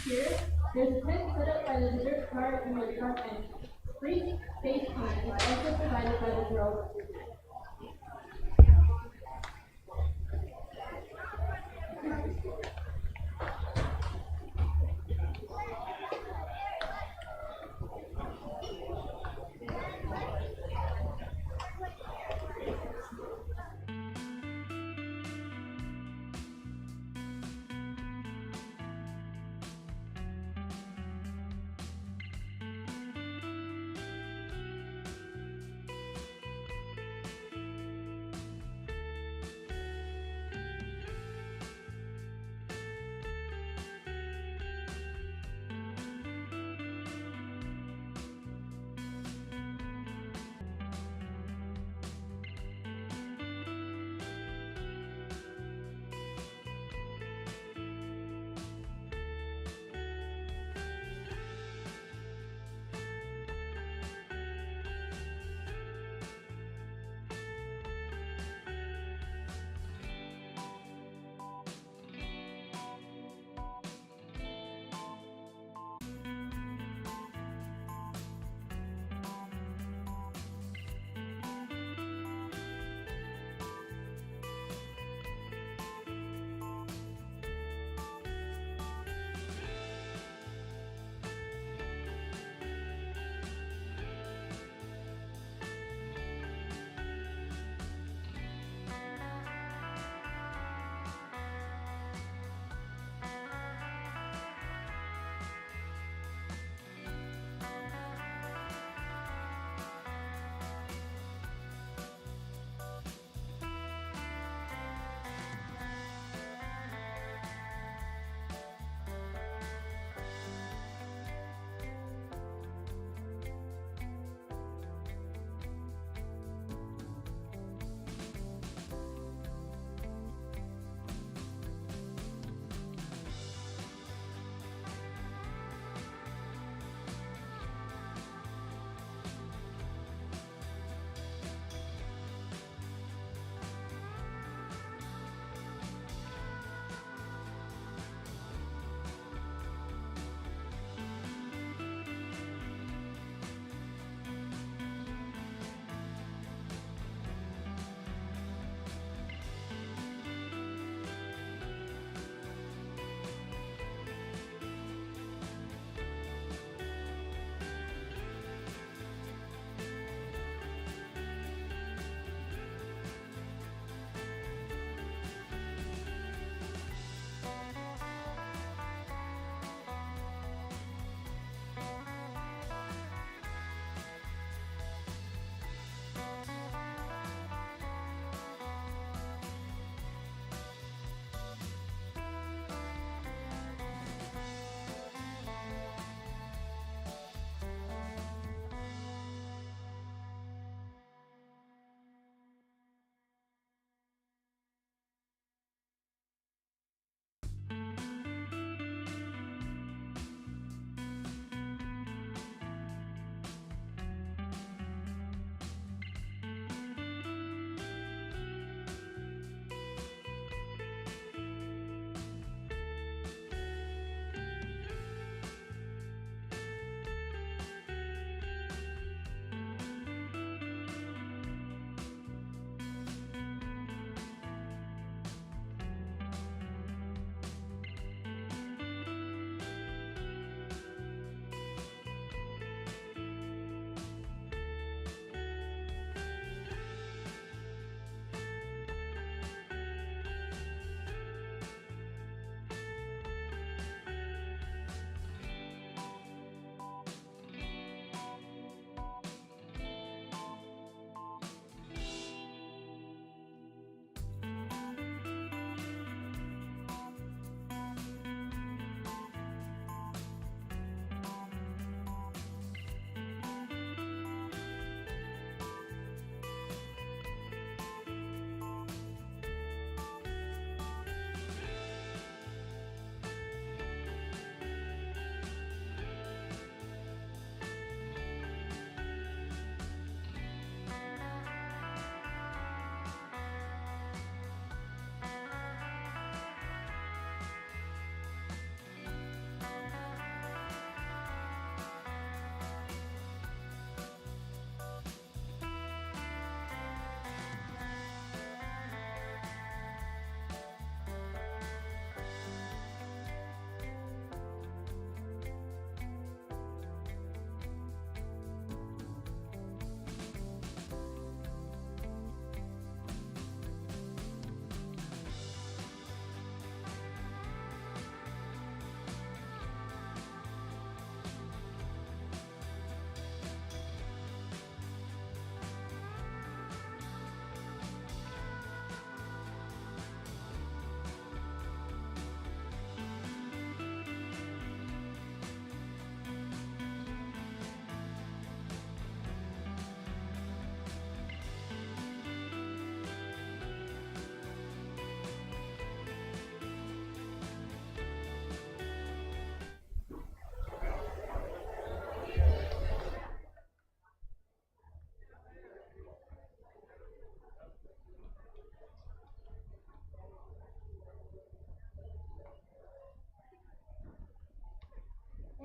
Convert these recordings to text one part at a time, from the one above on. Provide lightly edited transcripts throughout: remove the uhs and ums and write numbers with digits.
Here, there's a tent set up by the dessert cart in the front end. Free space time is also provided by the girls.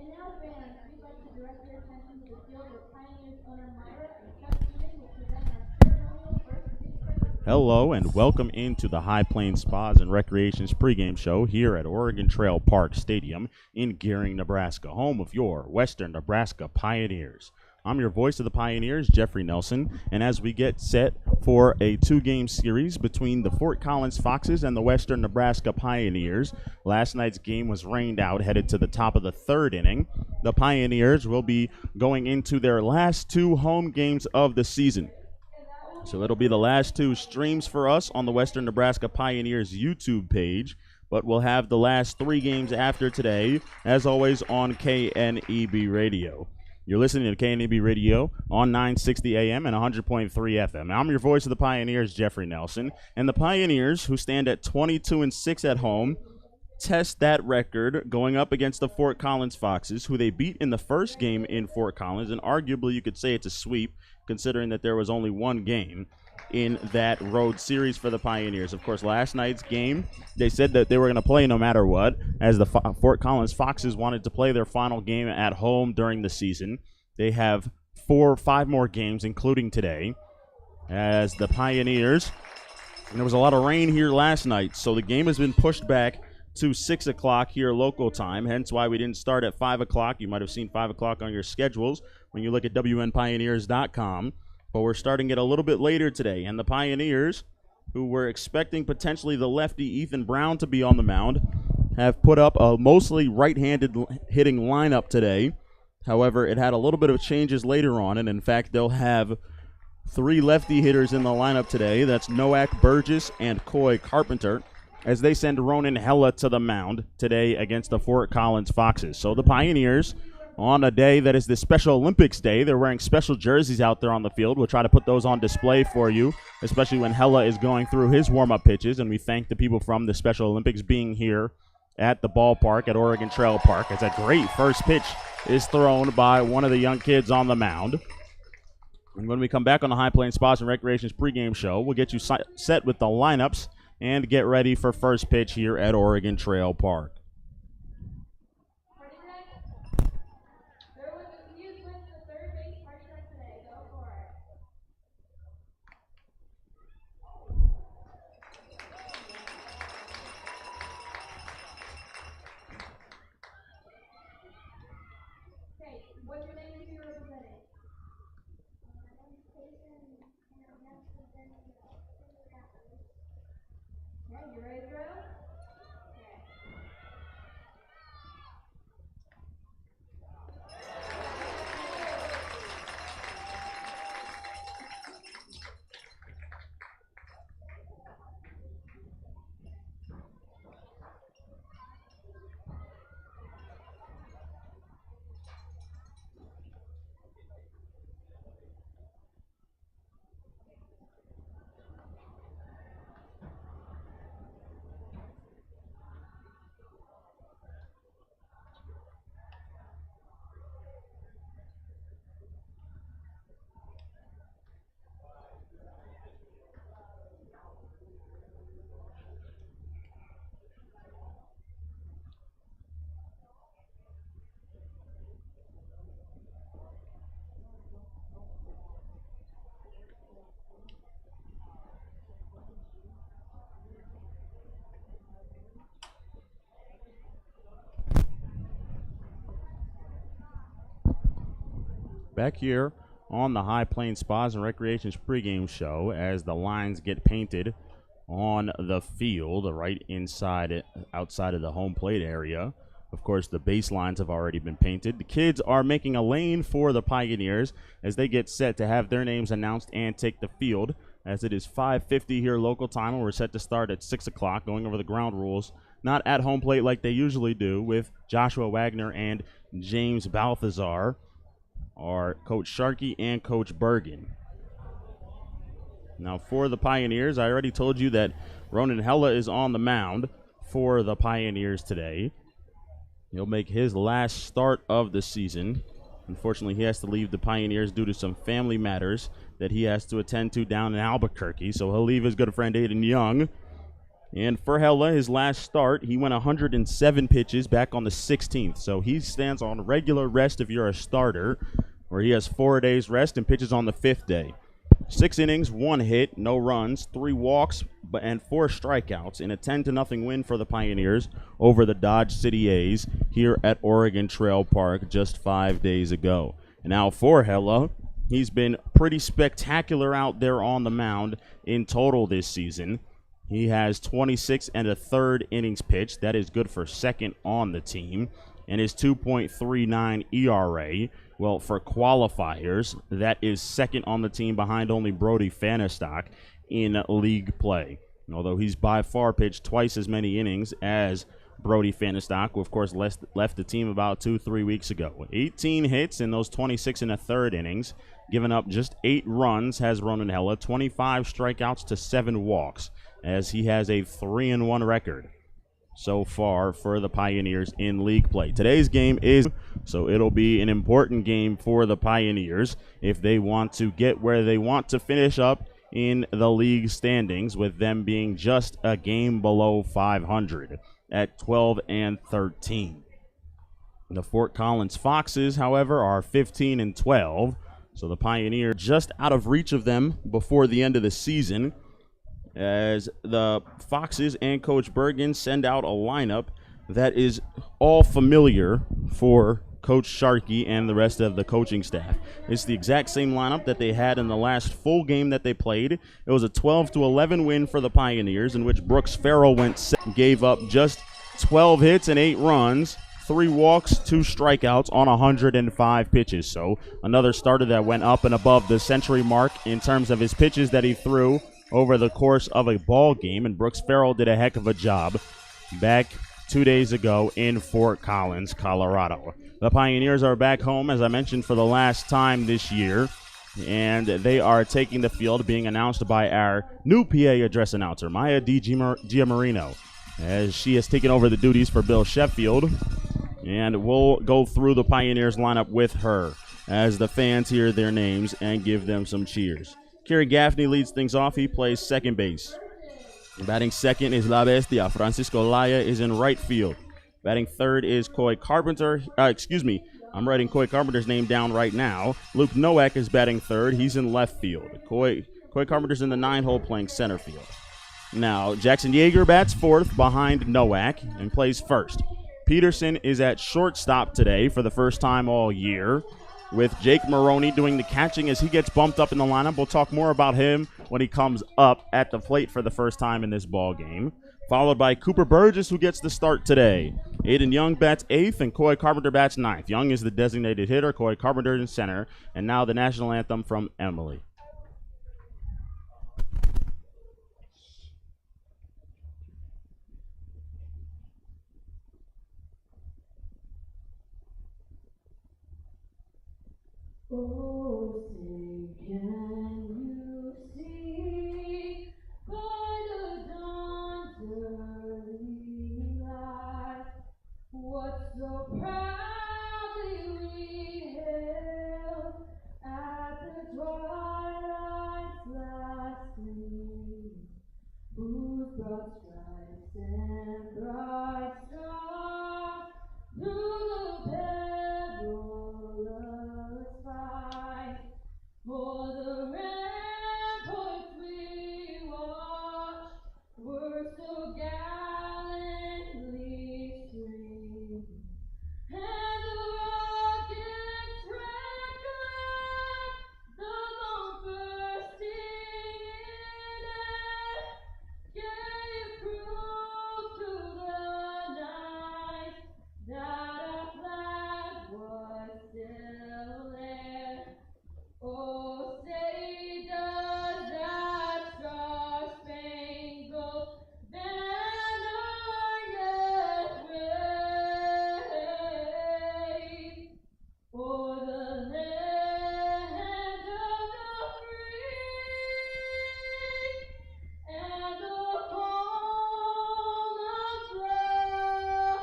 And now, fans, we'd like to direct your attention to the field where Pioneers owner Myra and Chuck Eaton will present our ceremonial first pitch parade. Hello and welcome into the High Plains Spas and Recreations pregame show here at Oregon Trail Park Stadium in Gearing, Nebraska, home of your Western Nebraska Pioneers. I'm your voice of the Pioneers, Jeffrey Nelson, and as we get set for a two-game series between the Fort Collins Foxes and the Western Nebraska Pioneers, last night's game was rained out, headed to the top of the third inning. The Pioneers will be going into their last two home games of the season. So it'll be the last two streams for us on the Western Nebraska Pioneers YouTube page, but we'll have the last three games after today, as always, on KNEB Radio. You're listening to KNEB Radio on 960 AM and 100.3 FM. I'm your voice of the Pioneers, Jeffrey Nelson, and the Pioneers, who stand at 22-6 at home, test that record going up against the Fort Collins Foxes, who they beat in the first game in Fort Collins, and arguably you could say it's a sweep, considering that there was only one game in that road series for the Pioneers. Of course, last night's game, they said that they were going to play no matter what, as the Fort Collins Foxes wanted to play their final game at home during the season. They have 4 or 5 more games, including today, as the Pioneers, and there was a lot of rain here last night, so the game has been pushed back to 6 o'clock here local time, hence why we didn't start at 5 o'clock. You might have seen 5 o'clock on your schedules when you look at WNPioneers.com. But we're starting it a little bit later today. And the Pioneers, who were expecting potentially the lefty Ethan Brown to be on the mound, have put up a mostly right-handed hitting lineup today. However, it had a little bit of changes later on, and in fact, they'll have 3 lefty hitters in the lineup today. That's Noack Burgess and Coy Carpenter, as they send Ronan Hella to the mound today against the Fort Collins Foxes. So the Pioneers, on a day that is the Special Olympics Day, they're wearing special jerseys out there on the field. We'll try to put those on display for you, especially when Hella is going through his warm-up pitches, and we thank the people from the Special Olympics being here at the ballpark at Oregon Trail Park. It's a great first pitch is thrown by one of the young kids on the mound. And when we come back on the High Plains Spas and Recreations pregame show, we'll get you set with the lineups and get ready for first pitch here at Oregon Trail Park. What's your name and who you're representing? Okay, you ready to go? Okay. Back here on the High Plains Spas and Recreations pregame show, as the lines get painted on the field right outside of the home plate area. Of course, the baselines have already been painted. The kids are making a lane for the Pioneers as they get set to have their names announced and take the field, as it is 5:50 here local time, and we're set to start at 6 o'clock, going over the ground rules, not at home plate like they usually do, with Joshua Wagner and James Balthazar, are Coach Sharkey and Coach Bergen. Now for the Pioneers, I already told you that Ronan Hella is on the mound for the Pioneers today. He'll make his last start of the season. Unfortunately, he has to leave the Pioneers due to some family matters that he has to attend to down in Albuquerque, so he'll leave his good friend Aiden Young And for Hella, his last start, he went 107 pitches back on the 16th. So he stands on regular rest if you're a starter, where he has 4 days rest and pitches on the 5th day. 6 innings, 1 hit, no runs, 3 walks, and 4 strikeouts in a 10-0 win for the Pioneers over the Dodge City A's here at Oregon Trail Park just 5 days ago. And now for Hella, he's been pretty spectacular out there on the mound in total this season. He has 26 1/3 innings pitched. That is good for second on the team. And his 2.39 ERA, well, for qualifiers, that is second on the team behind only Brody Fanistock in league play. Although he's by far pitched twice as many innings as Brody Fanistock, who, of course, left the team about 2-3 weeks ago. 18 hits in those 26 1/3 innings, giving up just 8 runs, has Ronan Hella, 25 strikeouts to 7 walks, as he has a 3-1 record so far for the Pioneers in league play. Today's game is, so it'll be an important game for the Pioneers if they want to get where they want to finish up in the league standings, with them being just a game below 500 at 12-13. The Fort Collins Foxes, however, are 15-12, so the Pioneers just out of reach of them before the end of the season, as the Foxes and Coach Bergen send out a lineup that is all familiar for Coach Sharkey and the rest of the coaching staff. It's the exact same lineup that they had in the last full game that they played. It was a 12-11 win for the Pioneers, in which Brooks Farrell gave up just 12 hits and 8 runs, 3 walks, 2 strikeouts on 105 pitches. So another starter that went up and above the century mark in terms of his pitches that he threw over the course of a ball game, and Brooks Farrell did a heck of a job back 2 days ago in Fort Collins, Colorado. The Pioneers are back home, as I mentioned, for the last time this year, and they are taking the field, being announced by our new PA address announcer, Maya Giamarino, as she has taken over the duties for Bill Sheffield, and we'll go through the Pioneers lineup with her as the fans hear their names and give them some cheers. Kerry Gaffney leads things off. He plays second base. Batting second is La Bestia. Francisco Laya is in right field. Batting third is Coy Carpenter. I'm writing Coy Carpenter's name down right now. Luke Nowak is batting third. He's in left field. Coy Carpenter's in the 9-hole playing center field. Now, Jackson Yeager bats fourth behind Nowak and plays first. Peterson is at shortstop today for the first time all year, with Jake Maroney doing the catching as he gets bumped up in the lineup. We'll talk more about him when he comes up at the plate for the first time in this ball game. Followed by Cooper Burgess, who gets the start today. Aiden Young bats 8th, and Coy Carpenter bats 9th. Young is the designated hitter, Coy Carpenter in center, and now the national anthem from Emily. Oh, say can you see by the dawn's early light what so proudly we hailed at the twilight's last gleam, whose broad stripes and bright stars through the perilous fight for the ramparts we watched were so gallantly streamed, and the rocket's red glare, the bomb bursting in air, gave proof to the night that our flag was still there. Oh, say does that star-spangled banner yet wave o'er the land of the free and the home of the brave?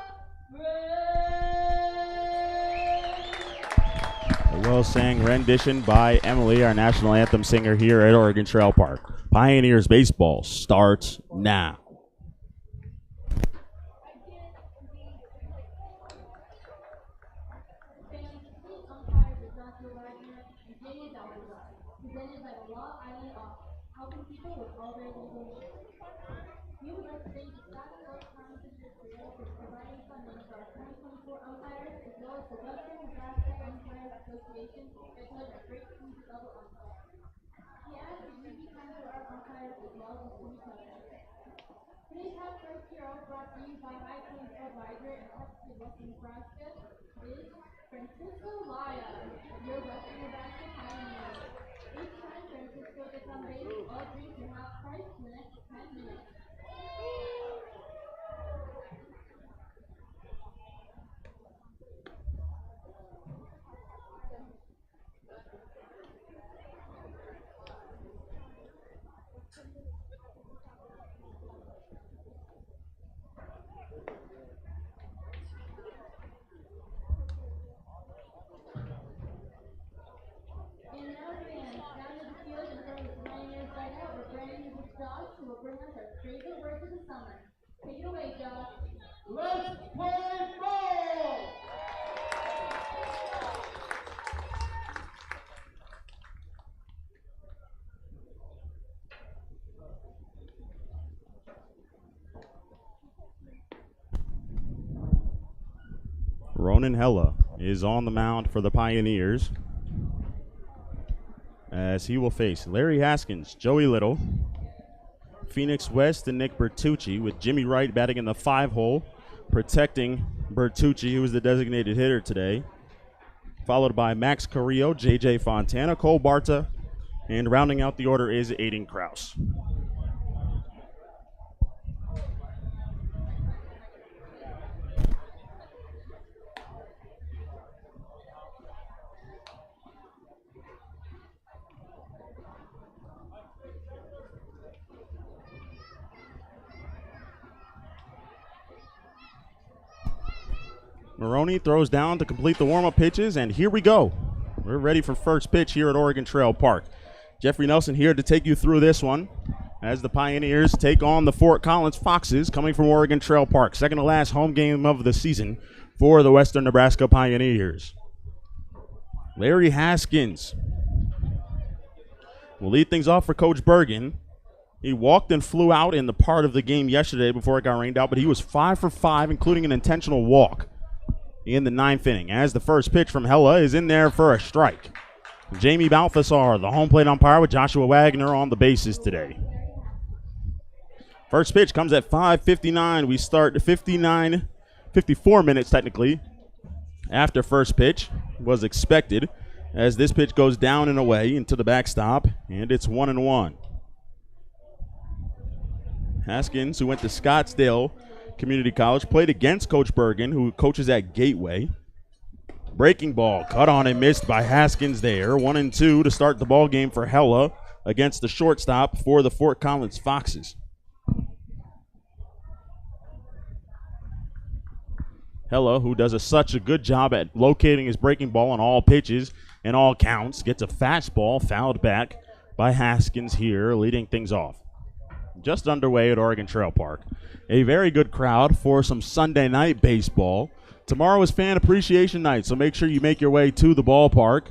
A well-sang rendition by Emily, our national anthem singer here at Oregon Trail Park. Pioneers baseball starts now. Joshua Wagner, and Jamie Balthazar, presented by the Law Island Office, helping people with all their legal issues. We would like to thank the Scott Court County District Bureau for providing funding for our 2024 umpires, as well as the Western Nebraska Umpires Association that pledged a great team to double umpire. We ask that you be kind to our umpires as well as to each other. Today's Hot First Hero, brought to you by High Plains Advisor and Texas Western Nebraska, is Francisco Laya, your Western Nebraska Pioneer. Each time Francisco gets on base, all drinks are half price for the next 10 minutes. And now fans, down to the field in front of the Pioneers dugout, we're bringing you Josh, who will bring us our favorite words of the summer. Take it away, Josh. Let's play ball! Ronan Hella is on the mound for the Pioneers, as he will face Larry Haskins, Joey Little, Phoenix West, and Nick Bertucci, with Jimmy Wright batting in the 5-hole, protecting Bertucci, who is the designated hitter today, followed by Max Carrillo, J.J. Fontana, Cole Barta, and rounding out the order is Aiden Kraus. Maroney throws down to complete the warm-up pitches, and here we go. We're ready for first pitch here at Oregon Trail Park. Jeffrey Nelson here to take you through this one as the Pioneers take on the Fort Collins Foxes coming from Oregon Trail Park. Second to last home game of the season for the Western Nebraska Pioneers. Larry Haskins will lead things off for Coach Bergen. He walked and flew out in the part of the game yesterday before it got rained out, but he was 5 for 5, including an intentional walk in the 9th inning, as the first pitch from Hella is in there for a strike. Jamie Balthazar, the home plate umpire, with Joshua Wagner on the bases today. First pitch comes at 5:59. We start 54 minutes technically after first pitch was expected, as this pitch goes down and away into the backstop, and it's 1-1. Haskins, who went to Scottsdale Community College, played against Coach Bergen, who coaches at Gateway. Breaking ball, cut on and missed by Haskins there. 1-2 to start the ball game for Hella against the shortstop for the Fort Collins Foxes. Hella, who does such a good job at locating his breaking ball on all pitches and all counts, gets a fastball fouled back by Haskins here, leading things off. Just underway at Oregon Trail Park. A very good crowd for some Sunday night baseball. Tomorrow is Fan Appreciation Night, so make sure you make your way to the ballpark.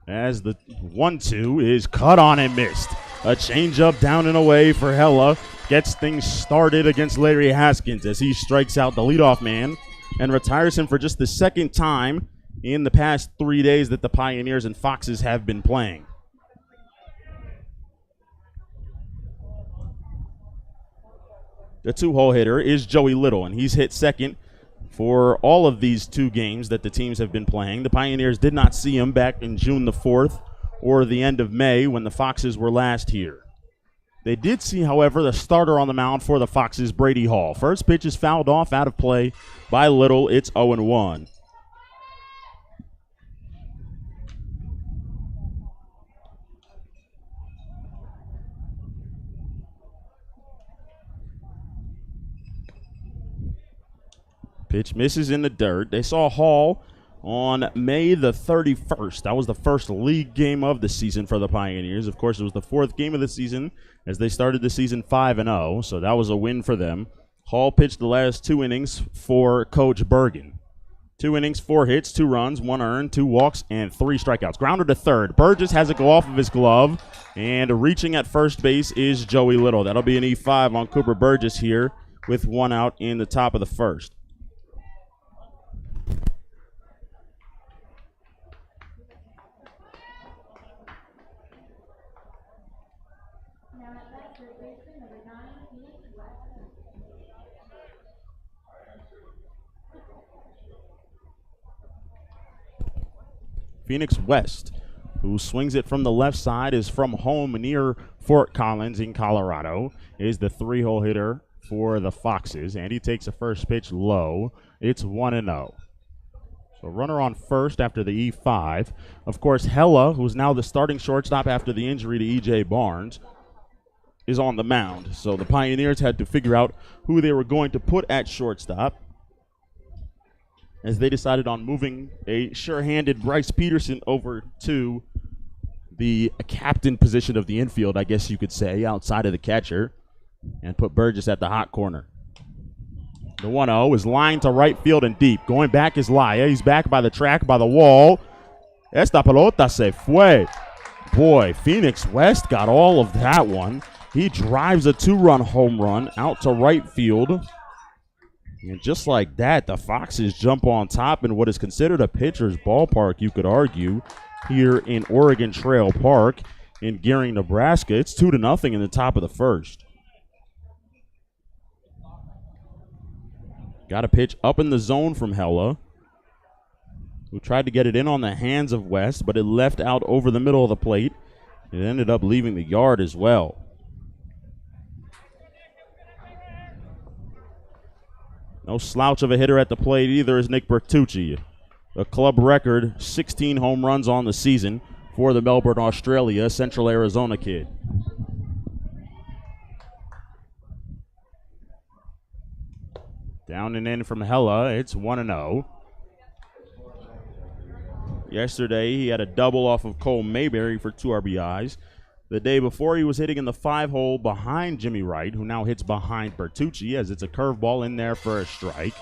As the 1-2 is cut on and missed. A changeup down and away for Hella. Gets things started against Larry Haskins as he strikes out the leadoff man and retires him for just the second time in the past 3 days that the Pioneers and Foxes have been playing. The 2-hole hitter is Joey Little, and he's hit second for all of these 2 games that the teams have been playing. The Pioneers did not see him back in June the 4th or the end of May when the Foxes were last here. They did see, however, the starter on the mound for the Foxes, Brady Hall. First pitch is fouled off out of play by Little. It's 0-1. Pitch misses in the dirt. They saw Hall on May the 31st. That was the first league game of the season for the Pioneers. Of course, it was the 4th game of the season as they started the season 5-0, so that was a win for them. Hall pitched the last 2 innings for Coach Bergen. 2 innings, 4 hits, 2 runs, 1 earned, 2 walks, and 3 strikeouts. Grounder to third. Burgess has it go off of his glove, and reaching at first base is Joey Little. That'll be an E5 on Cooper Burgess here with 1 out in the top of the first. Now at bat, third baseman number 9, Phoenix West. Phoenix West, who swings it from the left side, is from home near Fort Collins in Colorado, is the 3-hole hitter for the Foxes, and he takes a first pitch low. It's 1-0. So runner on first after the E5. Of course, Hella, who's now the starting shortstop after the injury to E.J. Barnes, is on the mound. So the Pioneers had to figure out who they were going to put at shortstop, as they decided on moving a sure-handed Bryce Peterson over to the captain position of the infield, I guess you could say, outside of the catcher, and put Burgess at the hot corner. The 1-0 is lined to right field and deep. Going back is Laya. He's back by the track, by the wall. Esta pelota se fue. Boy, Phoenix West got all of that one. He drives a 2-run home run out to right field. And just like that, the Foxes jump on top in what is considered a pitcher's ballpark, you could argue, here in Oregon Trail Park in Gering, Nebraska. It's 2-0 in the top of the first. Got a pitch up in the zone from Hella, who tried to get it in on the hands of West, but it left out over the middle of the plate. It ended up leaving the yard as well. No slouch of a hitter at the plate either is Nick Bertucci. A club record 16 home runs on the season for the Melbourne, Australia, Central Arizona kid. Down and in from Hella, it's 1-0. Yesterday, he had a double off of Cole Mayberry for 2 RBIs. The day before, he was hitting in the 5-hole behind Jimmy Wright, who now hits behind Bertucci, as it's a curveball in there for a strike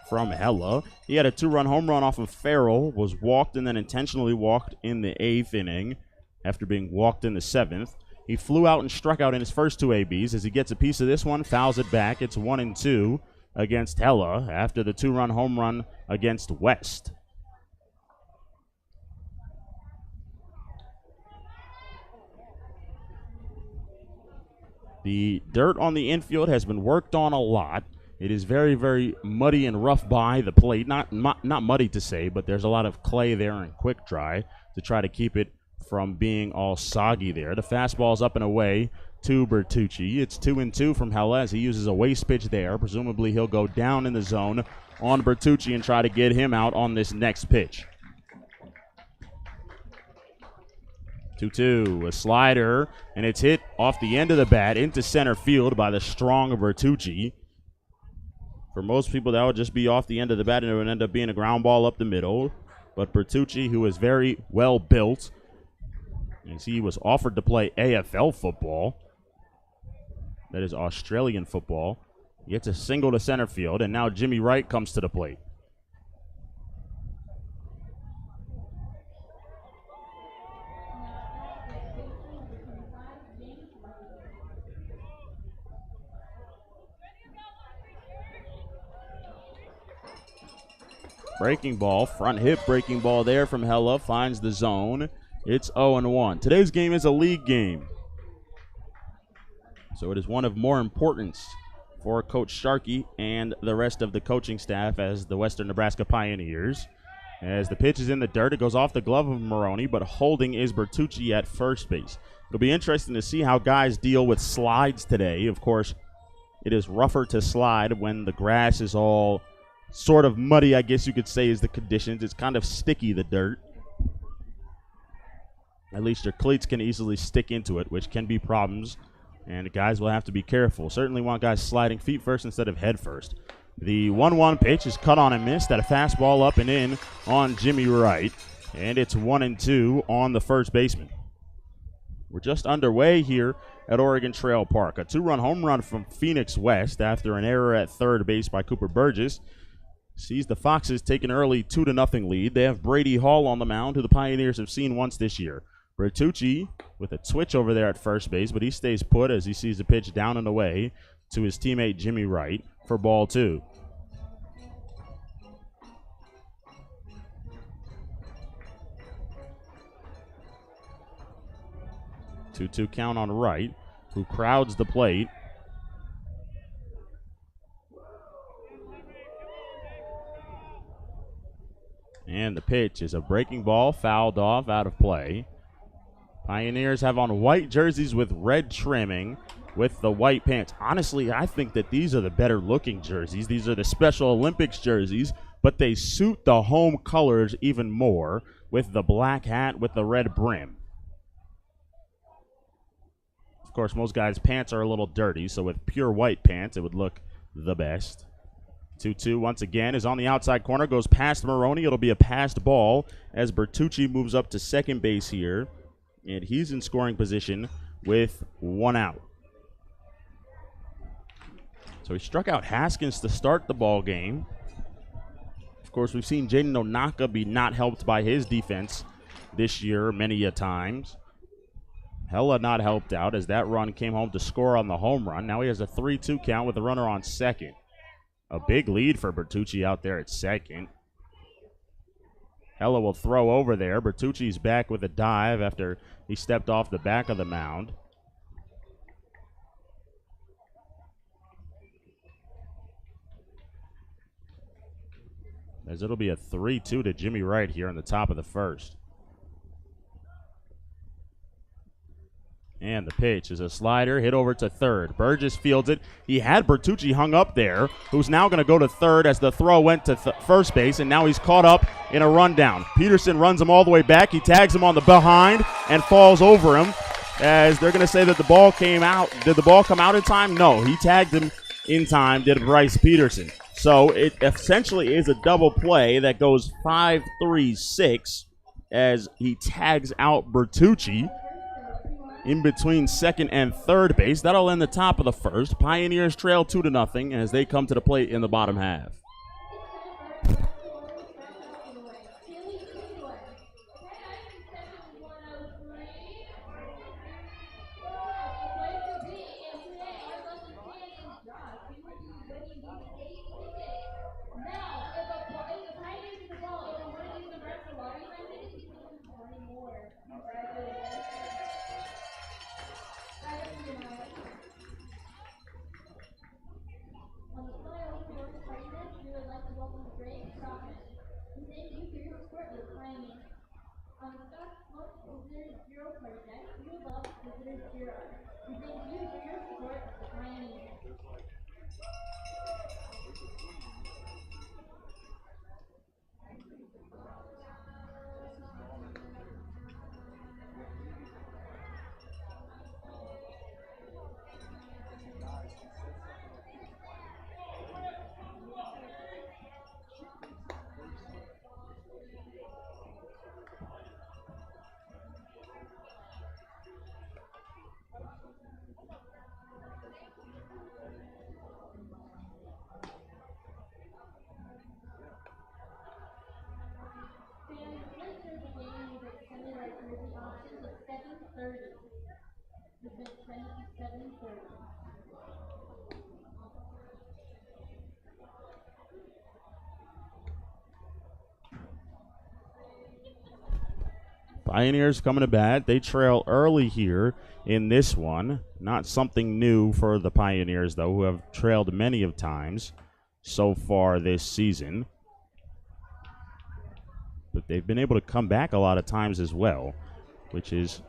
from Hella. He had a 2-run home run off of Farrell, was walked and then intentionally walked in the 8th inning after being walked in the 7th. He flew out and struck out in his first 2 ABs. As he gets a piece of this one, fouls it back. It's 1-2 against Hella after the 2-run home run against West. The dirt on the infield has been worked on a lot. It is very, very muddy and rough by the plate. Not muddy to say, but there's a lot of clay there and quick dry to try to keep it from being all soggy there. The fastball's up and away to Bertucci. It's 2-2 from Hella as he uses a waste pitch there. Presumably he'll go down in the zone on Bertucci and try to get him out on this next pitch. 2-2, a slider, and it's hit off the end of the bat into center field by the strong Bertucci. For most people, that would just be off the end of the bat, and it would end up being a ground ball up the middle. But Bertucci, who is very well built, as he was offered to play AFL football, that is Australian football, gets a single to center field, and now Jimmy Wright comes to the plate. Breaking ball, front hip breaking ball there from Hella, finds the zone. It's 0-1. Today's game is a league game, so it is one of more importance for Coach Sharkey and the rest of the coaching staff as the Western Nebraska Pioneers. As the pitch is in the dirt, it goes off the glove of Maroney, but holding is Bertucci at first base. It'll be interesting to see how guys deal with slides today. Of course, it is rougher to slide when the grass is all sort of muddy, I guess you could say, is the conditions. It's kind of sticky, the dirt. At least your cleats can easily stick into it, which can be problems, and guys will have to be careful. Certainly want guys sliding feet first instead of head first. The 1-1 pitch is cut on and missed at a fastball up and in on Jimmy Wright, and it's 1-2 on the first baseman. We're just underway here at Oregon Trail Park. A 2-run home run from Phoenix West after an error at third base by Cooper Burgess sees the Foxes take an early 2-0 lead. They have Brady Hall on the mound, who the Pioneers have seen once this year. Bertucci with a twitch over there at first base, but he stays put as he sees the pitch down and away to his teammate Jimmy Wright for ball 2. Two count on Wright, who crowds the plate. And the pitch is a breaking ball, fouled off, out of play. Pioneers have on white jerseys with red trimming with the white pants. Honestly, I think that these are the better looking jerseys. These are the Special Olympics jerseys, but they suit the home colors even more with the black hat with the red brim. Of course, most guys' pants are a little dirty, so with pure white pants, it would look the best. 2-2 once again is on the outside corner, goes past Maroney. It'll be a passed ball as Bertucci moves up to second base here, and he's in scoring position with 1 out. So he struck out Haskins to start the ball game. Of course, we've seen Jaden Onaka be not helped by his defense this year many a times. Hella not helped out as that run came home to score on the home run. Now he has a 3-2 count with a runner on second. A big lead for Bertucci out there at second. Hella will throw over there. Bertucci's back with a dive after he stepped off the back of the mound. As it'll be a 3-2 to Jimmy Wright here in the top of the first. And the pitch is a slider hit over to third. Burgess fields it. He had Bertucci hung up there, who's now going to go to third as the throw went to first base, and now he's caught up in a rundown. Peterson runs him all the way back. He tags him on the behind and falls over him, as they're going to say that the ball came out. Did the ball come out in time? No, he tagged him in time, did Bryce Peterson. So it essentially is a double play that goes 5-3-6 as he tags out Bertucci in between second and third base. That'll end the top of the first. Pioneers trail 2-0 as they come to the plate in the bottom half. Pioneers coming to bat. They trail early here in this one. Not something new for the Pioneers, though, who have trailed many of times so far this season. But they've been able to come back a lot of times as well, which is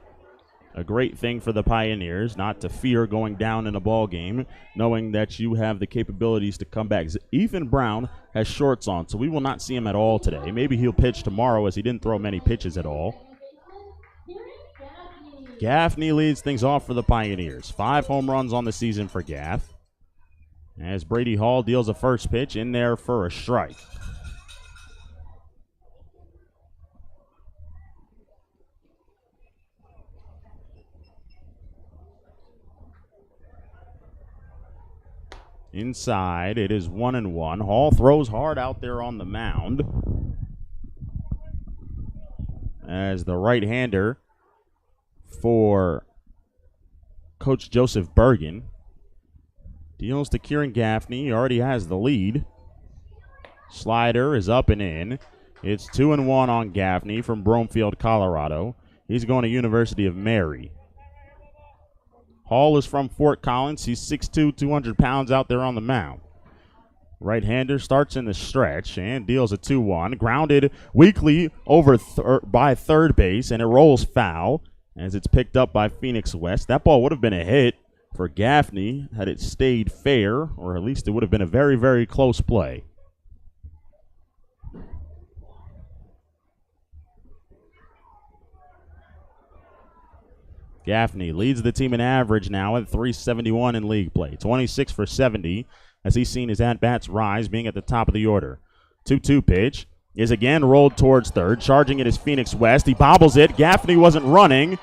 a great thing for the Pioneers, not to fear going down in a ball game, knowing that you have the capabilities to come back. Ethan Brown has shorts on, so we will not see him at all today. Maybe he'll pitch tomorrow, as he didn't throw many pitches at all. Gaffney leads things off for the Pioneers. 5 home runs on the season for Gaff, as Brady Hall deals a first pitch in there for a strike. Inside, it is 1-1. Hall throws hard out there on the mound as the right-hander for Coach Joseph Bergen deals to Kieran Gaffney. He already has the lead. Slider is up and in. It's 2-1 on Gaffney from Broomfield, Colorado. He's going to University of Mary. Hall is from Fort Collins. He's 6'2", 200 pounds out there on the mound. Right-hander starts in the stretch and deals a 2-1. Grounded weakly over by third base, and it rolls foul as it's picked up by Phoenix West. That ball would have been a hit for Gaffney had it stayed fair, or at least it would have been a very, very close play. Gaffney leads the team in average now at .371 in league play. 26 for 70 as he's seen his at-bats rise, being at the top of the order. 2-2 pitch is again rolled towards third. Charging it is Phoenix West. He bobbles it. Gaffney wasn't running,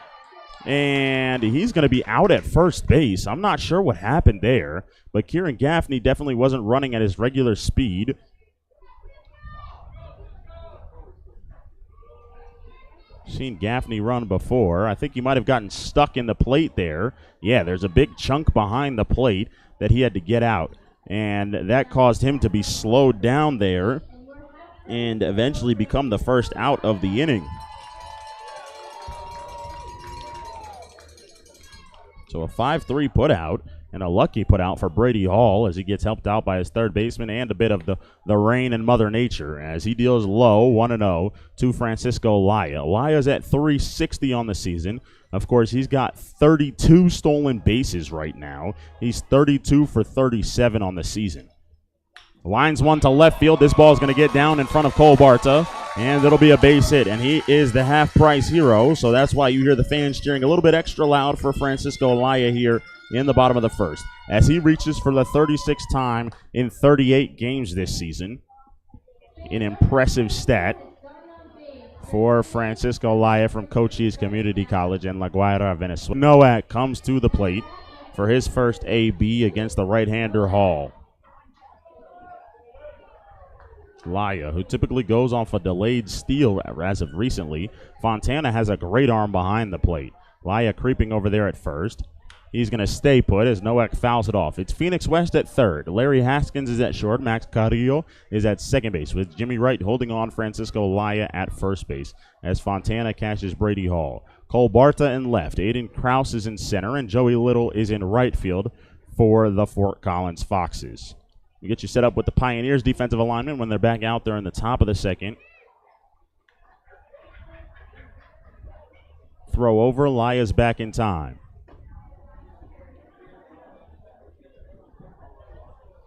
and he's going to be out at first base. I'm not sure what happened there, but Kieran Gaffney definitely wasn't running at his regular speed. Seen Gaffney run before. I think he might have gotten stuck in the plate there. Yeah, there's a big chunk behind the plate that he had to get out, and that caused him to be slowed down there and eventually become the first out of the inning. So a 5-3 put out, and a lucky put out for Brady Hall as he gets helped out by his third baseman and a bit of the rain and Mother Nature as he deals low 1-0 to Francisco Laya. Laya's at .360 on the season. Of course, he's got 32 stolen bases right now. He's 32 for 37 on the season. Lines one to left field. This ball is going to get down in front of Cole Barta, and it'll be a base hit. And he is the half-price hero, so that's why you hear the fans cheering a little bit extra loud for Francisco Laya here in the bottom of the first, as he reaches for the 36th time in 38 games this season. An impressive stat for Francisco Laya from Cochise Community College in La Guaira, Venezuela. Nowak comes to the plate for his first AB against the right-hander Hall. Laya, who typically goes off a delayed steal as of recently. Fontana has a great arm behind the plate. Laya creeping over there at first. He's going to stay put as Nowak fouls it off. It's Phoenix West at third. Larry Haskins is at short. Max Carrillo is at second base, with Jimmy Wright holding on Francisco Laya at first base as Fontana catches Brady Hall. Cole Barta in left. Aiden Krause is in center, and Joey Little is in right field for the Fort Collins Foxes. We get you set up with the Pioneers defensive alignment when they're back out there in the top of the second. Throw over. Laya's back in time.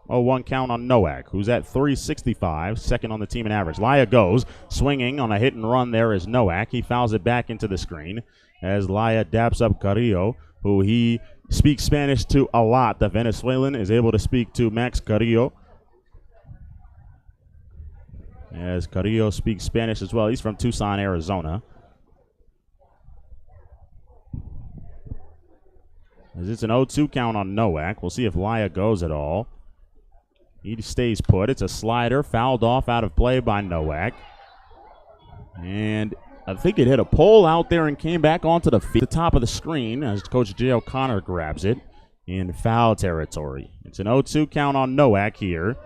0-1 count on Nowak, who's at .365, second on the team in average. Laya goes, swinging on a hit and run there is Nowak. He fouls it back into the screen as Laya daps up Carrillo, who he speaks Spanish to a lot. The Venezuelan is able to speak to Max Carrillo, as Carrillo speaks Spanish as well. He's from Tucson, Arizona. As it's an 0-2 count on Nowak. We'll see if Laya goes at all. He stays put. It's a slider fouled off out of play by Nowak. And I think it hit a pole out there and came back onto the top of the screen as Coach Jay O'Connor grabs it in foul territory. It's an 0-2 count on Nowak here,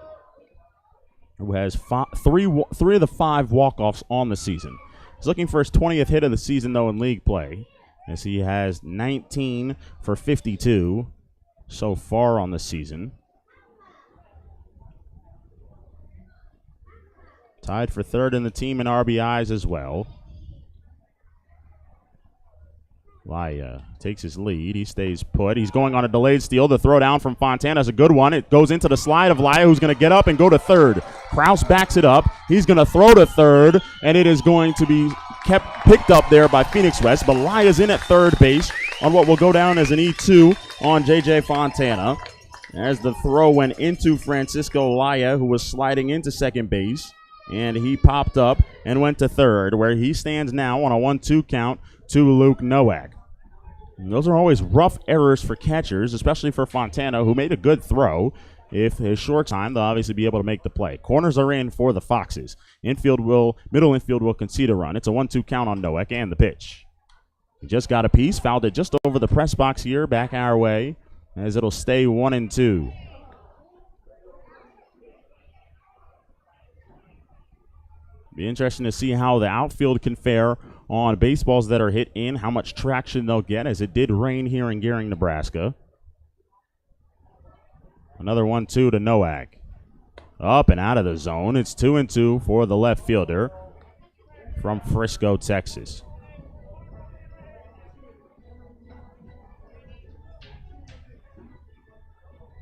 who has three of the 5 walk-offs on the season. He's looking for his 20th hit of the season, though, in league play, as he has 19 for 52 so far on the season. Tied for third in the team in RBIs as well. Laya takes his lead. He stays put. He's going on a delayed steal. The throw down from Fontana is a good one. It goes into the slide of Laya, who's going to get up and go to third. Krause backs it up. He's going to throw to third, and it is going to be picked up there by Phoenix West. But Laya's in at third base on what will go down as an E2 on J.J. Fontana, as the throw went into Francisco Laya, who was sliding into second base. And he popped up and went to third, where he stands now on a 1-2 count to Luke Nowak. And those are always rough errors for catchers, especially for Fontana, who made a good throw. If his short time, they'll obviously be able to make the play. Corners are in for the Foxes. Middle infield will concede a run. It's a 1-2 count on Nowak and the pitch. He just got a piece, fouled it just over the press box here, back our way, as it'll stay 1-2. Be interesting to see how the outfield can fare on baseballs that are hit in, how much traction they'll get, as it did rain here in Gering, Nebraska. Another 1-2 to Nowak. Up and out of the zone. It's 2-2 for the left fielder from Frisco, Texas.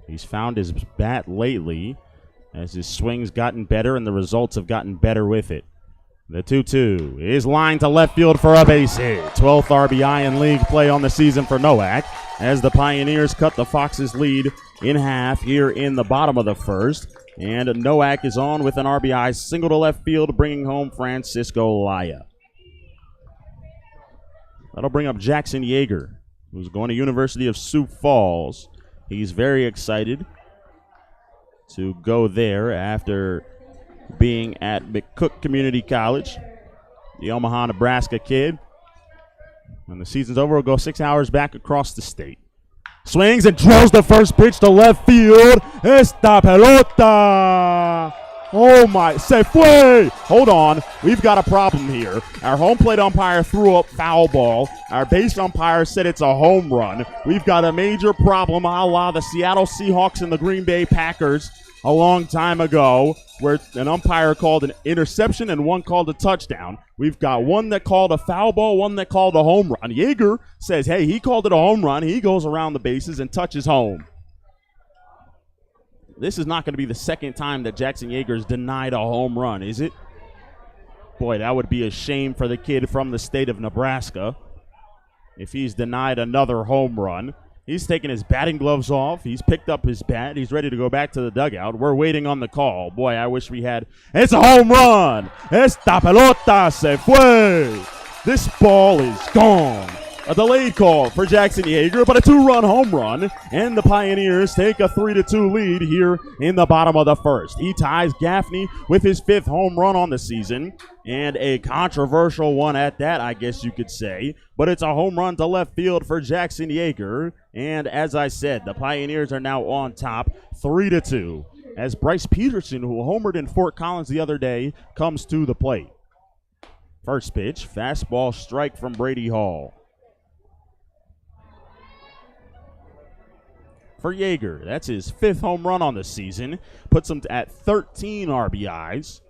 He's found his bat lately as his swing's gotten better and the results have gotten better with it. The 2-2 is lined to left field for a base hit. 12th RBI in league play on the season for Nowak as the Pioneers cut the Foxes' lead in half here in the bottom of the first. And Nowak is on with an RBI single to left field, bringing home Francisco Laya. That'll bring up Jackson Yeager, who's going to University of Sioux Falls. He's very excited to go there after being at McCook Community College. The Omaha, Nebraska kid. When the season's over, we'll go 6 hours back across the state. Swings and drills the first pitch to left field. Esta pelota. Oh my, se fue. Hold on, we've got a problem here. Our home plate umpire threw up foul ball. Our base umpire said it's a home run. We've got a major problem a la the Seattle Seahawks and the Green Bay Packers a long time ago, where an umpire called an interception and one called a touchdown. We've got one that called a foul ball, one that called a home run. Yeager says, hey, he called it a home run. He goes around the bases and touches home. This is not going to be the second time that Jackson Yeager's denied a home run, is it? Boy, that would be a shame for the kid from the state of Nebraska if he's denied another home run. He's taken his batting gloves off. He's picked up his bat. He's ready to go back to the dugout. We're waiting on the call. Boy, I wish we had. It's a home run. Esta pelota se fue. This ball is gone. A delayed call for Jackson Yeager, but a 2-run home run. And the Pioneers take a 3-2 lead here in the bottom of the first. He ties Gaffney with his 5th home run on the season. And a controversial one at that, I guess you could say. But it's a home run to left field for Jackson Yeager. And as I said, the Pioneers are now on top 3-2. As Bryce Peterson, who homered in Fort Collins the other day, comes to the plate. First pitch, fastball strike from Brady Hall. For Yeager, that's his 5th home run on the season. Puts him at 13 RBIs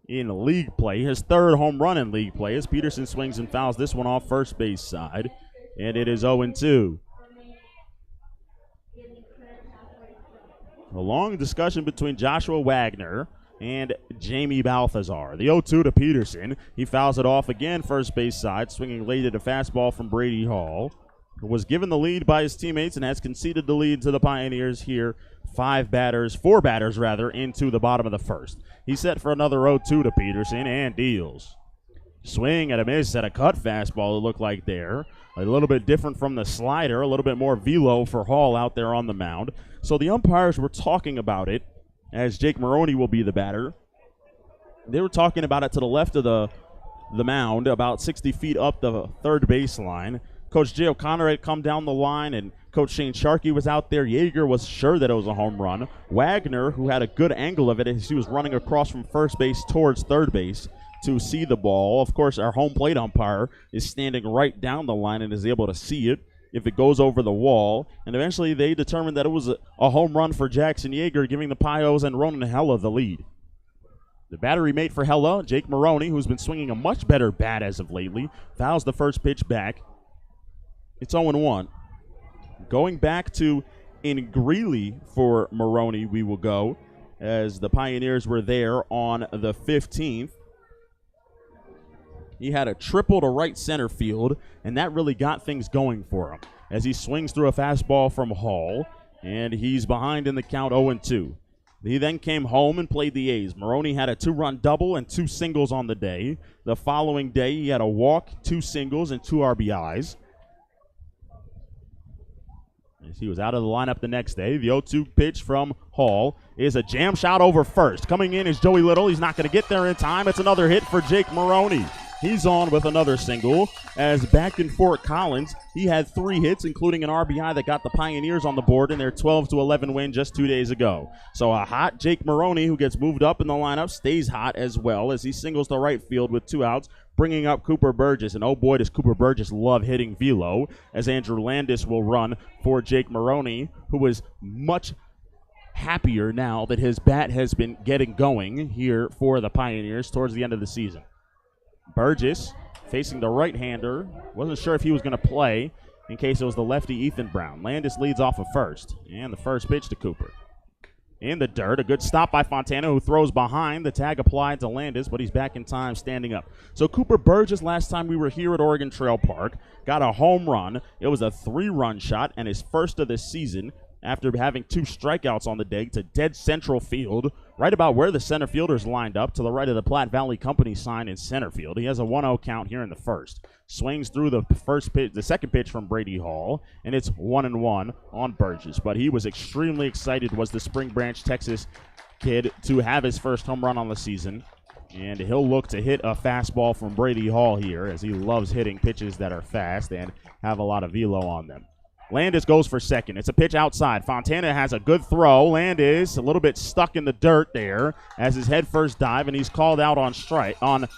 in league play. His 3rd home run in league play as Peterson swings and fouls this one off first base side. And it is 0-2. A long discussion between Joshua Wagner and Jamie Balthazar. The 0-2 to Peterson. He fouls it off again first base side, swinging late at a fastball from Brady Hall. Was given the lead by his teammates and has conceded the lead to the Pioneers here. 4 batters into the bottom of the first. He's set for another 0-2 to Peterson and deals. Swing and a miss at a cut fastball, it looked like there. A little bit different from the slider, a little bit more velo for Hall out there on the mound. So the umpires were talking about it, as Jake Maroney will be the batter. They were talking about it to the left of the mound, about 60 feet up the third baseline. Coach Jay O'Connor had come down the line, and Coach Shane Sharkey was out there. Yeager was sure that it was a home run. Wagner, who had a good angle of it as he was running across from first base towards third base to see the ball. Of course, our home plate umpire is standing right down the line and is able to see it if it goes over the wall. And eventually they determined that it was a home run for Jackson Yeager, giving the Pios and Ronan Hella the lead. The battery mate for Hella, Jake Maroney, who's been swinging a much better bat as of lately, fouls the first pitch back. It's 0-1. Going back to in Greeley for Maroney, we will go, as the Pioneers were there on the 15th. He had a triple to right center field, and that really got things going for him as he swings through a fastball from Hall, and he's behind in the count 0-2. He then came home and played the A's. Maroney had a 2-run double and 2 singles on the day. The following day, he had a walk, 2 singles, and 2 RBIs. As he was out of the lineup the next day. The 0-2 pitch from Hall is a jam shot over first. Coming in is Joey Little. He's not going to get there in time. It's another hit for Jake Maroney. He's on with another single. As back in Fort Collins, he had 3 hits, including an RBI that got the Pioneers on the board in their 12-11 win just 2 days ago. So a hot Jake Maroney, who gets moved up in the lineup, stays hot as well as he singles to right field with 2 outs, bringing up Cooper Burgess. And oh boy, does Cooper Burgess love hitting velo, as Andrew Landis will run for Jake Maroney, who is much happier now that his bat has been getting going here for the Pioneers towards the end of the season. Burgess facing the right-hander. Wasn't sure if he was going to play in case it was the lefty Ethan Brown. Landis leads off of first. And the first pitch to Cooper. In the dirt, a good stop by Fontana, who throws behind. The tag applied to Landis, but he's back in time standing up. So Cooper Burgess, last time we were here at Oregon Trail Park, got a home run. It was a 3-run shot and his first of the season, after having 2 strikeouts on the day, to dead central field, right about where the center fielders lined up, to the right of the Platte Valley Company sign in center field. He has a 1-0 count here in the first. Swings through the second pitch from Brady Hall, and it's 1-1 on Burgess. But he was extremely excited, was the Spring Branch, Texas kid, to have his first home run on the season. And he'll look to hit a fastball from Brady Hall here, as he loves hitting pitches that are fast and have a lot of velo on them. Landis goes for second. It's a pitch outside. Fontana has a good throw. Landis a little bit stuck in the dirt there as his head first dive, and he's called out on strike on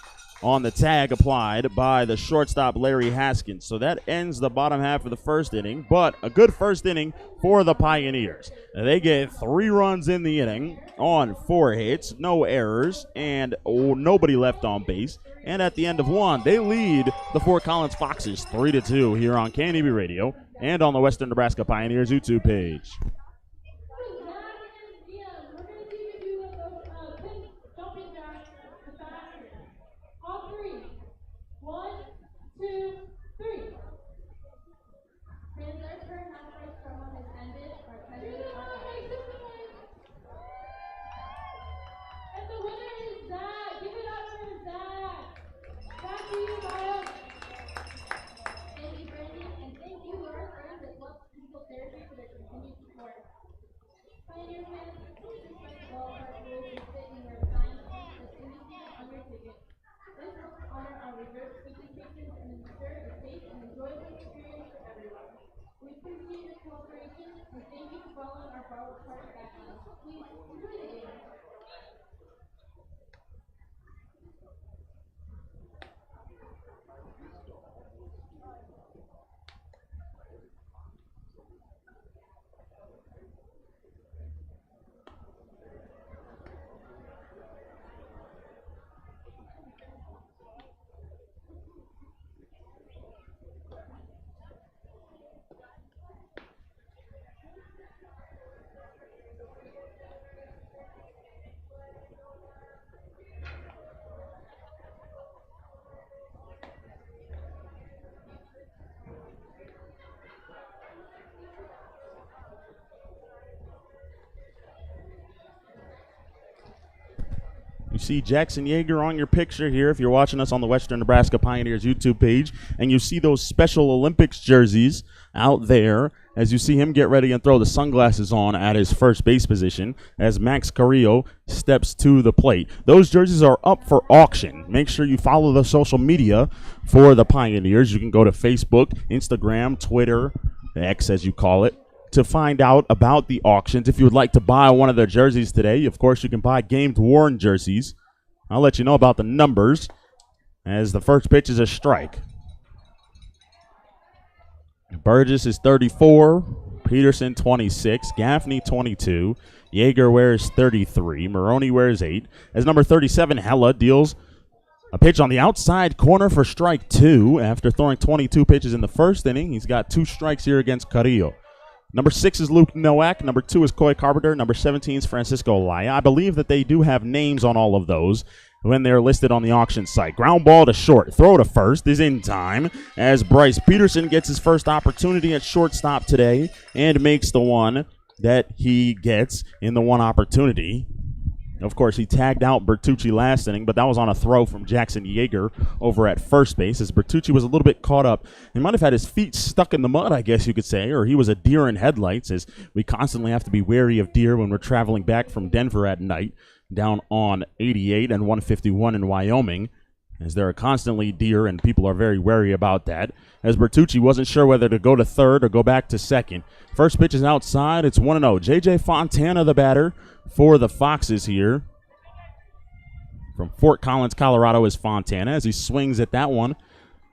the tag applied by the shortstop Larry Haskins. So that ends the bottom half of the first inning, but a good first inning for the Pioneers. They get 3 runs in the inning on 4 hits, no errors, and nobody left on base. And at the end of 1, they lead the Fort Collins Foxes 3-2 here on KNEB Radio and on the Western Nebraska Pioneers YouTube page. You see Jackson Yeager on your picture here if you're watching us on the Western Nebraska Pioneers YouTube page, and you see those Special Olympics jerseys out there as you see him get ready and throw the sunglasses on at his first base position as Max Carrillo steps to the plate. Those jerseys are up for auction. Make sure you follow the social media for the Pioneers. You can go to Facebook, Instagram, Twitter, X as you call it, to find out about the auctions. If you would like to buy one of their jerseys today, of course, you can buy game-worn jerseys. I'll let you know about the numbers as the first pitch is a strike. Burgess is 34, Peterson 26, Gaffney 22, Yeager wears 33, Maroney wears 8. As number 37, Hella deals a pitch on the outside corner for strike 2 after throwing 22 pitches in the first inning. He's got 2 strikes here against Carrillo. Number 6 is Luke Nowak. Number 2 is Coy Carpenter. Number 17 is Francisco Laya. I believe that they do have names on all of those when they're listed on the auction site. Ground ball to short. Throw to first is in time as Bryce Peterson gets his first opportunity at shortstop today and makes the one that he gets in the one opportunity. Of course, he tagged out Bertucci last inning, but that was on a throw from Jackson Yeager over at first base, as Bertucci was a little bit caught up. He might have had his feet stuck in the mud, I guess you could say, or he was a deer in headlights, as we constantly have to be wary of deer when we're traveling back from Denver at night down on 88 and 151 in Wyoming, as there are constantly deer, and people are very wary about that, as Bertucci wasn't sure whether to go to third or go back to second. First pitch is outside. It's 1-0. J.J. Fontana, the batter for the Foxes here. From Fort Collins, Colorado, is Fontana as he swings at that one.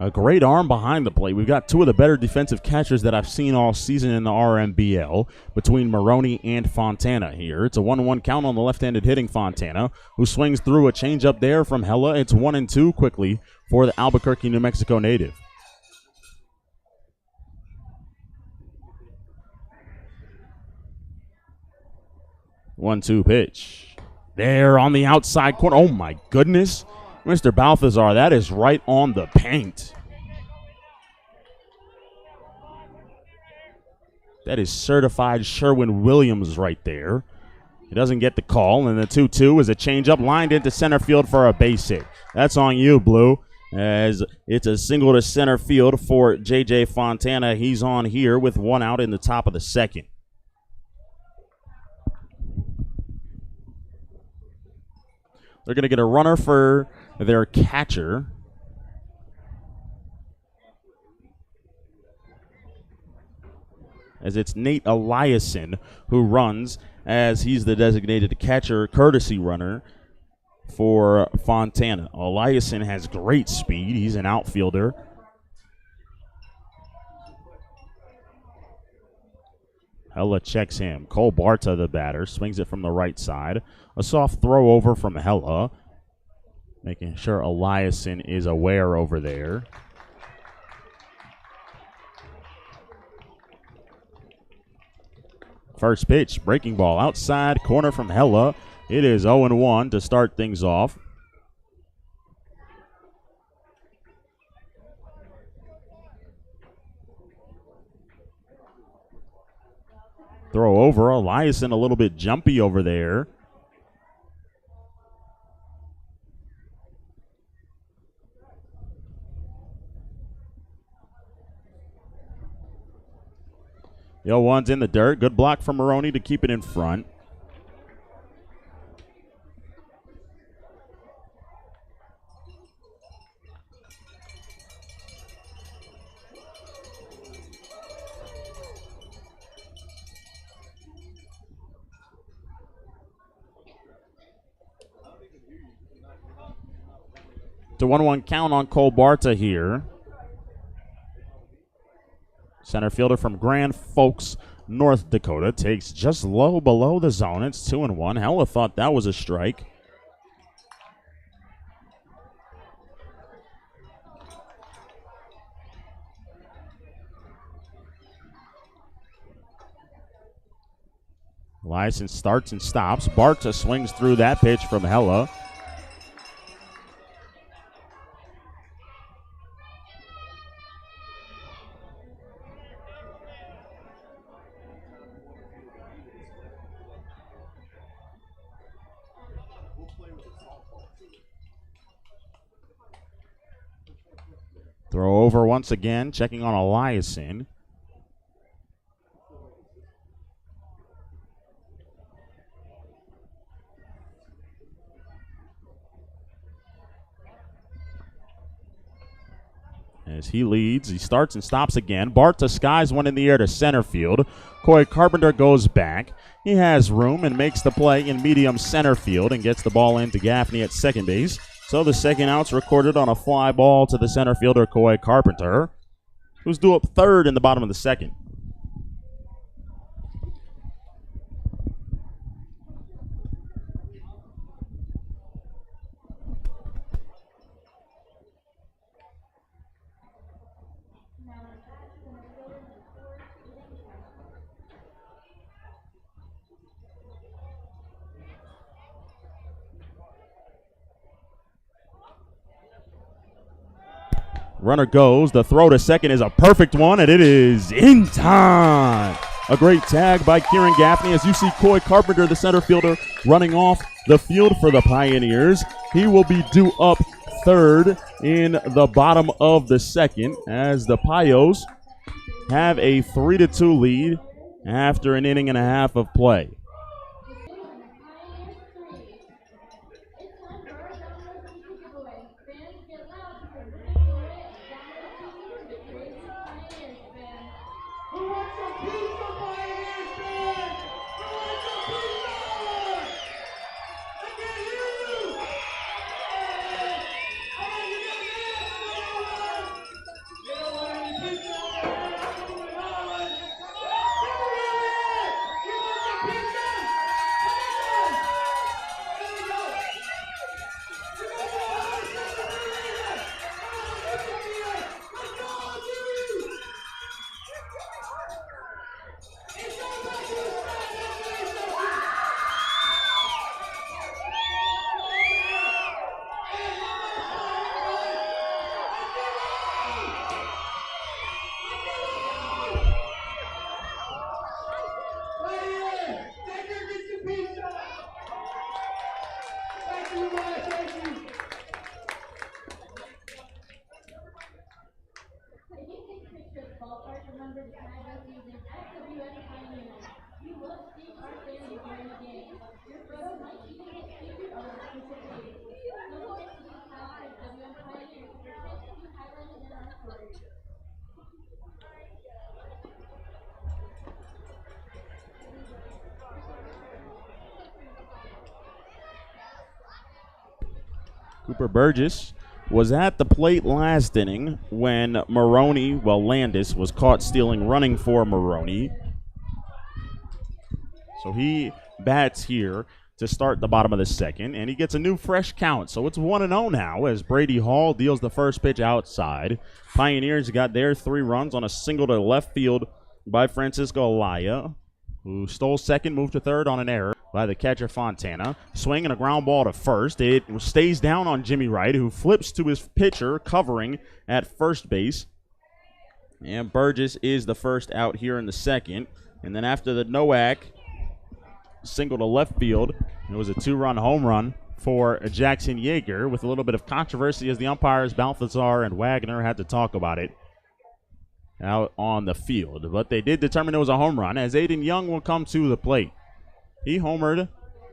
A great arm behind the plate. We've got two of the better defensive catchers that I've seen all season in the RMBL between Maroney and Fontana here. It's a 1-1 count on the left-handed hitting Fontana, who swings through a changeup there from Hella. It's 1-2 quickly for the Albuquerque, New Mexico native. One-two pitch. There on the outside corner. Oh, my goodness. Mr. Balthazar, that is right on the paint. That is certified Sherwin-Williams right there. He doesn't get the call, and the 2-2 is a changeup lined into center field for a base hit. That's on you, Blue, as it's a single to center field for J.J. Fontana. He's on here with one out in the top of the second. They're going to get a runner for their catcher. As it's Nate Eliason who runs, as he's the designated catcher courtesy runner for Fontana. Eliason has great speed. He's an outfielder. Hella checks him. Cole Barta, the batter, swings it from the right side. A soft throw over from Hella, making sure Eliason is aware over there. First pitch, breaking ball outside corner from Hella. It is 0-1 to start things off. Throw over. Eliason a little bit jumpy over there. The 0-1's in the dirt. Good block from Maroney to keep it in front. It's a 1-1 count on Cole Barta here. Center fielder from Grand Forks, North Dakota, takes just low below the zone. It's 2-1. Hella thought that was a strike. Eliason starts and stops. Barta swings through that pitch from Hella. Throw over once again, checking on Eliason. As he leads, he starts and stops again. Barta skies one in the air to center field. Coy Carpenter goes back. He has room and makes the play in medium center field and gets the ball into Gaffney at second base. So the second out's recorded on a fly ball to the center fielder, Coy Carpenter, who's due up third in the bottom of the second. Runner goes. The throw to second is a perfect one, and it is in time. A great tag by Kieran Gaffney as you see Coy Carpenter, the center fielder, running off the field for the Pioneers. He will be due up third in the bottom of the second as the Pios have a 3-2 lead after an inning and a half of play. Cooper Burgess was at the plate last inning when Landis was caught stealing running for Maroney. So he bats here to start the bottom of the second, and he gets a new fresh count. So it's 1-0 now as Brady Hall deals the first pitch outside. Pioneers got their 3 runs on a single to left field by Francisco Alaya, who stole second, moved to third on an error by the catcher Fontana. Swing and a ground ball to first. It stays down on Jimmy Wright, who flips to his pitcher covering at first base. And Burgess is the first out here in the second. And then after the Nowak single to left field, it was a 2-run home run for Jackson Yeager with a little bit of controversy as the umpires Balthazar and Wagner had to talk about it out on the field. But they did determine it was a home run as Aiden Young will come to the plate. He homered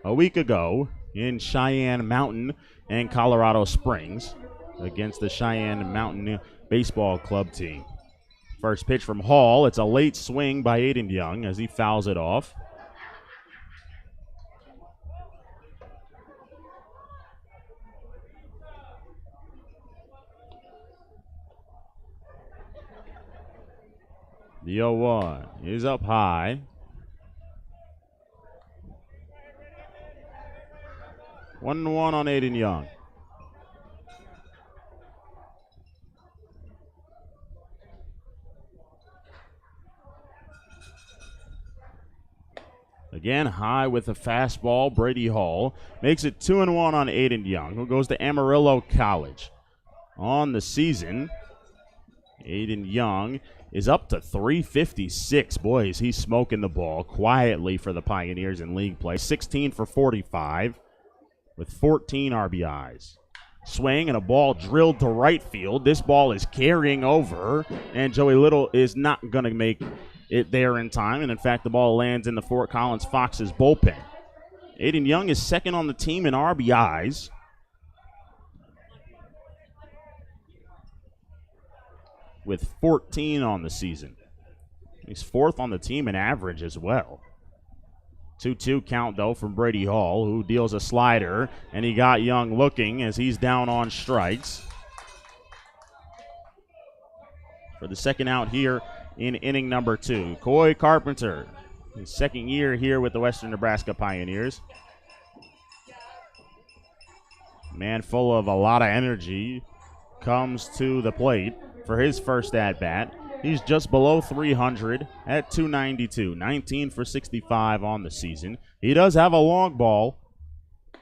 a week ago in Cheyenne Mountain and Colorado Springs against the Cheyenne Mountain Baseball Club team. First pitch from Hall. It's a late swing by Aiden Young as he fouls it off. The 0-1 is up high. 1-1 on Aiden Young. Again, high with a fastball. Brady Hall makes it 2-1 on Aiden Young, who goes to Amarillo College. On the season, Aiden Young is up to 356. Boys, he's smoking the ball quietly for the Pioneers in league play. 16 for 45 with 14 RBIs. Swing and a ball drilled to right field. This ball is carrying over, and Joey Little is not going to make it there in time. And in fact, the ball lands in the Fort Collins Fox's bullpen. Aiden Young is second on the team in RBIs. With 14 on the season. He's fourth on the team in average as well. 2-2 count, though, from Brady Hall, who deals a slider, and he got Young looking as he's down on strikes. For the second out here in inning number 2, Coy Carpenter, his second year here with the Western Nebraska Pioneers. Man full of a lot of energy comes to the plate for his first at-bat. He's just below 300 at 292, 19 for 65 on the season. He does have a long ball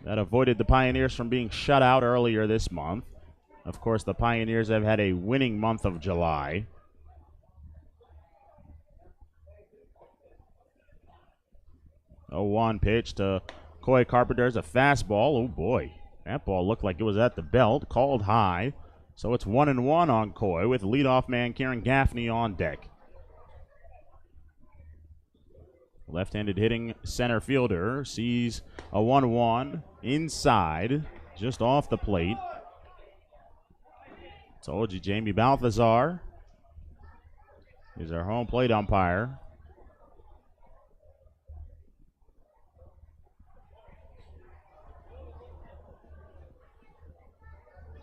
that avoided the Pioneers from being shut out earlier this month. Of course, the Pioneers have had a winning month of July. A 1 pitch to Coy Carpenter's a fastball. Oh, boy. That ball looked like it was at the belt. Called high. So it's 1-1 on Coy with leadoff man Kieran Gaffney on deck. Left-handed hitting center fielder sees a 1-1 inside, just off the plate. Told you, Jamie Balthazar is our home plate umpire.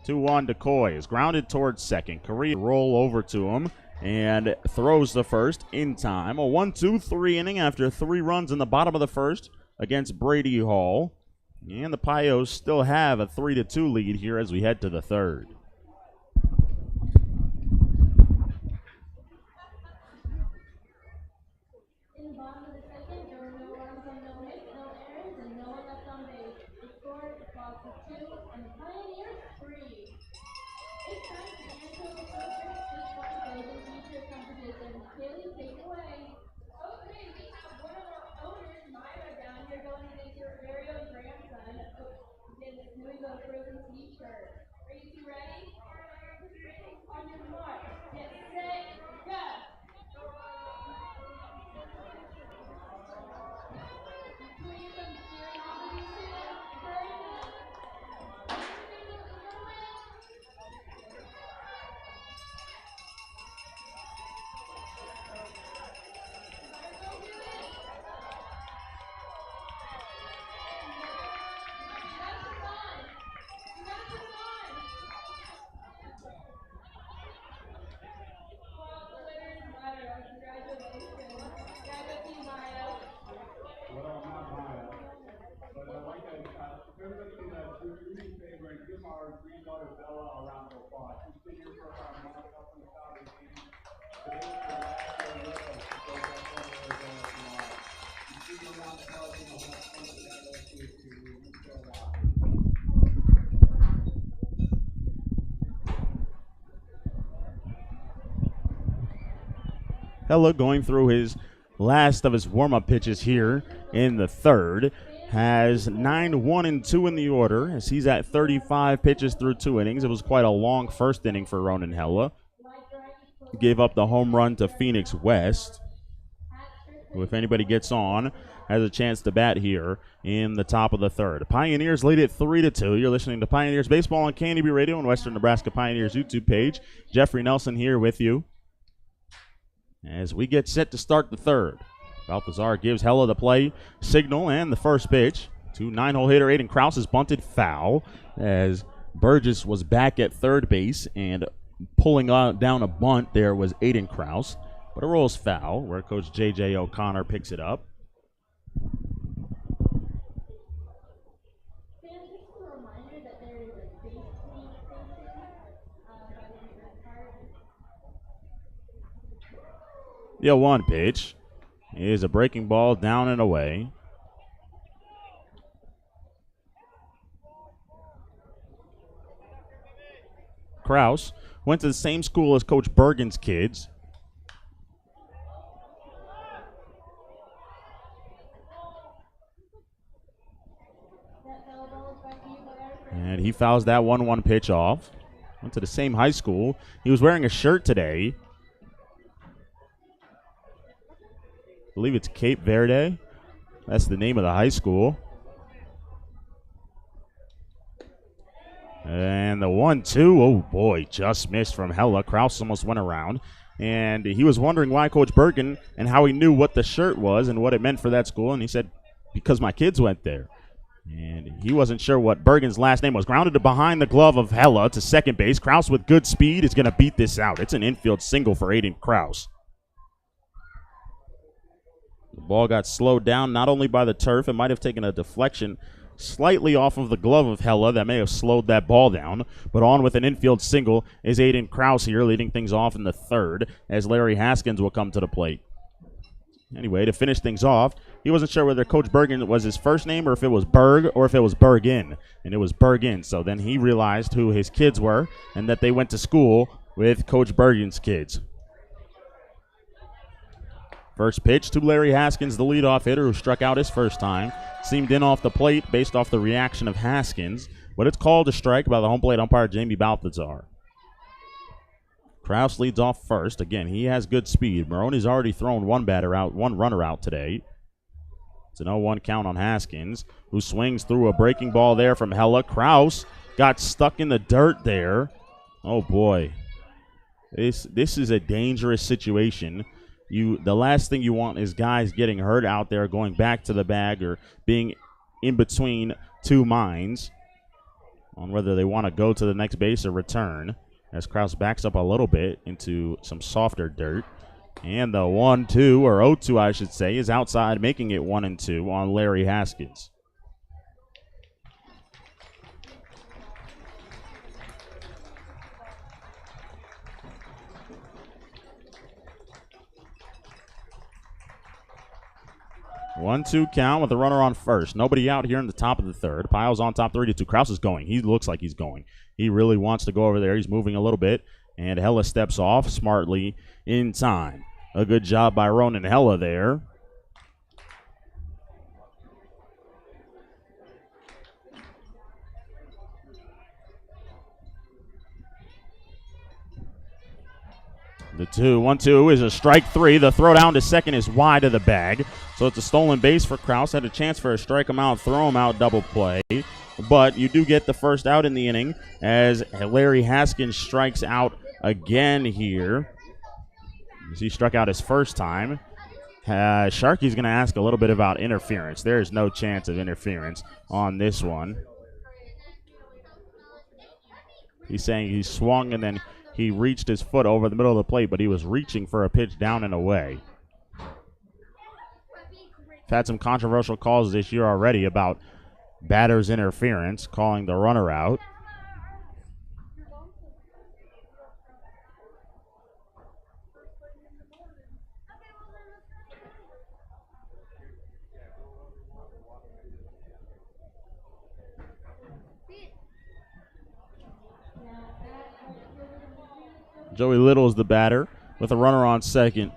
2-1 to Coy is grounded towards second. Correa roll over to him and throws the first in time. A 1-2-3 inning after 3 runs in the bottom of the first against Brady Hall. And the Pios still have a 3-2 lead here as we head to the third. In the bottom of the second, there were no runs and no hits, no errors, and no one left on base. The score is Boston 2 and the Pioneers 3. It's time to enter the first Golden Feature competition. Haley, take it away. Okay, we have one of our owners, Myra, down here going against your very own grandson. Again, it's doing the frozen t-shirt. Are you two ready? On your mark, get set, go! Hella going through his last of his warm-up pitches here in the third. Has 9-1-2 in the order as he's at 35 pitches through 2 innings. It was quite a long first inning for Ronan Hella. He gave up the home run to Phoenix West, who, if anybody gets on, has a chance to bat here in the top of the third. Pioneers lead it 3-2. You're listening to Pioneers Baseball on KNEB Radio and Western Nebraska Pioneers YouTube page. Jeffrey Nelson here with you as we get set to start the third. Balthazar gives Hella the play signal and the first pitch to 9-hole hitter Aiden Krause is bunted foul as Burgess was back at third base and pulling down a bunt there was Aiden Krause. But it rolls foul where Coach J.J. O'Connor picks it up. The 0-1 pitch is a breaking ball down and away. Krause went to the same school as Coach Bergen's kids. And he fouls that 1-1 pitch off. Went to the same high school. He was wearing a shirt today. I believe it's Cape Verde. That's the name of the high school. And the 1-2, oh boy, just missed from Hella. Krause almost went around. And he was wondering why Coach Bergen and how he knew what the shirt was and what it meant for that school. And he said, because my kids went there. And he wasn't sure what Bergen's last name was. Grounded to behind the glove of Hella to second base. Krause with good speed is going to beat this out. It's an infield single for Aiden Krause. The ball got slowed down not only by the turf, it might have taken a deflection slightly off of the glove of Hella that may have slowed that ball down. But on with an infield single is Aiden Krause here, leading things off in the third as Larry Haskins will come to the plate. Anyway, to finish things off, he wasn't sure whether Coach Bergen was his first name or if it was Berg or if it was Bergen. And it was Bergen. So then he realized who his kids were and that they went to school with Coach Bergen's kids. First pitch to Larry Haskins, the leadoff hitter who struck out his first time. Seemed in off the plate based off the reaction of Haskins, but it's called a strike by the home plate umpire, Jamie Balthazar. Kraus leads off first. Again, he has good speed. Maroney's already thrown one runner out today. It's an 0-1 count on Haskins, who swings through a breaking ball there from Hella. Kraus got stuck in the dirt there. Oh, boy. This is a dangerous situation. The last thing you want is guys getting hurt out there, going back to the bag, or being in between two minds on whether they want to go to the next base or return, as Kraus backs up a little bit into some softer dirt. And the 1-2, or 0-2 I should say, is outside, making it 1-2 on Larry Haskins. One-two count with a runner on first. Nobody out here in the top of the third. Piles on top 3-2. Kraus is going. He looks like he's going. He really wants to go over there. He's moving a little bit. And Hella steps off smartly in time. A good job by Ronan Hella there. The 2-1-2 is a strike three. The throw down to second is wide of the bag. So it's a stolen base for Kraus. Had a chance for a strike him out, throw him out, double play. But you do get the first out in the inning as Larry Haskins strikes out again here. As he struck out his first time. Sharkey's going to ask a little bit about interference. There is no chance of interference on this one. He's saying he swung and then he reached his foot over the middle of the plate, but he was reaching for a pitch down and away. Had some controversial calls this year already about batter's interference, calling the runner out. Joey Little is the batter with a runner on second.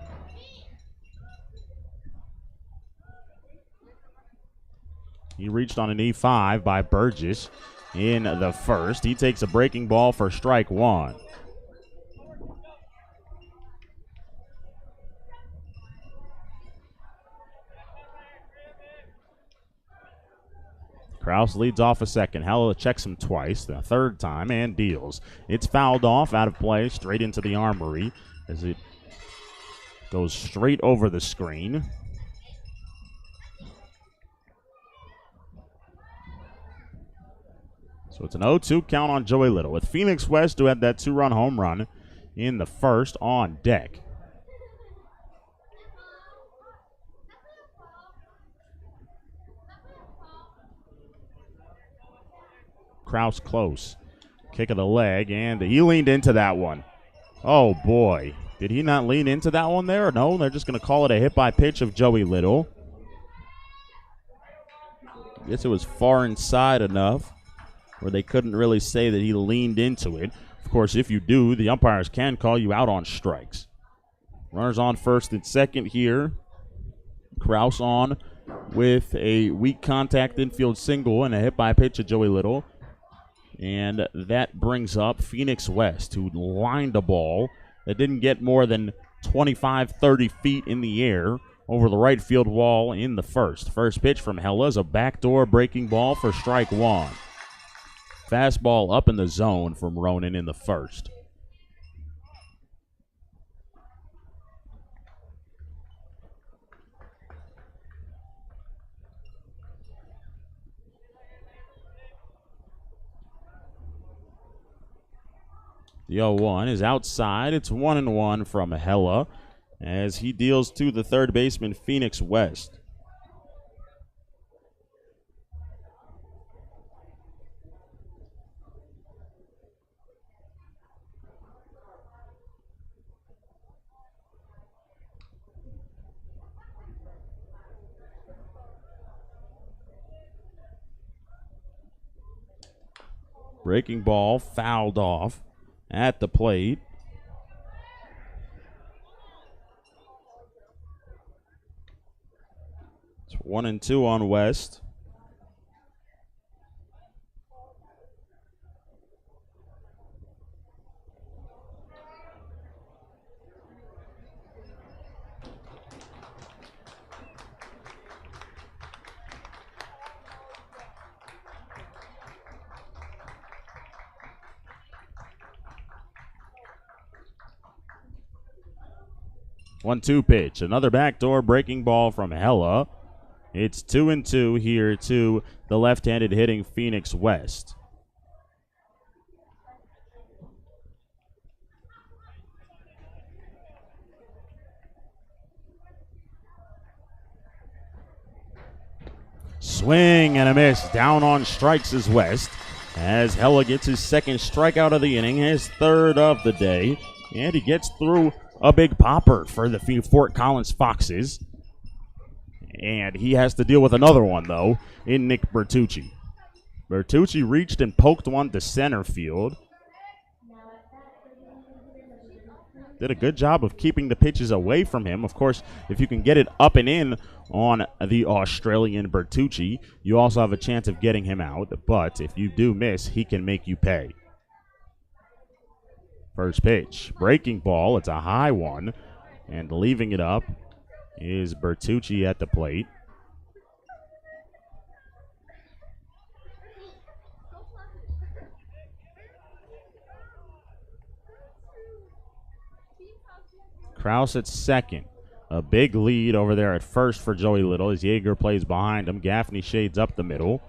He reached on an E5 by Burgess in the first. He takes a breaking ball for strike one. Kraus leads off a second. Hella checks him twice, the third time, and deals. It's fouled off, out of play, straight into the armory as it goes straight over the screen. So it's an 0-2 count on Joey Little, with Phoenix West, who had that two-run home run in the first, on deck. Kraus close. Kick of the leg, and he leaned into that one. Oh, boy. Did he not lean into that one there? No, they're just going to call it a hit by pitch of Joey Little. I guess it was far inside enough where they couldn't really say that he leaned into it. Of course, if you do, the umpires can call you out on strikes. Runners on first and second here. Kraus on with a weak contact infield single and a hit by pitch of Joey Little. And that brings up Phoenix West, who lined a ball that didn't get more than 25, 30 feet in the air over the right field wall in the first. First pitch from Hella is a backdoor breaking ball for strike one. Fastball up in the zone from Ronan in the first. The 0-1 is outside. It's 1-1 from Hella as he deals to the third baseman, Phoenix West. Breaking ball fouled off at the plate. It's 1-2 on West. One-two pitch. Another backdoor breaking ball from Hella. It's 2-2 here to the left-handed hitting Phoenix West. Swing and a miss. Down on strikes is West as Hella gets his second strikeout of the inning, his third of the day, and he gets through a big popper for the Fort Collins Foxes. And he has to deal with another one, though, in Nick Bertucci. Bertucci reached and poked one to center field. Did a good job of keeping the pitches away from him. Of course, if you can get it up and in on the Australian Bertucci, you also have a chance of getting him out. But if you do miss, he can make you pay. First pitch, breaking ball. It's a high one, and leaving it up is Bertucci at the plate. Kraus at second. A big lead over there at first for Joey Little as Yeager plays behind him. Gaffney shades up the middle.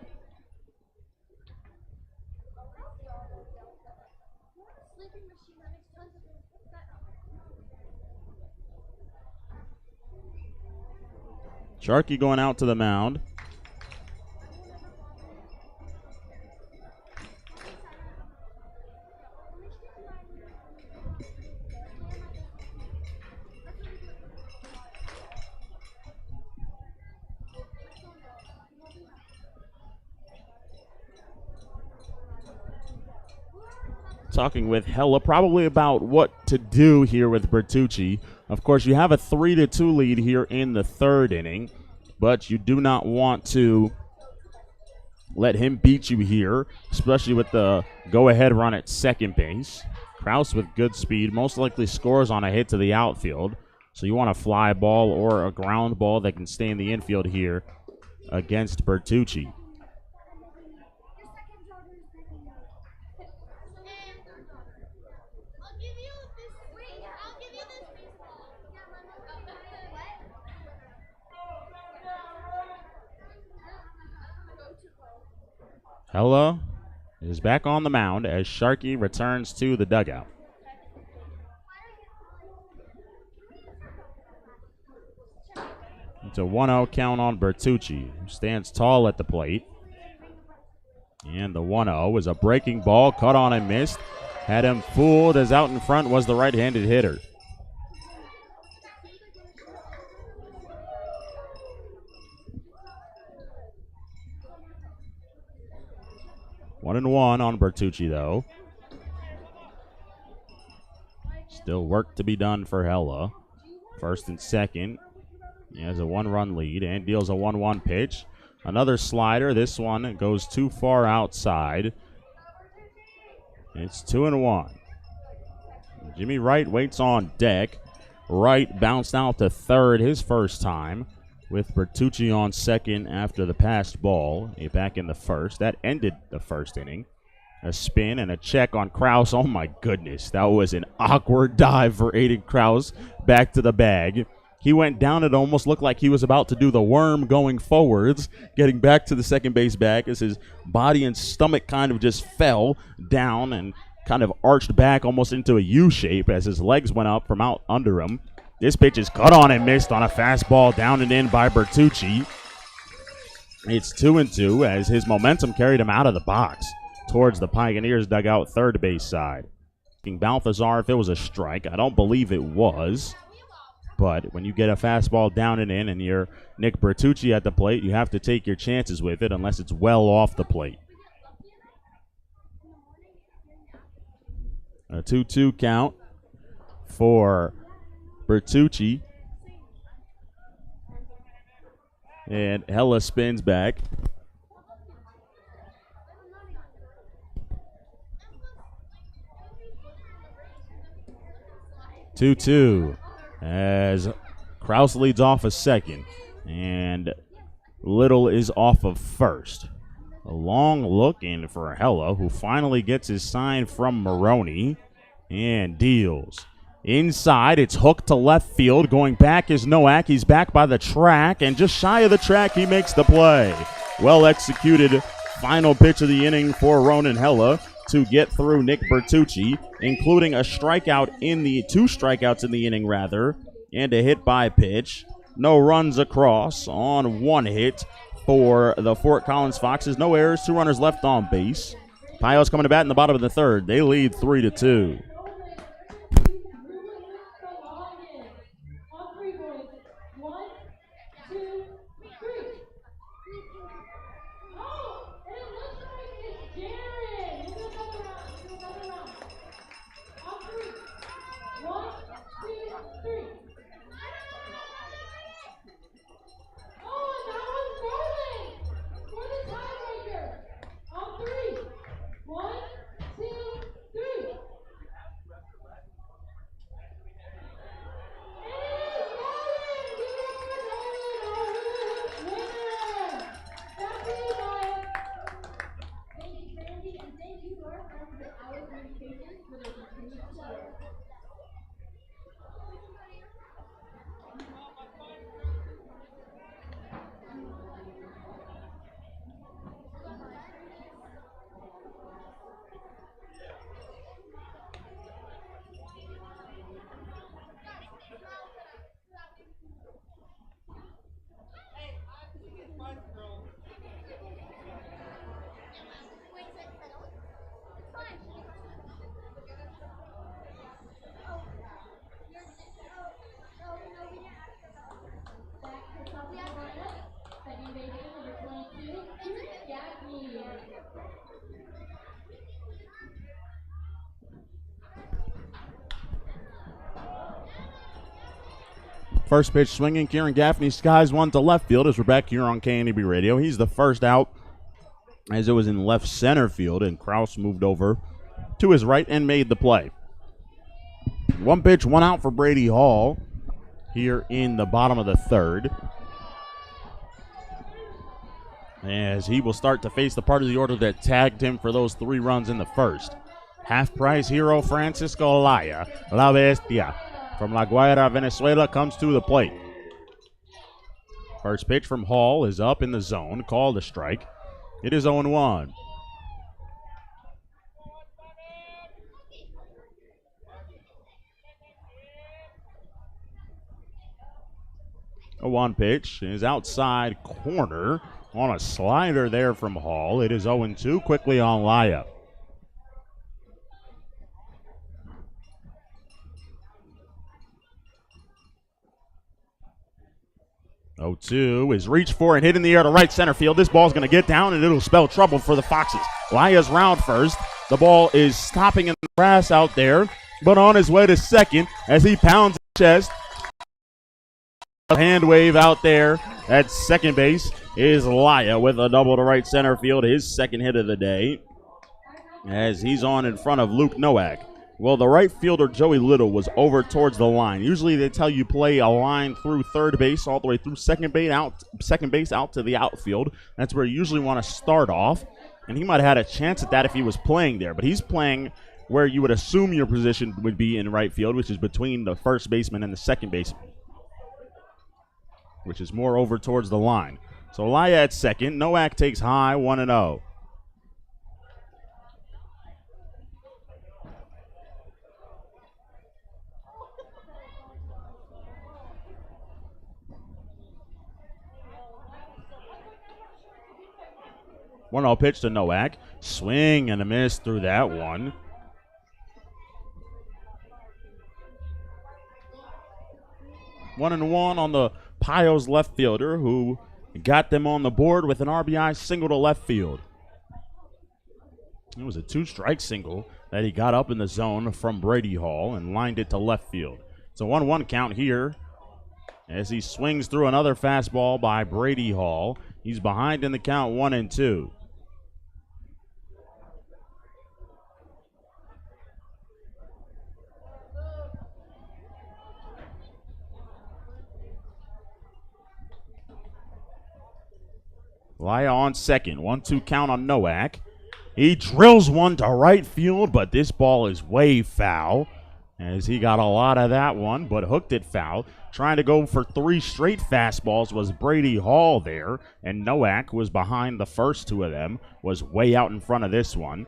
Sharkey going out to the mound. Talking with Hella probably about what to do here with Bertucci. Of course, you have a 3-2 lead here in the third inning, but you do not want to let him beat you here, especially with the go-ahead run at second base. Kraus with good speed, most likely scores on a hit to the outfield. So you want a fly ball or a ground ball that can stay in the infield here against Bertucci. Hella is back on the mound as Sharkey returns to the dugout. It's a 1-0 count on Bertucci, who stands tall at the plate. And the 1-0 is a breaking ball, cut on and missed. Had him fooled as out in front was the right-handed hitter. One and one on Bertucci, though. Still work to be done for Hella. First and second. He has a 1-run lead and deals a 1-1 pitch. Another slider. This one goes too far outside. It's 2-1. Jimmy Wright waits on deck. Wright bounced out to third his first time, with Bertucci on second after the passed ball. Back in the first. That ended the first inning. A spin and a check on Kraus. Oh, my goodness. That was an awkward dive for Aiden Kraus back to the bag. He went down. It almost looked like he was about to do the worm going forwards, getting back to the second base bag as his body and stomach kind of just fell down and kind of arched back almost into a U shape as his legs went up from out under him. This pitch is cut on and missed on a fastball down and in by Bertucci. It's 2-2 as his momentum carried him out of the box towards the Pioneers dugout third base side. Balthazar, if it was a strike, I don't believe it was. But when you get a fastball down and in and you're Nick Bertucci at the plate, you have to take your chances with it unless it's well off the plate. A 2-2 count for Bertucci. And Hella spins back. Two-two as Kraus leads off a second, and Little is off of first. A long look in for Hella, who finally gets his sign from Maroney and deals. Inside, it's hooked to left field. Going back is Nowak. He's back by the track, and just shy of the track, he makes the play. Well executed final pitch of the inning for Ronan Hella to get through Nick Bertucci, including two strikeouts in the inning, and a hit by pitch. No runs across on one hit for the Fort Collins Foxes. No errors, 2 runners left on base. Pios coming to bat in the bottom of the third. They lead 3-2. First pitch swinging, Kieran Gaffney skies one to left field as we're back here on KNEB Radio. He's the first out as it was in left center field, and Kraus moved over to his right and made the play. One pitch, one out for Brady Hall here in the bottom of the third, as he will start to face the part of the order that tagged him for those 3 runs in the first. Half-price hero Francisco Laya, La Bestia, from La Guaira, Venezuela, comes to the plate. First pitch from Hall is up in the zone, called a strike. It is 0-1. A 1 pitch is outside corner on a slider there from Hall. It is 0-2, quickly on Laya. Oh, 2 is reached for and hit in the air to right center field. This ball's going to get down, and it'll spell trouble for the Foxes. Laya's round first. The ball is stopping in the grass out there, but on his way to second as he pounds his chest. A hand wave out there at second base is Laya with a double to right center field, his second hit of the day, as he's on in front of Luke Nowak. Well, the right fielder, Joey Little, was over towards the line. Usually they tell you play a line through third base all the way through second base out to the outfield. That's where you usually want to start off. And he might have had a chance at that if he was playing there. But he's playing where you would assume your position would be in right field, which is between the first baseman and the second baseman, which is more over towards the line. So Laya at second. Nowak takes high, 1-0. One-0 pitch to Nowak. Swing and a miss through that one. One and one on the Pios left fielder, who got them on the board with an RBI single to left field. It was a 2-strike single that he got up in the zone from Brady Hall and lined it to left field. It's a 1-1 count here as he swings through another fastball by Brady Hall. He's behind in the count 1-2. Laya on second. 1-2 count on Nowak. He drills one to right field, but this ball is way foul, as he got a lot of that one, but hooked it foul. Trying to go for 3 straight fastballs was Brady Hall there, and Nowak was behind the first 2 of them, was way out in front of this one.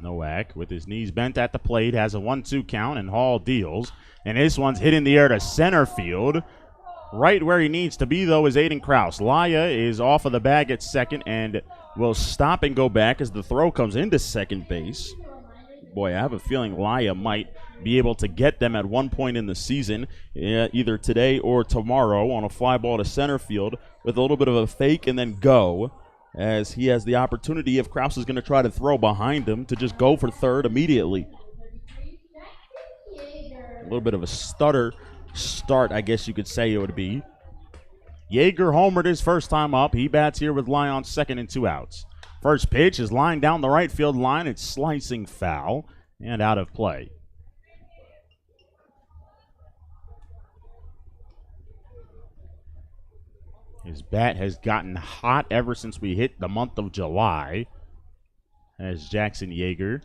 Nowak, with his knees bent at the plate, has a 1-2 count, and Hall deals. And this one's hit in the air to center field. Right where he needs to be, though, is Aiden Krause. Laya is off of the bag at second and will stop and go back as the throw comes into second base. Boy, I have a feeling Laya might be able to get them at one point in the season, either today or tomorrow, on a fly ball to center field with a little bit of a fake and then go, as he has the opportunity, if Krause is going to try to throw behind him, to just go for third immediately. A little bit of a stutter start, I guess you could say it would be. Yeager homered his first time up. He bats here with Lyon second and 2 outs. First pitch is lined down the right field line. It's slicing foul and out of play. His bat has gotten hot ever since we hit the month of July, as Jackson Yeager.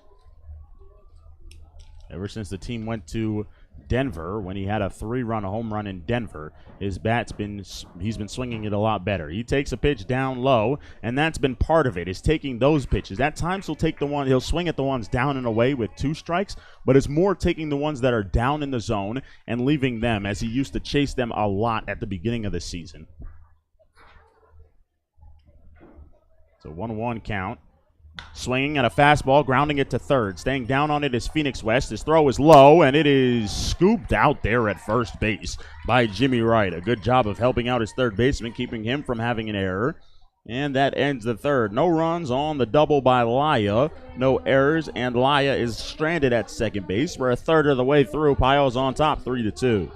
Ever since the team went to Denver, when he had a 3-run home run in Denver, he's been swinging it a lot better. He takes a pitch down low, and that's been part of it, is taking those pitches. At times he'll swing at the ones down and away with 2 strikes, but it's more taking the ones that are down in the zone and leaving them, as he used to chase them a lot at the beginning of the season. So 1-1 count. Swinging at a fastball, grounding it to third. Staying down on it is Phoenix West. His throw is low, and it is scooped out there at first base by Jimmy Wright. A good job of helping out his third baseman, keeping him from having an error. And that ends the third. No runs on the double by Laya. No errors, and Laya is stranded at second base. We're a third of the way through. Pile's on top, 3-2.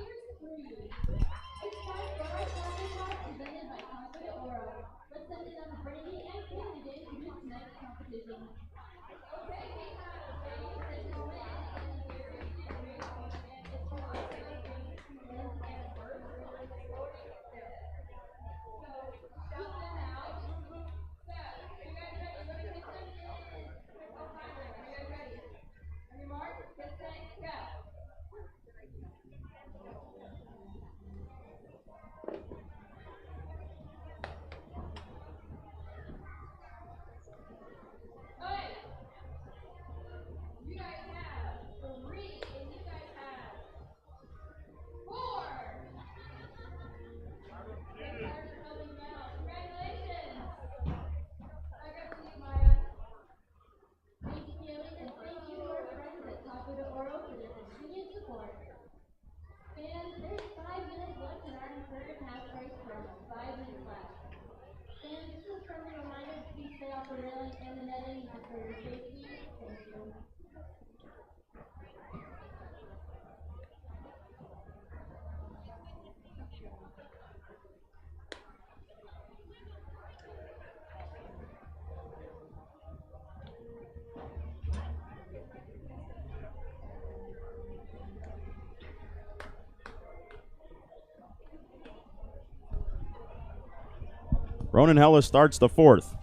Ronan Hella starts the fourth,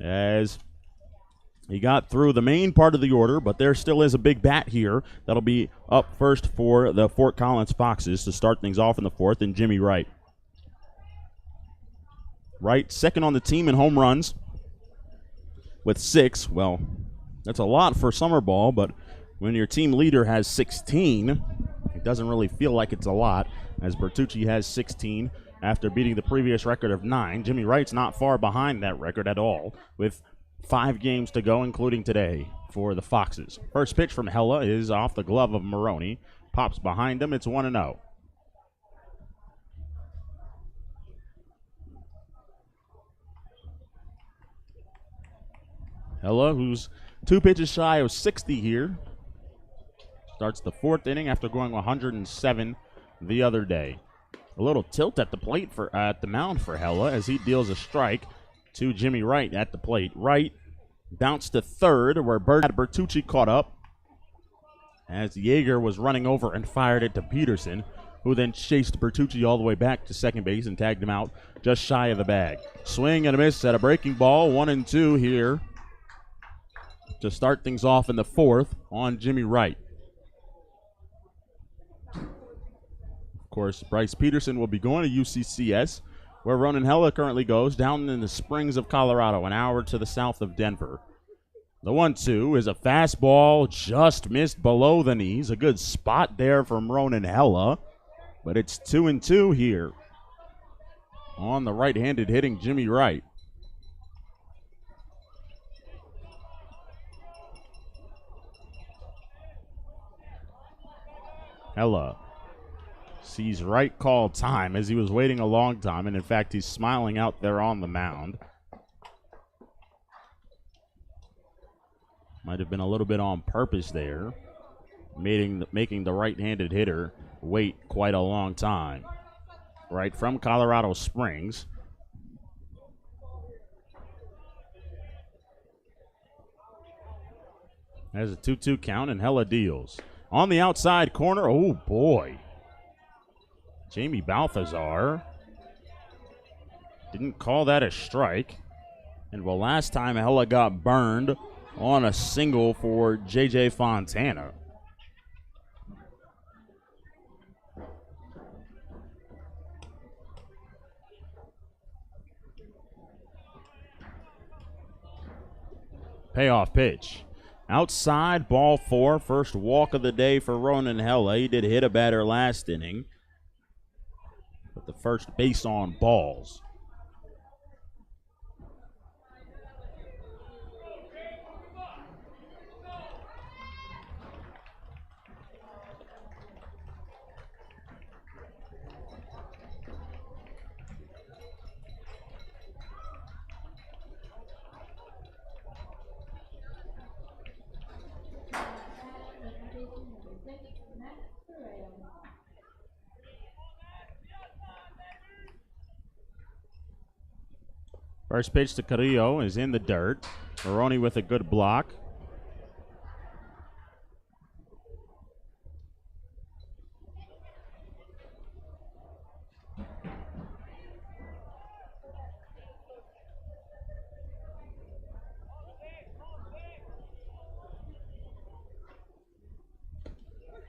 as he got through the main part of the order, but there still is a big bat here that'll be up first for the Fort Collins Foxes to start things off in the fourth, and Jimmy Wright. Wright second on the team in home runs with 6. Well, that's a lot for summer ball, but when your team leader has 16, it doesn't really feel like it's a lot, as Bertucci has 16 after beating the previous record of 9. Jimmy Wright's not far behind that record at all, with 5 games to go, including today, for the Foxes. First pitch from Hella is off the glove of Maroney. Pops behind him. It's 1-0. Hella, who's 2 pitches shy of 60 here, starts the 4th inning after going 107 the other day. A little tilt at the plate at the mound for Hella as he deals a strike to Jimmy Wright at the plate. Wright bounced to third where Bertucci caught up as Yeager was running over and fired it to Peterson, who then chased Bertucci all the way back to second base and tagged him out just shy of the bag. Swing and a miss at a breaking ball, 1-2 here to start things off in the 4th on Jimmy Wright. Of course, Bryce Peterson will be going to UCCS, where Ronan Hella currently goes, down in the Springs of Colorado, an hour to the south of Denver. The 1-2 is a fastball just missed below the knees. A good spot there from Ronan Hella, but it's 2-2 here on the right-handed hitting Jimmy Wright. Hella sees Wright call time as he was waiting a long time, and in fact he's smiling out there on the mound. Might have been a little bit on purpose there, making the right-handed hitter wait quite a long time. Wright from Colorado Springs. Has a 2-2 count and Hella deals. On the outside corner, oh boy. Jamie Balthazar didn't call that a strike. And well, last time Hella got burned on a single for J.J. Fontana. Payoff pitch. Outside, ball 4. First walk of the day for Ronan Hella. He did hit a batter last inning, but the first base on balls. First pitch to Carrillo is in the dirt. Maroney with a good block.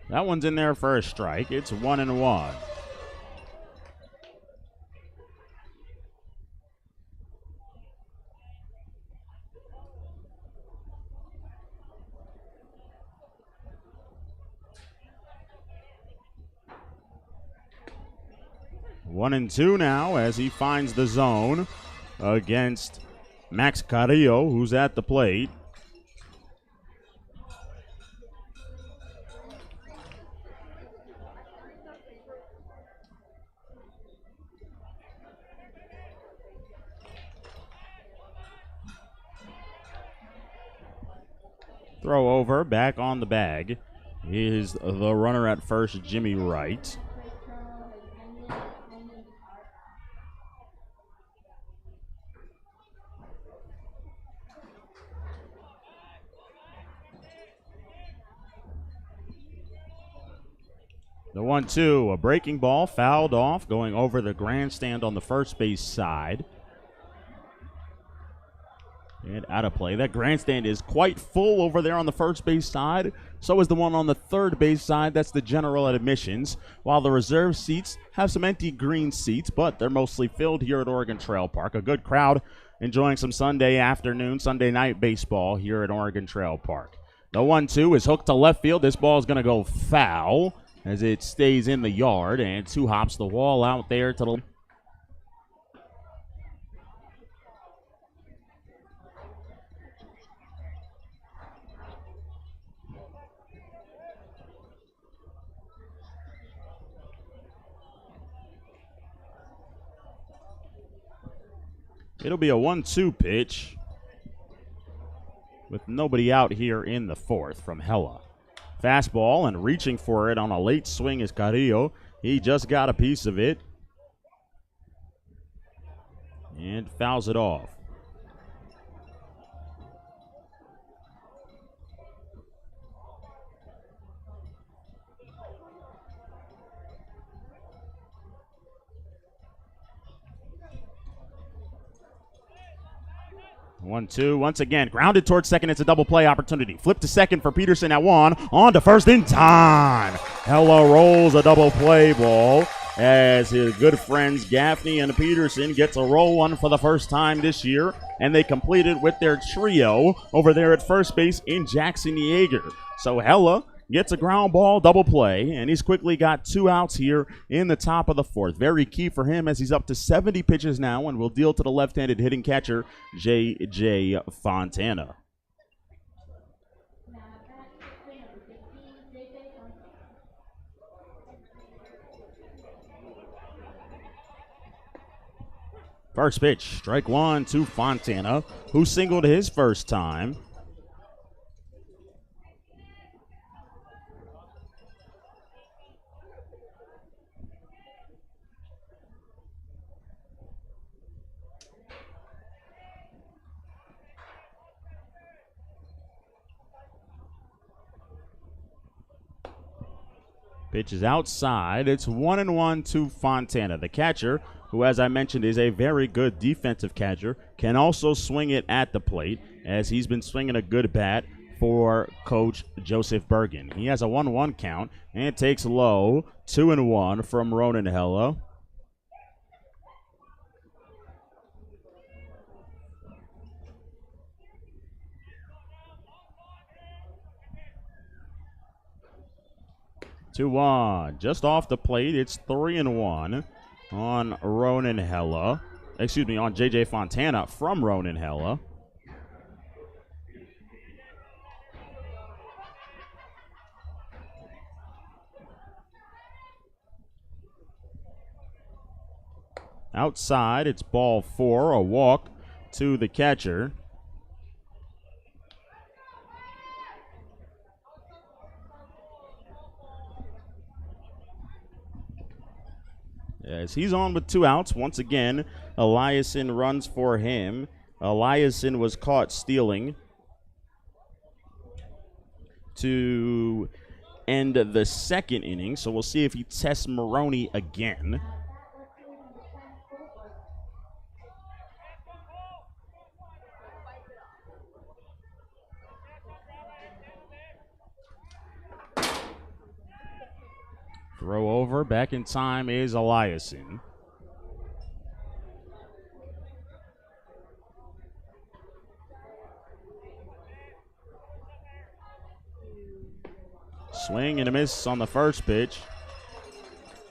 That one's in there for a strike. It's 1-1. One and two now as he finds the zone against Max Carrillo, who's at the plate. Throw over, back on the bag is the runner at first, Jimmy Wright. The 1-2, a breaking ball, fouled off, going over the grandstand on the first base side. And out of play. That grandstand is quite full over there on the first base side. So is the one on the third base side. That's the general admissions. While the reserve seats have some empty green seats, but they're mostly filled here at Oregon Trail Park. A good crowd enjoying some Sunday night baseball here at Oregon Trail Park. The 1-2 is hooked to left field. This ball is going to go foul as it stays in the yard, and two hops the wall out there to the... It'll be a 1-2 pitch. with nobody out here in the fourth from Hella. Fastball and reaching for it on a late swing is Carrillo. He just got a piece of it and fouls it off. One, two, once again, grounded towards second. It's a double play opportunity. Flip to second for Peterson at one. On to first in time. Hella rolls a double play ball as his good friends Gaffney and Peterson get to roll one for the first time this year, and they complete it with their trio over there at first base in Jackson Yeager. So Hella gets a ground ball double play, and he's quickly got 2 outs here in the top of the fourth. Very key for him as he's up to 70 pitches now and will deal to the left-handed hitting catcher, J.J. Fontana. First pitch, strike one to Fontana, who singled his first time. Pitch is outside. It's 1-1 to Fontana. The catcher, who, as I mentioned, is a very good defensive catcher, can also swing it at the plate, as he's been swinging a good bat for Coach Joseph Bergen. He has a 1-1 count and takes low. 2-1 from Ronan Hella. Just off the plate, it's 3-1 on Ronan Hella. Excuse me, on J.J. Fontana from Ronan Hella. Outside, it's ball 4, a walk to the catcher. As he's on with 2 outs, once again, Eliason runs for him. Eliason was caught stealing to end the second inning, so we'll see if he tests Maroney again. Throw over, back in time is Eliason. Swing and a miss on the first pitch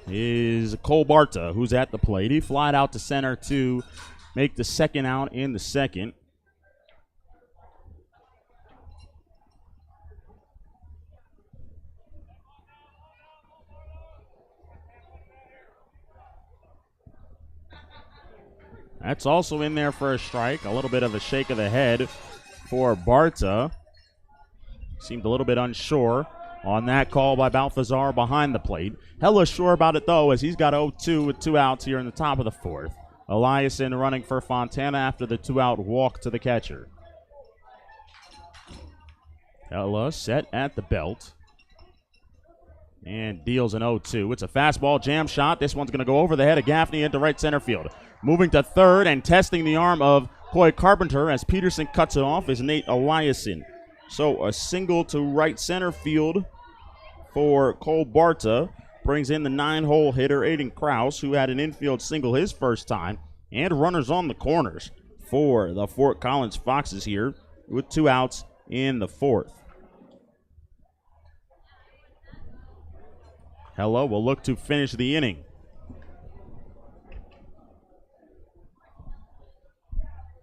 is Cole Barta, who's at the plate. He flied out to center to make the second out in the second. That's also in there for a strike. A little bit of a shake of the head for Barta. Seemed a little bit unsure on that call by Balthazar behind the plate. Hella sure about it, though, as he's got 0-2 with 2 outs here in the top of the fourth. Eliason running for Fontana after the 2-out walk to the catcher. Hella set at the belt and deals an 0-2. It's a fastball jam shot. This one's going to go over the head of Gaffney into right center field. Moving to third and testing the arm of Coy Carpenter as Peterson cuts it off is Nate Eliason. So a single to right center field for Cole Barta brings in the 9-hole hitter Aiden Krause, who had an infield single his first time, and runners on the corners for the Fort Collins Foxes here with 2 outs in the fourth. Hella will look to finish the inning.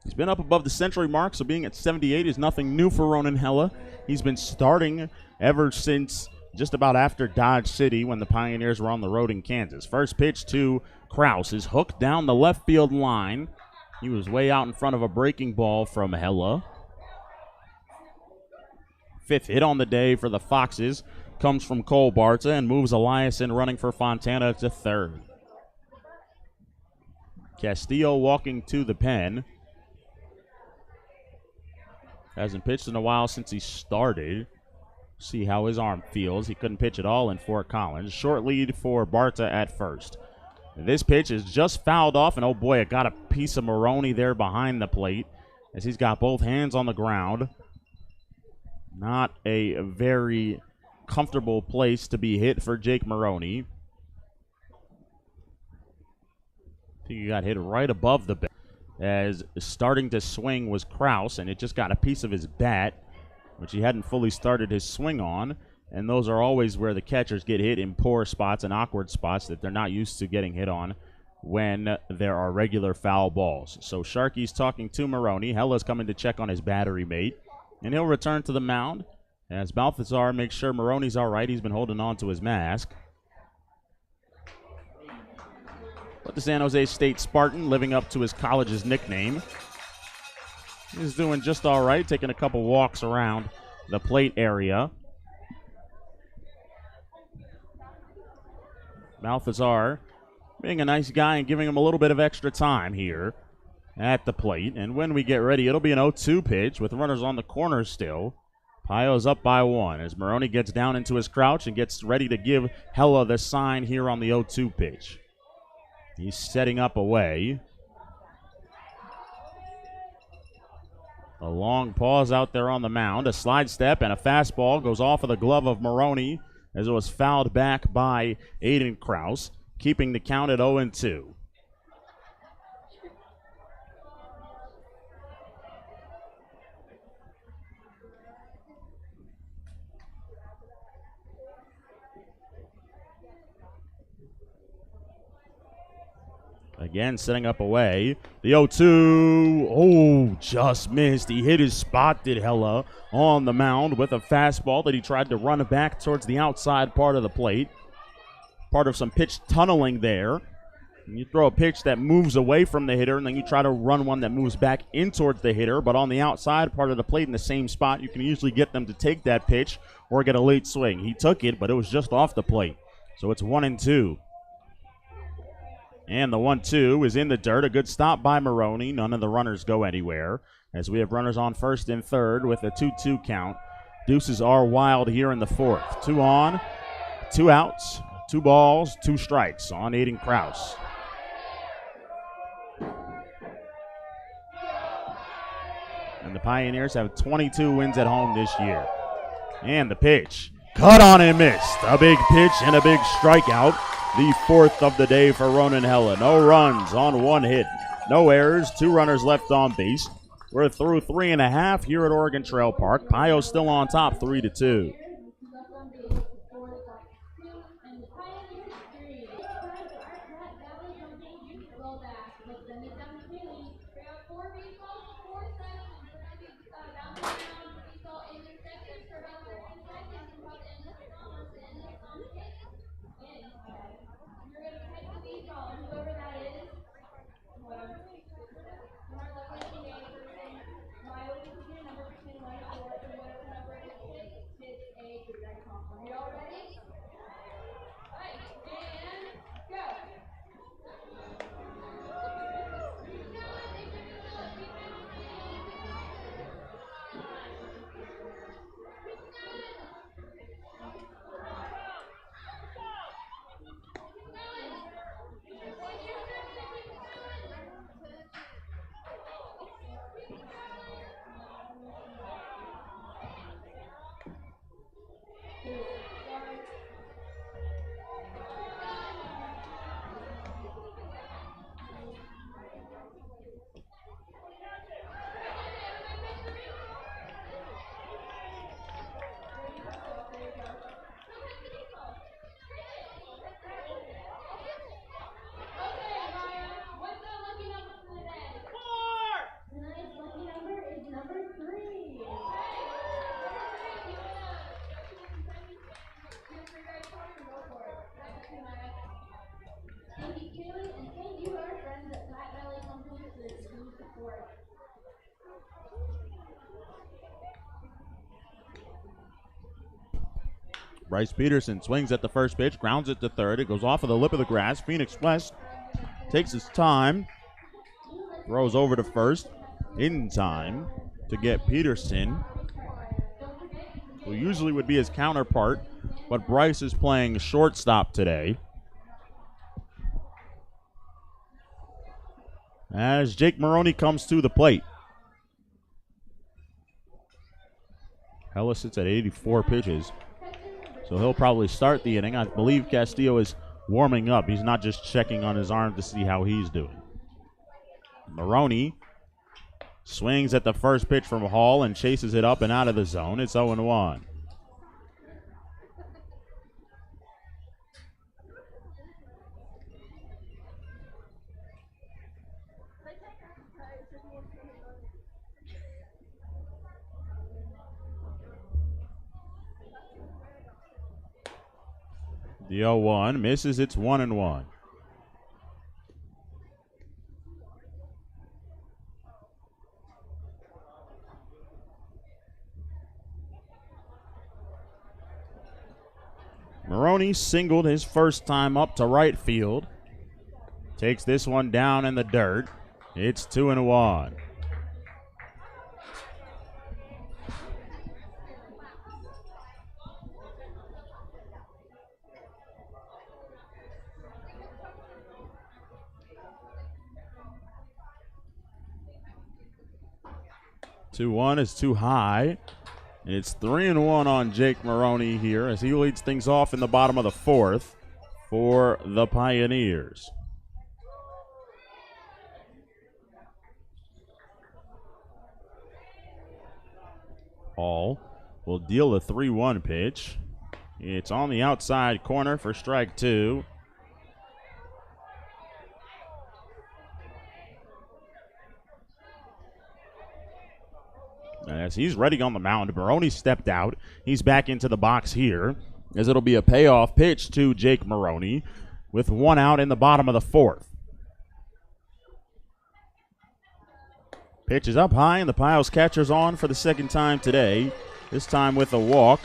He's been up above the century mark, so being at 78 is nothing new for Ronan Hella. He's been starting ever since just about after Dodge City when the Pioneers were on the road in Kansas. First pitch to Krause is hooked down the left field line. He was way out in front of a breaking ball from Hella. Fifth hit on the day for the Foxes comes from Cole Barta and moves Eliason running for Fontana to third. Castillo walking to the pen. Hasn't pitched in a while since he started. See how his arm feels. He couldn't pitch at all in Fort Collins. Short lead for Barta at first. This pitch is just fouled off, and oh boy, it got a piece of Maroney there behind the plate as he's got both hands on the ground. Not a very comfortable place to be hit for Jake Maroney. I think he got hit right above the bat as starting to swing was Kraus, and it just got a piece of his bat, which he hadn't fully started his swing on. And those are always where the catchers get hit in poor spots and awkward spots that they're not used to getting hit on when there are regular foul balls. So Sharkey's talking to Maroney. Hella's coming to check on his battery mate, and he'll return to the mound as Balthazar makes sure Maroney's all right. He's been holding on to his mask. But the San Jose State Spartan, living up to his college's nickname, is doing just all right, taking a couple walks around the plate area. Balthazar being a nice guy and giving him a little bit of extra time here at the plate. And when we get ready, it'll be an 0-2 pitch with runners on the corner still. Payo's up by 1 as Maroney gets down into his crouch and gets ready to give Hella the sign here on the 0-2 pitch. He's setting up away. A long pause out there on the mound. A slide step and a fastball goes off of the glove of Maroney as it was fouled back by Aiden Kraus, keeping the count at 0-2. Again, setting up away. The 0-2. Oh, just missed. He hit his spot, did Hella, on the mound with a fastball that he tried to run back towards the outside part of the plate. Part of some pitch tunneling there. And you throw a pitch that moves away from the hitter, and then you try to run one that moves back in towards the hitter. But on the outside part of the plate in the same spot, you can usually get them to take that pitch or get a late swing. He took it, but it was just off the plate. So it's 1-2. And the 1-2 is in the dirt. A good stop by Maroney. None of the runners go anywhere as we have runners on first and third with a 2-2 count. Deuces are wild here in the fourth. 2 on, 2 outs, 2 balls, 2 strikes on Aiden Kraus. And the Pioneers have 22 wins at home this year. And the pitch. Cut on and missed. A big pitch and a big strikeout. The 4th of the day for Ronan Hella. No runs on 1 hit. No errors. 2 runners left on base. We're through 3.5 here at Oregon Trail Park. Payo still on top, 3-2. Bryce Peterson swings at the first pitch, grounds it to third. It goes off of the lip of the grass. Phoenix West takes his time, throws over to first in time to get Peterson, who usually would be his counterpart, but Bryce is playing shortstop today. As Jake Maroney comes to the plate. Hellis sits at 84 pitches, so he'll probably start the inning. I believe Castillo is warming up. He's not just checking on his arm to see how he's doing. Maroney swings at the first pitch from Hall and chases it up and out of the zone. It's 0-1. The 0-1 misses. It's 1-1. Maroney singled his first time up to right field. Takes this one down in the dirt. It's 2-1. Two-1 is too high. It's 3-1 on Jake Maroney here as he leads things off in the bottom of the fourth for the Pioneers. Hall will deal the 3-1 pitch. It's on the outside corner for strike two. As he's ready on the mound, Maroney stepped out. He's back into the box here as it'll be a payoff pitch to Jake Maroney with one out in the bottom of the fourth. Pitch is up high, and the Pios catcher's on for the second time today, this time with a walk.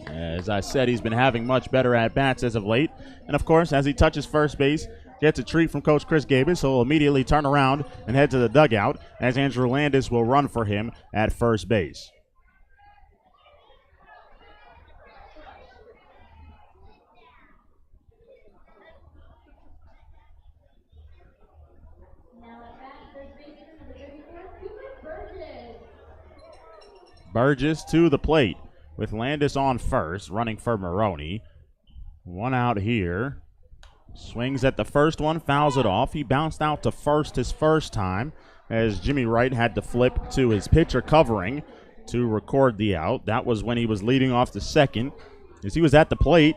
As I said, he's been having much better at-bats as of late. And, of course, as he touches first base, gets a treat from Coach Chris Gabus, so he'll immediately turn around and head to the dugout as Andrew Landis will run for him at first base. Burgess to the plate with Landis on first, running for Maroney. One out here. Swings at the first one, fouls it off. He bounced out to first his first time as Jimmy Wright had to flip to his pitcher covering to record the out. That was when he was leading off the second as he was at the plate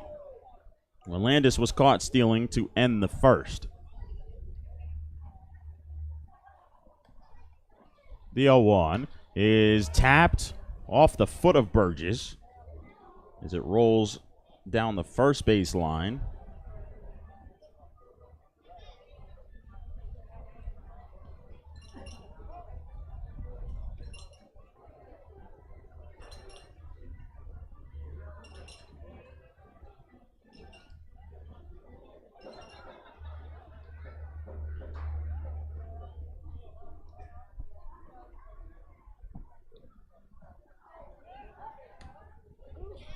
when Landis was caught stealing to end the first. The 0-1 is tapped off the foot of Burgess as it rolls down the first base line.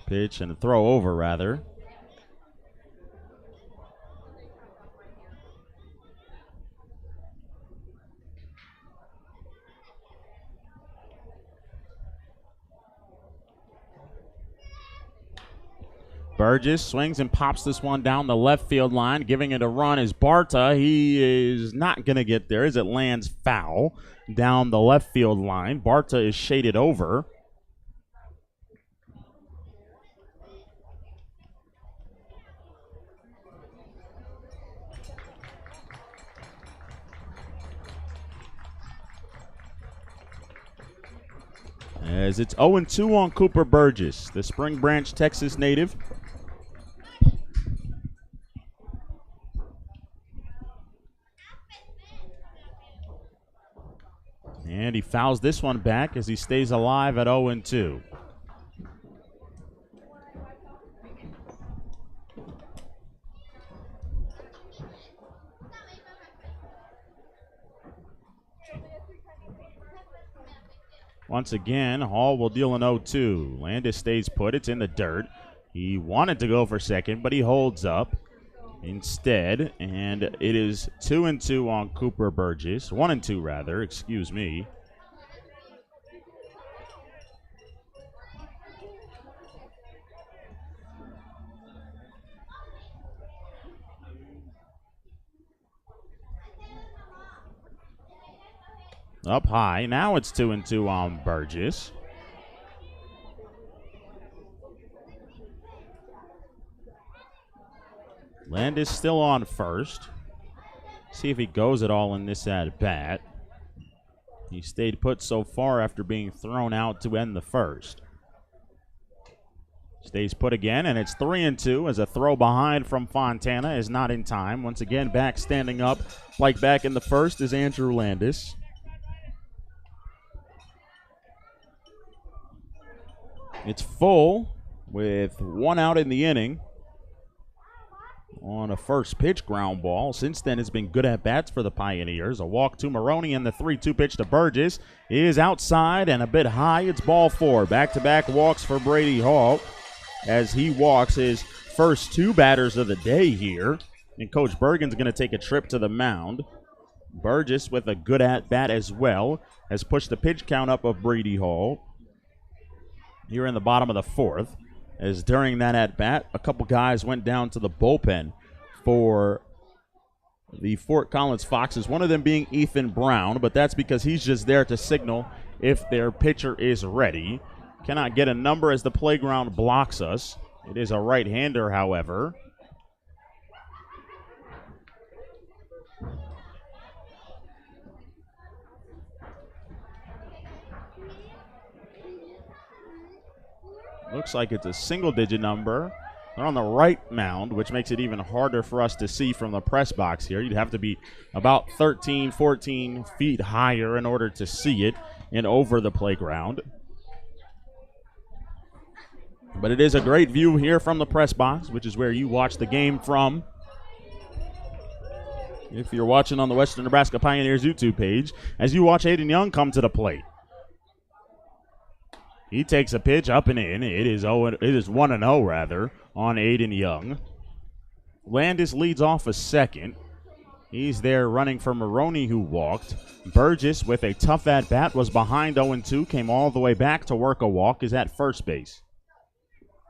Pitch and a throw over, rather. Burgess swings and pops this one down the left field line. Giving it a run is Barta. He is not going to get there as it lands foul down the left field line. Barta is shaded over. As it's 0-2 on Cooper Burgess, the Spring Branch, Texas native. And he fouls this one back as he stays alive at 0-2. Once again, Hall will deal an 0-2. Landis stays put. It's in the dirt. He wanted to go for second, but he holds up instead, and it is 2-2 on Cooper Burgess. 1-2 rather, excuse me. Up high. Now it's 2-2 on Burgess. Landis still on first. See if he goes at all in this at bat. He stayed put so far after being thrown out to end the first. Stays put again, and it's 3-2 as a throw behind from Fontana is not in time. Once again, back standing up like back in the first is Andrew Landis. It's full with one out in the inning on a first pitch ground ball. Since then, it's been good at bats for the Pioneers. A walk to Maroney, and the 3-2 pitch to Burgess is outside and a bit high. It's ball four. Back-to-back walks for Brady Hall as he walks his first two batters of the day here. And Coach Bergen's going to take a trip to the mound. Burgess, with a good at-bat as well, has pushed the pitch count up of Brady Hall here in the bottom of the fourth, as during that at-bat, a couple guys went down to the bullpen for the Fort Collins Foxes, one of them being Ethan Brown, but that's because he's just there to signal if their pitcher is ready. Cannot get a number as the playground blocks us. It is a right-hander, however. Looks like it's a single-digit number. They're on the right mound, which makes it even harder for us to see from the press box here. You'd have to be about 13, 14 feet higher in order to see it and over the playground. But it is a great view here from the press box, which is where you watch the game from. If you're watching on the Western Nebraska Pioneers YouTube page, as you watch Aiden Young come to the plate. He takes a pitch up and in. It is 1-0 rather on Aiden Young. Landis leads off a second. He's there running for Maroney, who walked. Burgess, with a tough at-bat, was behind 0-2, came all the way back to work a walk, is at first base.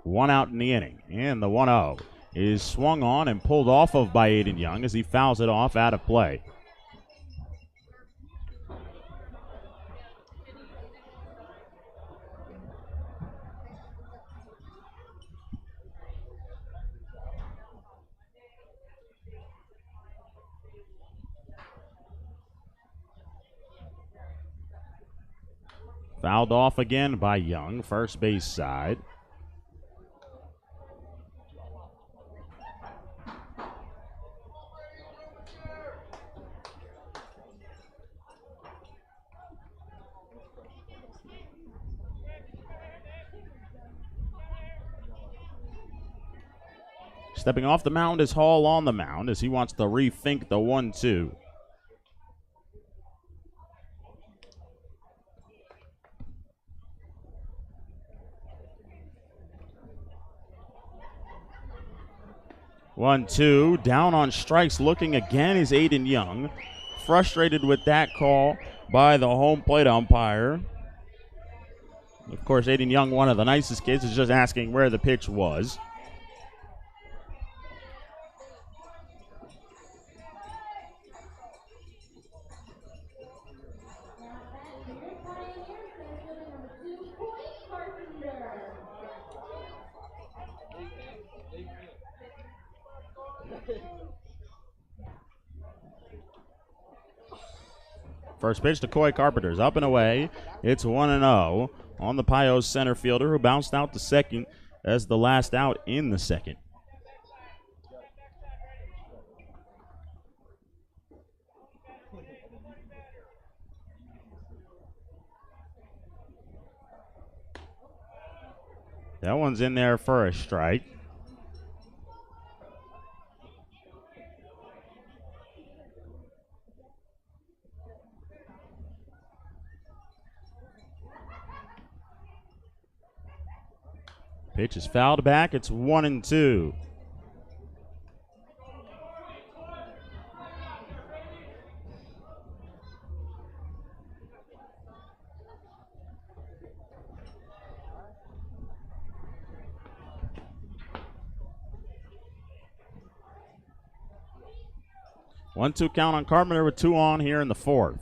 One out in the inning, and the 1-0 is swung on and pulled off of by Aiden Young as he fouls it off out of play. Fouled off again by Young, first base side. Stepping off the mound is Hall on the mound as he wants to rethink the 1-2. One, two, down on strikes, looking again is Aiden Young. Frustrated with that call by the home plate umpire. Of course, Aiden Young, one of the nicest kids, is just asking where the pitch was. First pitch to Coy Carpenter's up and away. It's 1-0 on the Pios center fielder, who bounced out to second as the last out in the second. That one's in there for a strike. Pitch is fouled back. It's 1-2. One-two count on Carpenter with 2 on here in the 4th.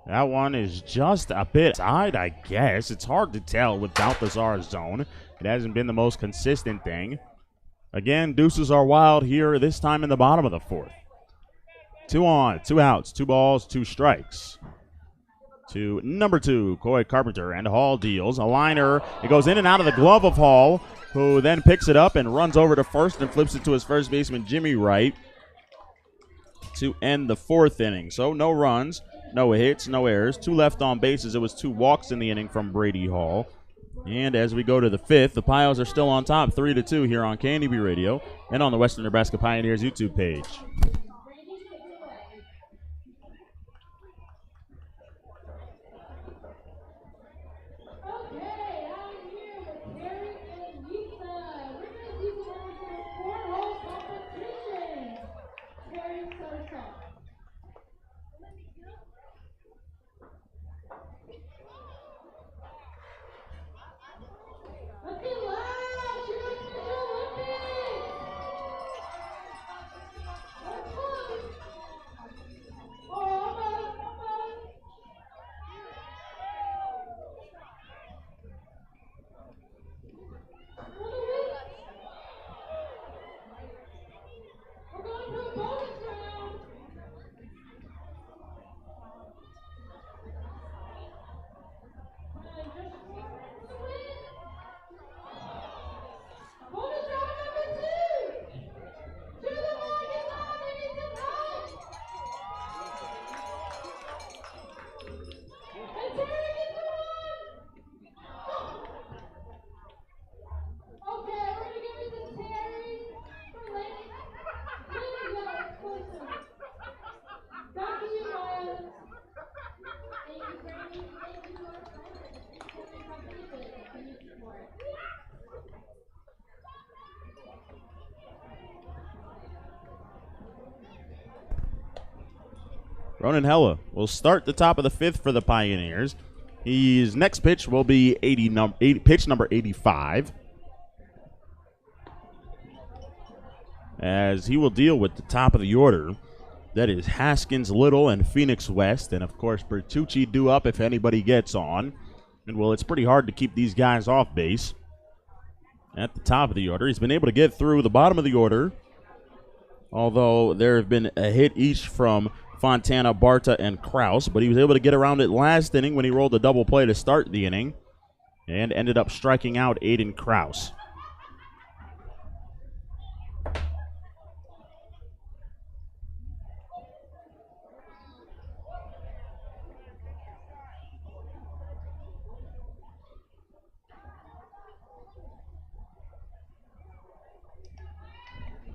That one is just a bit tight, I guess. It's hard to tell with Balthazar's zone. It hasn't been the most consistent thing. Again, deuces are wild here, this time in the bottom of the 4th. 2 on, 2 outs, 2 balls, 2 strikes. To number 2, Coy Carpenter, and Hall deals. A liner. It goes in and out of the glove of Hall, who then picks it up and runs over to first and flips it to his first baseman, Jimmy Wright, to end the 4th inning. So no runs, no hits, no errors. 2 left on bases. It was 2 walks in the inning from Brady Hall. And as we go to the 5th, the Pios are still on top, 3-2 here on KNDB Radio and on the Western Nebraska Pioneers YouTube page. Ronan Hella will start the top of the 5th for the Pioneers. His next pitch will be pitch number 85. As he will deal with the top of the order. That is Haskins, Little, and Phoenix West. And, of course, Bertucci due up if anybody gets on. And, well, it's pretty hard to keep these guys off base. At the top of the order, he's been able to get through the bottom of the order. Although there have been a hit each from Fontana, Barta, and Kraus, but he was able to get around it last inning when he rolled a double play to start the inning and ended up striking out Aiden Kraus.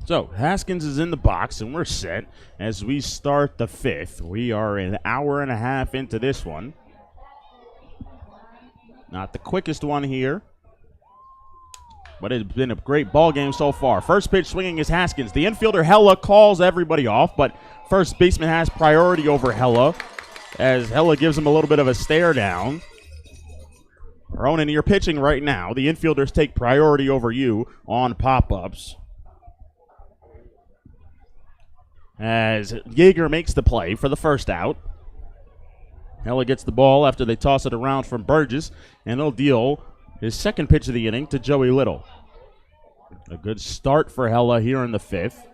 So, Haskins is in the box, and we're set as we start the 5th. We are an hour and a half into this one. Not the quickest one here, but it's been a great ball game so far. First pitch swinging is Haskins. The infielder, Hella, calls everybody off, but first baseman has priority over Hella as Hella gives him a little bit of a stare down. Ronan, you're pitching right now. The infielders take priority over you on pop-ups. As Yeager makes the play for the first out. Hella gets the ball after they toss it around from Burgess, and he'll deal his second pitch of the inning to Joey Little. A good start for Hella here in the 5th.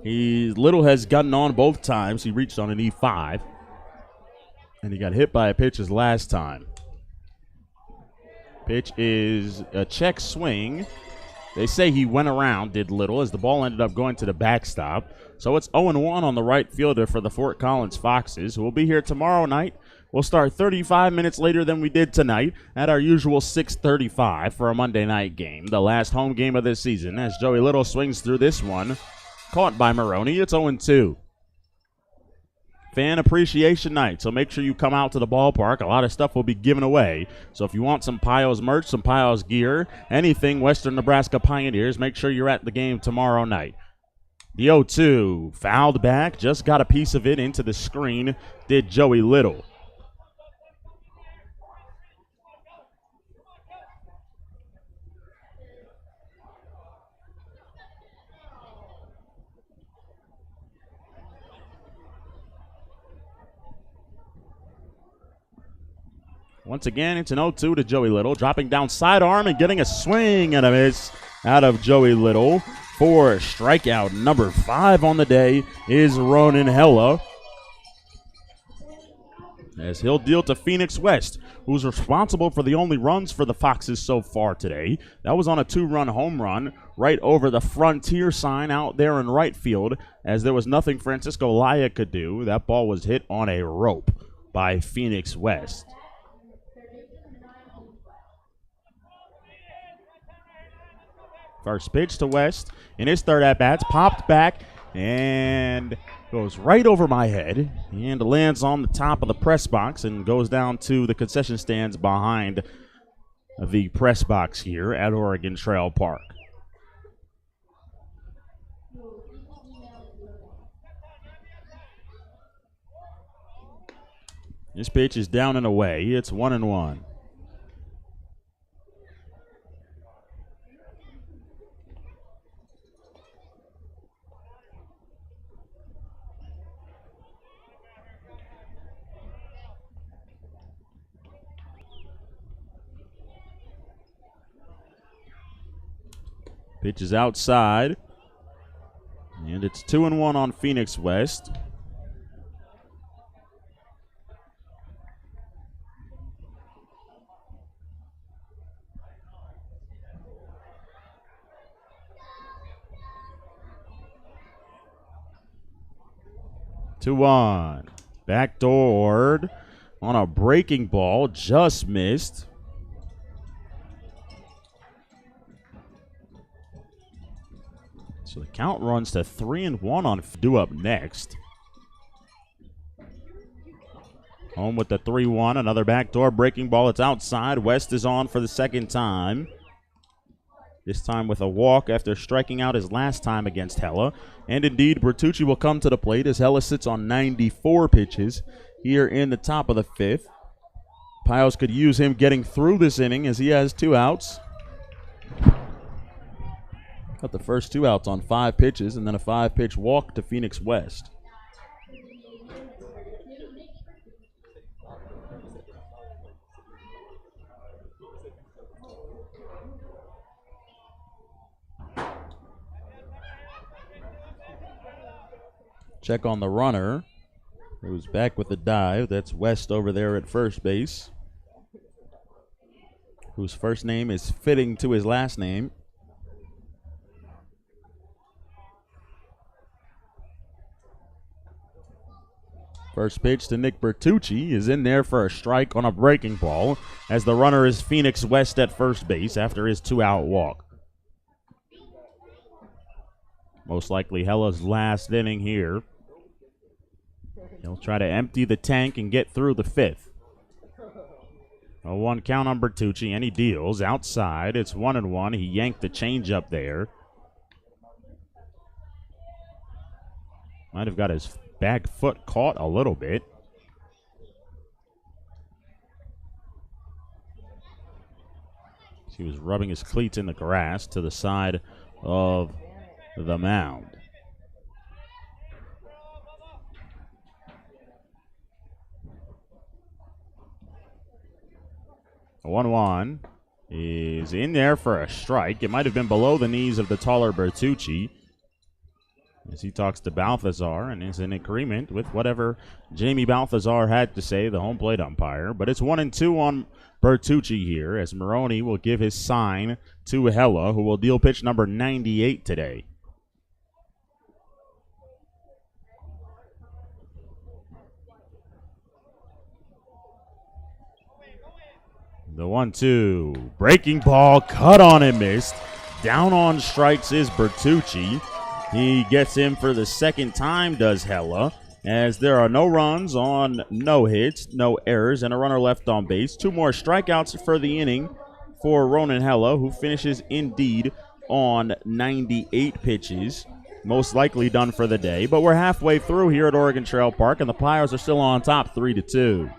Little has gotten on both times. He reached on an E5, and he got hit by a pitch his last time. Pitch is a check swing. They say he went around, did Little, as the ball ended up going to the backstop. So it's 0-1 on the right fielder for the Fort Collins Foxes, who will be here tomorrow night. We'll start 35 minutes later than we did tonight at our usual 6:35 for a Monday night game, the last home game of this season, as Joey Little swings through this one. Caught by Maroney. It's 0-2. Fan Appreciation Night, so make sure you come out to the ballpark. A lot of stuff will be given away. So if you want some Pios merch, some Pios gear, anything Western Nebraska Pioneers, make sure you're at the game tomorrow night. The 0-2, fouled back, just got a piece of it into the screen, did Joey Little. Once again, it's an 0-2 to Joey Little, dropping down sidearm and getting a swing and a miss out of Joey Little. For strikeout number 5 on the day is Ronan Hella, as he'll deal to Phoenix West, who's responsible for the only runs for the Foxes so far today. That was on a 2-run home run right over the Frontier sign out there in right field, as there was nothing Francisco Laya could do. That ball was hit on a rope by Phoenix West. First pitch to West in his third at-bats, popped back and goes right over my head and lands on the top of the press box and goes down to the concession stands behind the press box here at Oregon Trail Park. This pitch is down and away. It's 1-1. Pitch is outside, and it's 2-1 on Phoenix West. Two one, backdoored on a breaking ball, just missed. So the count runs to 3-1 on due up next. Home with the 3-1, another backdoor breaking ball. It's outside. West is on for the second time. This time with a walk after striking out his last time against Hella. And indeed, Bertucci will come to the plate as Hella sits on 94 pitches here in the top of the 5th. Pios could use him getting through this inning as he has 2 outs. Got the first 2 outs on 5 pitches and then a 5-pitch walk to Phoenix West. Check on the runner, who's back with the dive. That's West over there at first base, whose first name is fitting to his last name. First pitch to Nick Bertucci is in there for a strike on a breaking ball, as the runner is Phoenix West at first base after his 2-out walk. Most likely Hella's last inning here. He'll try to empty the tank and get through the 5th. A 1 count on Bertucci, and he deals outside. It's 1-1. He yanked the changeup there. Might have got his back foot caught a little bit. He was rubbing his cleats in the grass to the side of the mound. A 1-1 is in there for a strike. It might have been below the knees of the taller Bertucci, as he talks to Balthazar and is in agreement with whatever Jamie Balthazar had to say, the home plate umpire. But it's 1-2 on Bertucci here, as Maroney will give his sign to Hella, who will deal pitch number 98 today. The 1-2, breaking ball, cut on and missed. Down on strikes is Bertucci. He gets him for the second time, does Hella, as there are no runs on no hits, no errors, and a runner left on base. 2 more strikeouts for the inning for Ronan Hello, who finishes indeed on 98 pitches. Most likely done for the day. But we're halfway through here at Oregon Trail Park, and the Pirates are still on top 3-2.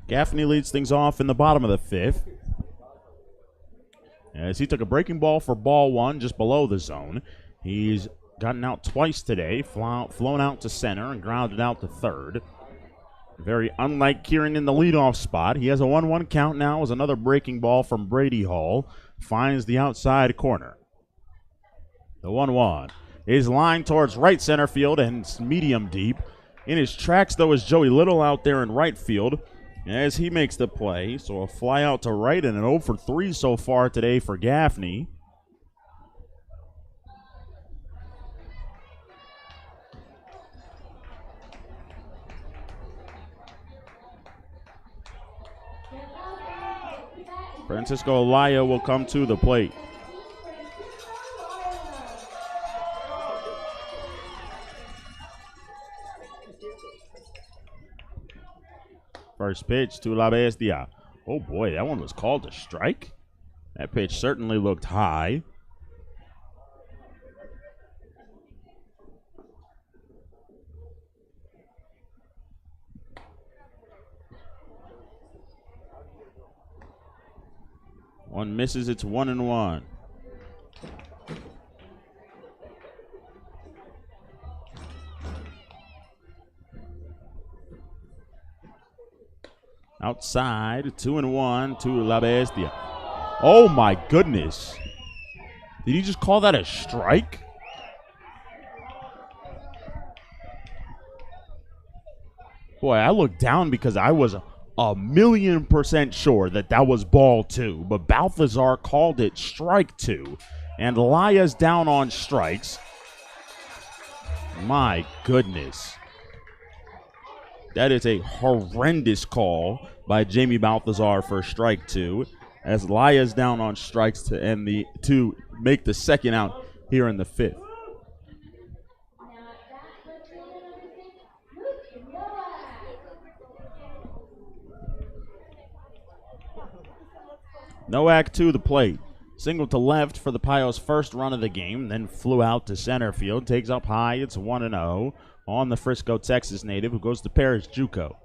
Gaffney leads things off in the bottom of the 5th, as he took a breaking ball for ball 1 just below the zone. He's gotten out twice today, flown out to center and grounded out to third. Very unlike Kieran in the leadoff spot. He has a 1-1 count now as another breaking ball from Brady Hall finds the outside corner. The 1-1 is lined towards right center field and medium deep. In his tracks, though, is Joey Little out there in right field as he makes the play. So a fly out to right and an 0 for 3 so far today for Gaffney. Francisco Alaya will come to the plate. First pitch to La Bestia. Oh boy, that one was called a strike. That pitch certainly looked high. One misses, it's 1-1. Outside, 2-1 to La Bestia. Oh my goodness. Did he just call that a strike? Boy, I looked down because I was 1,000,000% sure that that was ball 2, but Balthazar called it strike 2, and Laya's down on strikes. My goodness. That is a horrendous call by Jamie Balthazar for strike 2, as Laya's down on strikes to make the second out here in the 5th. Nowak to the plate. Single to left for the Pios' first run of the game, then flew out to center field. Takes up high. It's 1-0 on the Frisco, Texas native who goes to Paris JUCO.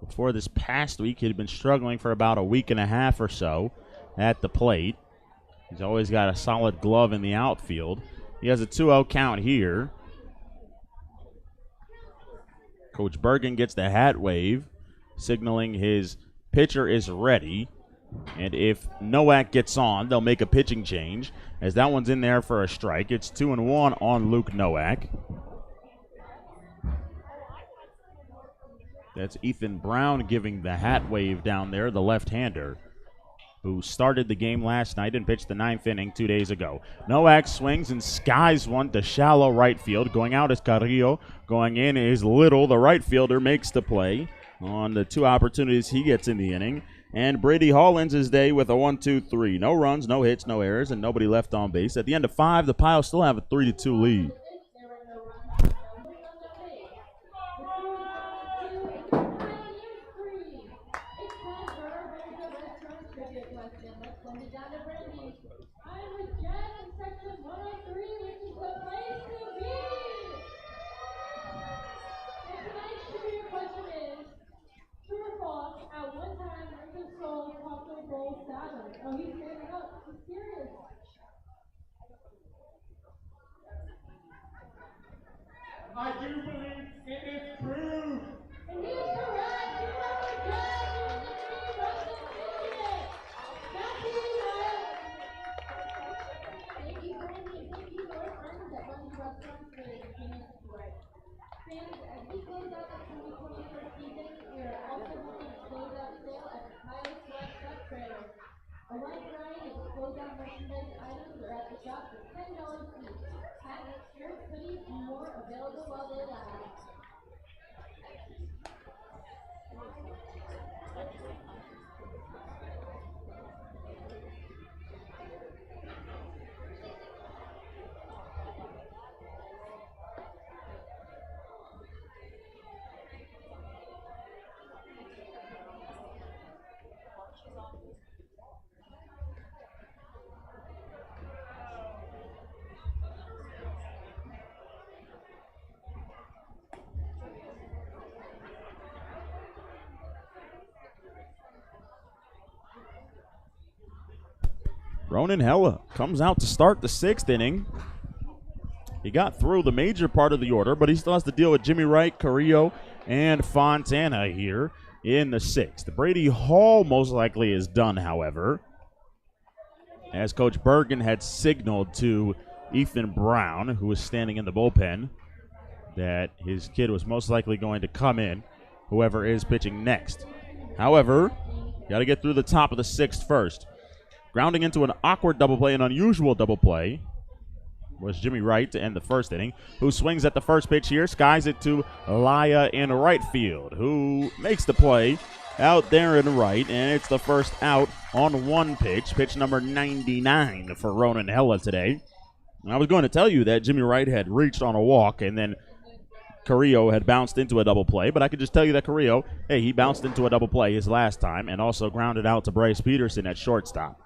Before this past week, he had been struggling for about a week and a half or so at the plate. He's always got a solid glove in the outfield. He has a 2-0 count here. Coach Bergen gets the hat wave, signaling his pitcher is ready. And if Nowak gets on, they'll make a pitching change, as that one's in there for a strike. It's 2-1 on Luke Nowak. That's Ethan Brown giving the hat wave down there, the left-hander, who started the game last night and pitched the 9th inning 2 days ago. Nowak swings and skies one to shallow right field. Going out is Carrillo. Going in is Little. The right fielder makes the play on the 2 opportunities he gets in the inning. And Brady Hall ends his day with a 1-2-3. No runs, no hits, no errors, and nobody left on base. At the end of 5, the Piles still have a 3-2 lead. Oh, he's standing up. He's serious. I do believe it is proved. And he is correct. You are again the team Russian idiot. Back to you, Ryan. Thank you, Brandy. Thank you, Lord Friends at Bundy Restaurants for the continued support. Fans, as we close out the 2024 season, we are also looking to close out sale at the Kyle Select Truck Trailer. A wide variety of closeout merchandise items are at the shop for $10 each. Hats, shirts, hoodies, and more available while they last. Ronan Hella comes out to start the 6th inning. He got through the major part of the order, but he still has to deal with Jimmy Wright, Carrillo, and Fontana here in the 6th. Brady Hall most likely is done, however, as Coach Bergen had signaled to Ethan Brown, who was standing in the bullpen, that his kid was most likely going to come in, whoever is pitching next. However, got to get through the top of the 6th first. Grounding into an awkward double play, an unusual double play, was Jimmy Wright to end the 1st inning, who swings at the first pitch here, skies it to Laya in right field, who makes the play out there in right, and it's the first out on 1 pitch, pitch number 99 for Ronan Hella today. And I was going to tell you that Jimmy Wright had reached on a walk, and then Carrillo had bounced into a double play, but I could just tell you that Carrillo, he bounced into a double play his last time, and also grounded out to Bryce Peterson at shortstop.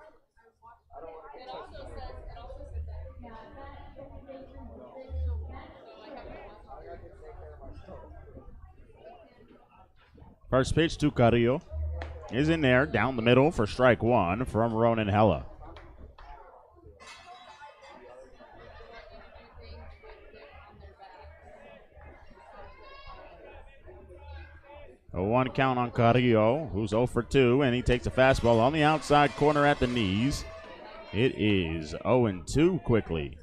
First pitch to Carrillo is in there, down the middle for strike 1 from Ronan Hella. A 1 count on Carrillo, who's 0 for 2, and he takes a fastball on the outside corner at the knees. It is 0-2 quickly.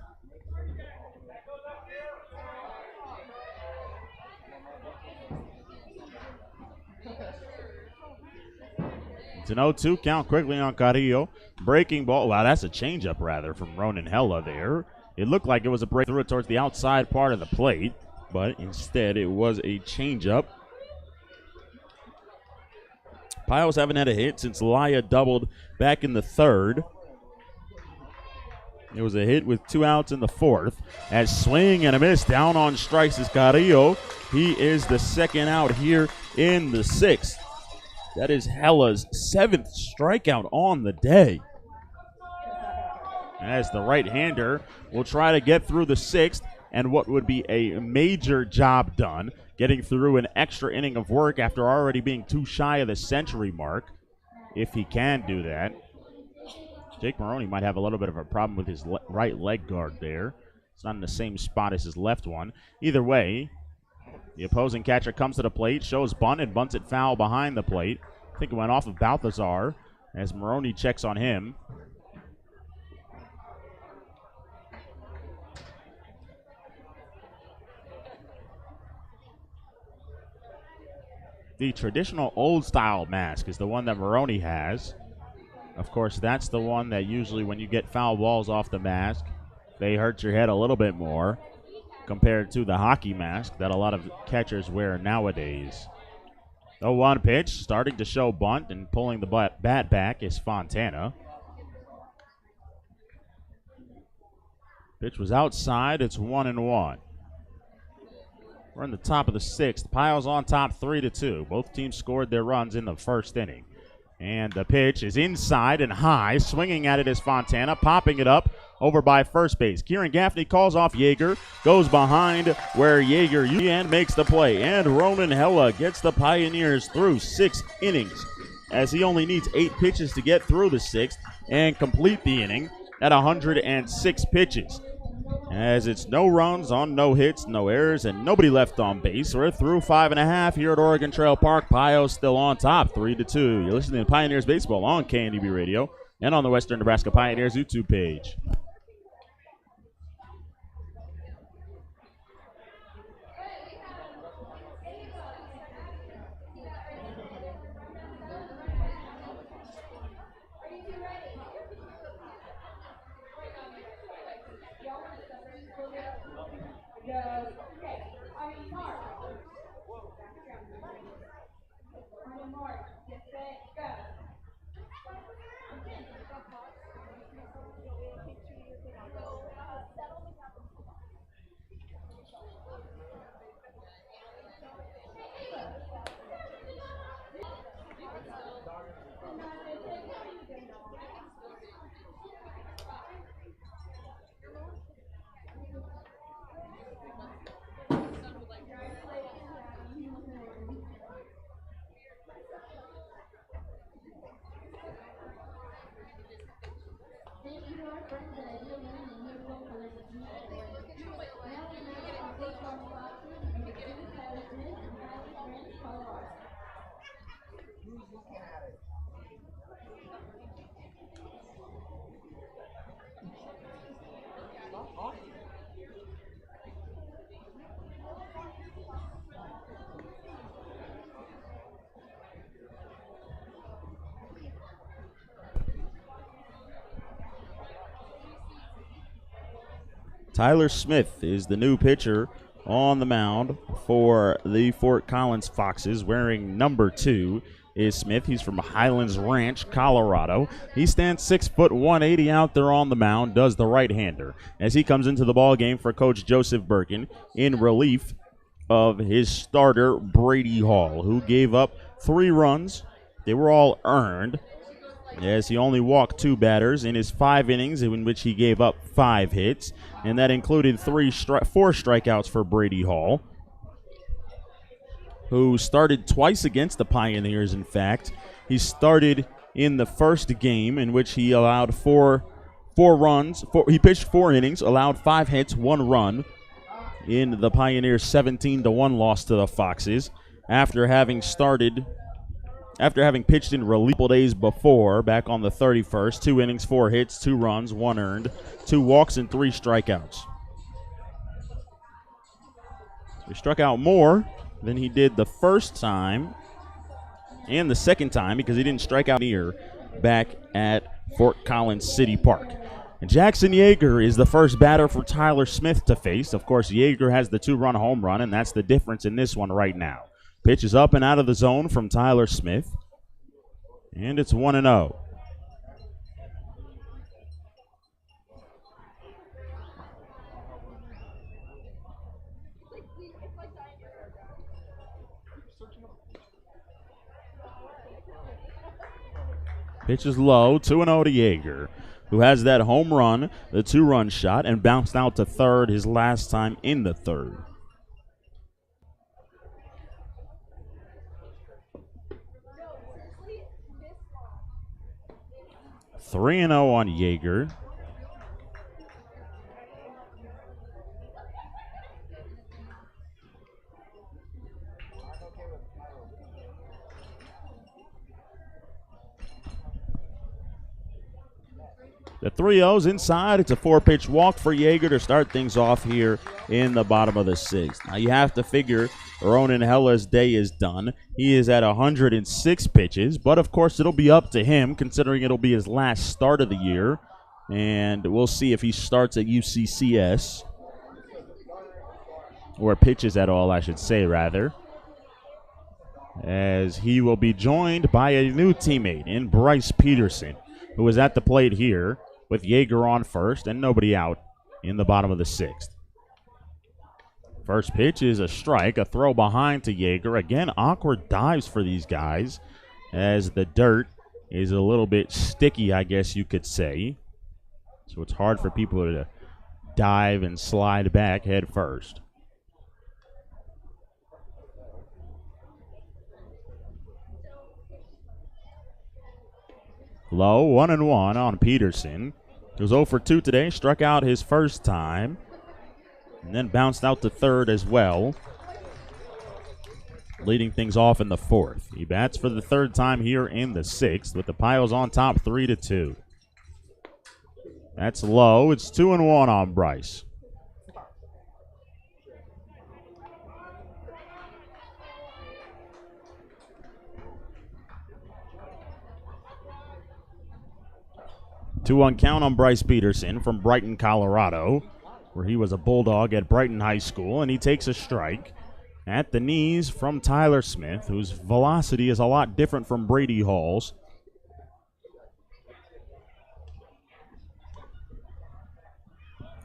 It's an 0-2 count quickly on Carrillo. Breaking ball. Wow, that's a changeup, rather, from Ronan Hella there. It looked like it was a breakthrough towards the outside part of the plate, but instead it was a changeup. Piles haven't had a hit since Laya doubled back in the 3rd. It was a hit with 2 outs in the 4th. As swing and a miss down on strikes is Carrillo. He is the 2nd out here in the 6th. That is Hella's 7th strikeout on the day. As the right-hander will try to get through the 6th and what would be a major job done, getting through an extra inning of work after already being too shy of the century mark, if he can do that. Jake Maroney might have a little bit of a problem with his right leg guard there. It's not in the same spot as his left one. Either way, the opposing catcher comes to the plate, shows bunt, and bunts it foul behind the plate. I think it went off of Balthazar as Maroney checks on him. The traditional old-style mask is the one that Maroney has. Of course, that's the one that usually when you get foul balls off the mask, they hurt your head a little bit more compared to the hockey mask that a lot of catchers wear nowadays. The 1 pitch, starting to show bunt and pulling the bat back is Fontana. Pitch was outside. It's 1-1. We're in the top of the 6th. Piles on top 3-2. Both teams scored their runs in the first inning. And the pitch is inside and high. Swinging at it is Fontana, popping it up over by first base. Kieran Gaffney calls off Yeager, goes behind where Yeager and makes the play. And Ronan Hella gets the Pioneers through 6 innings, as he only needs 8 pitches to get through the 6th and complete the inning at 106 pitches. As it's no runs on no hits, no errors, and nobody left on base. We're through 5.5 here at Oregon Trail Park. Pio's still on top, 3-2. You're listening to Pioneers Baseball on KNDB Radio and on the Western Nebraska Pioneers YouTube page. Tyler Smith is the new pitcher on the mound for the Fort Collins Foxes. Wearing number 2 is Smith. He's from Highlands Ranch, Colorado. He stands 6 foot 180 out there on the mound, does the right-hander, as he comes into the ball game for Coach Joseph Birkin in relief of his starter, Brady Hall, who gave up 3 runs. They were all earned, as he only walked 2 batters in his 5 innings, in which he gave up 5 hits, and that included 4 strikeouts for Brady Hall, who started twice against the Pioneers. In fact, he started in the first game, in which he allowed 4 runs. He pitched 4 innings, allowed 5 hits, 1 run in the Pioneers' 17-1 loss to the Foxes, after having pitched in relief days before, back on the 31st. 2 innings, 4 hits, 2 runs, 1 earned, 2 walks, and 3 strikeouts. He struck out more than he did the first time and the second time, because he didn't strike out here back at Fort Collins City Park. And Jackson Yeager is the first batter for Tyler Smith to face. Of course, Yeager has the 2-run home run, and that's the difference in this one right now. Pitch is up and out of the zone from Tyler Smith, and it's 1-0. Pitch is low, 2-0 to Yeager, who has that home run, the 2-run shot, and bounced out to third his last time in the third. Three and 0 on Yeager. The 3-0's inside. It's a 4-pitch walk for Yeager to start things off here in the bottom of the 6th. Now you have to figure Ronan Hella's day is done. He is at 106 pitches, but of course it'll be up to him considering it'll be his last start of the year. And we'll see if he starts at UCCS, or pitches at all, I should say, rather, as he will be joined by a new teammate in Bryce Peterson, who is at the plate here with Yeager on first and nobody out in the bottom of the sixth. First pitch is a strike, a throw behind to Yeager. Again, awkward dives for these guys as the dirt is a little bit sticky, I guess you could say. So it's hard for people to dive and slide back head first. Low, 1-1 on Peterson. He was 0 for 2 today, struck out his first time, and then bounced out to third as well, leading things off in the fourth. He bats for the third time here in the sixth, with the Piles on top 3-2. That's low. It's 2-1 on Bryce. Two-one count on Bryce Peterson from Brighton, Colorado, where he was a Bulldog at Brighton High School, and he takes a strike at the knees from Tyler Smith, whose velocity is a lot different from Brady Hall's.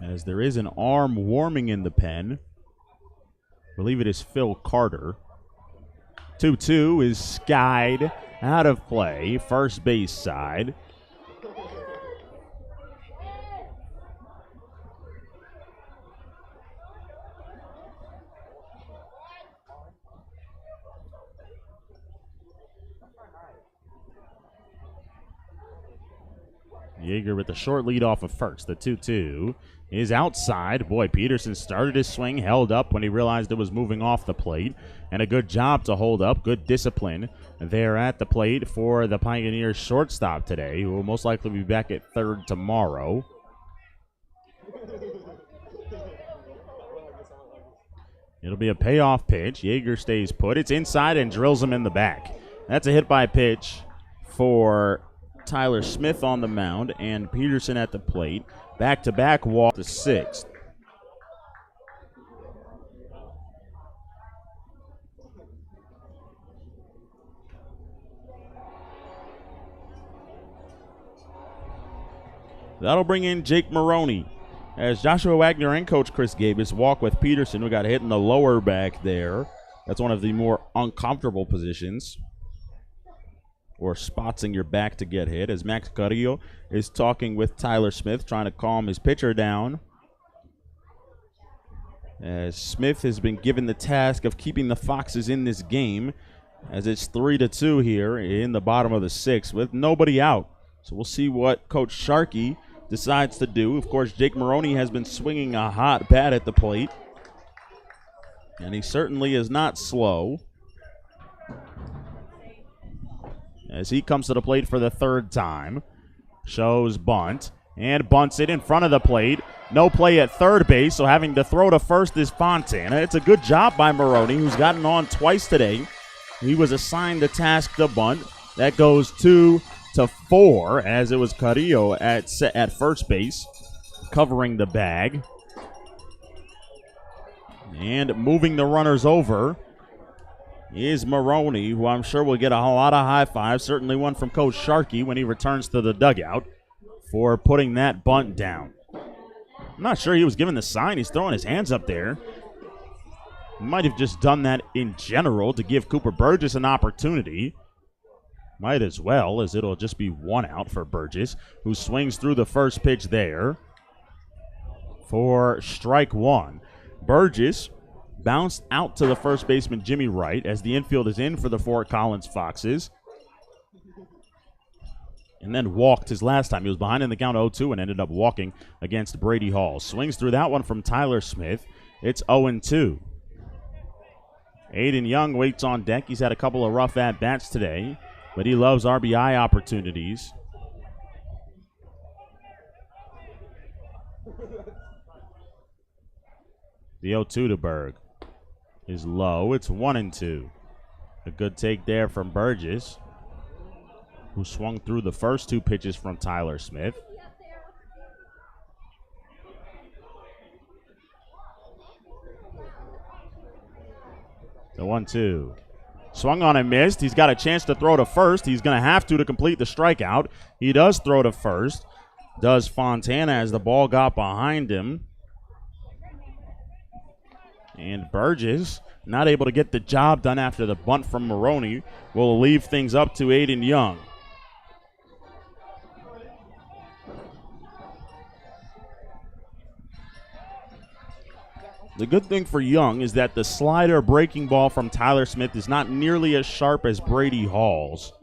As there is an arm warming in the pen. I believe it is Phil Carter. 2-2 is skied out of play, first base side. Yeager with the short lead off of first. The 2-2 is outside. Boy, Peterson started his swing, held up when he realized it was moving off the plate. And a good job to hold up. Good discipline there at the plate for the Pioneers shortstop today, who will most likely be back at third tomorrow. It'll be a payoff pitch. Yeager stays put. It's inside and drills him in the back. That's a hit by pitch for Tyler Smith on the mound and Peterson at the plate. Back-to-back walk to sixth. That'll bring in Jake Maroney as Joshua Wagner and Coach Chris Gabus walk with Peterson, who got hit in the lower back there. That's one of the more uncomfortable positions, or spots in your back to get hit, as Max Carrillo is talking with Tyler Smith, trying to calm his pitcher down. As Smith has been given the task of keeping the Foxes in this game, as it's 3-2 here in the bottom of the sixth with nobody out. So we'll see what Coach Sharkey decides to do. Of course, Jake Maroney has been swinging a hot bat at the plate, and he certainly is not slow, as he comes to the plate for the third time. Shows bunt and bunts it in front of the plate. No play at third base, so having to throw to first is Fontana. It's a good job by Maroney, who's gotten on twice today. He was assigned the task to bunt. That goes 2-4, as it was Carrillo at first base covering the bag. And moving the runners over is Maroney, who I'm sure will get a lot of high fives, certainly one from Coach Sharkey when he returns to the dugout for putting that bunt down. I'm not sure he was given the sign. He's throwing his hands up there. He might have just done that in general to give Cooper Burgess an opportunity. Might as well, as it'll just be one out for Burgess, who swings through the first pitch there for strike one. Burgess bounced out to the first baseman, Jimmy Wright, as the infield is in for the Fort Collins Foxes. And then walked his last time. He was behind in the count 0-2 and ended up walking against Brady Hall. Swings through that one from Tyler Smith. It's 0-2. Aiden Young waits on deck. He's had a couple of rough at-bats today, but he loves RBI opportunities. The 0-2 to Berg. is low. It's 1-2. A good take there from Burgess, who swung through the first two pitches from Tyler Smith. The 1-2. Swung on and missed. He's got a chance to throw to first. He's going to have to complete the strikeout. He does throw to first. Does Fontana as the ball got behind him. And Burgess, not able to get the job done after the bunt from Maroney, will leave things up to Aiden Young. The good thing for Young is that the slider breaking ball from Tyler Smith is not nearly as sharp as Brady Hall's,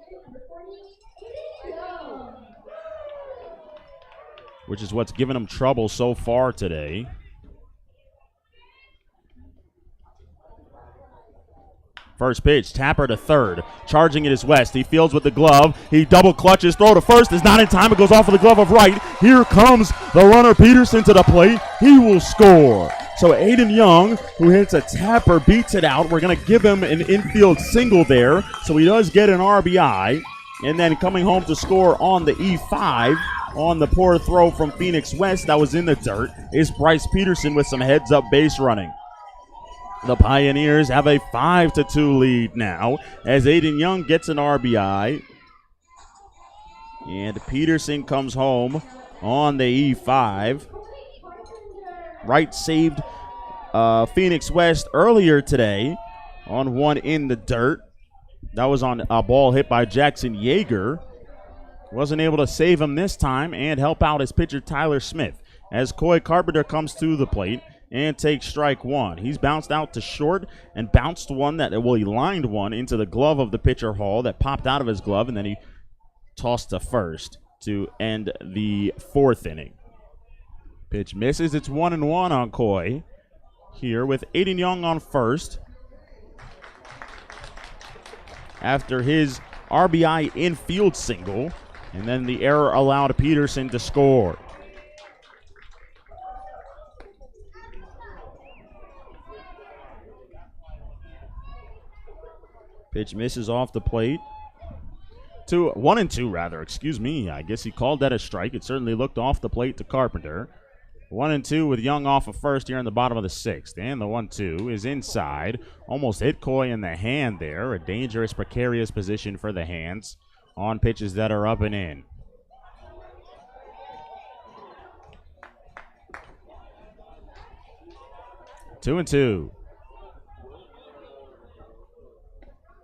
which is what's given him trouble so far today. First pitch, Tapper to third. Charging it is West. He fields with the glove. He double clutches. Throw to first is not in time. It goes off of the glove of right. Here comes the runner Peterson to the plate. He will score. So Aiden Young, who hits a Tapper, beats it out. We're going to give him an infield single there. So he does get an RBI. And then coming home to score on the E5 on the poor throw from Phoenix West that was in the dirt is Bryce Peterson with some heads-up base running. The Pioneers have a 5-2 lead now as Aiden Young gets an RBI. And Peterson comes home on the E5. Wright saved Phoenix West earlier today on one in the dirt. That was on a ball hit by Jackson Yeager. Wasn't able to save him this time and help out his pitcher Tyler Smith as Coy Carpenter comes to the plate and takes strike one. He's bounced out to short and bounced one he lined one into the glove of the pitcher Hall that popped out of his glove, and then he tossed to first to end the fourth inning. Pitch misses. It's 1-1 on Coy here with Aiden Young on first after his RBI infield single, and then the error allowed Peterson to score. Pitch misses off the plate. 1-2 rather, excuse me. I guess he called that a strike. It certainly looked off the plate to Carpenter. 1-2 with Young off of first here in the bottom of the sixth. And the 1-2 is inside. Almost hit Coy in the hand there. A dangerous, precarious position for the hands on pitches that are up and in. Two and two.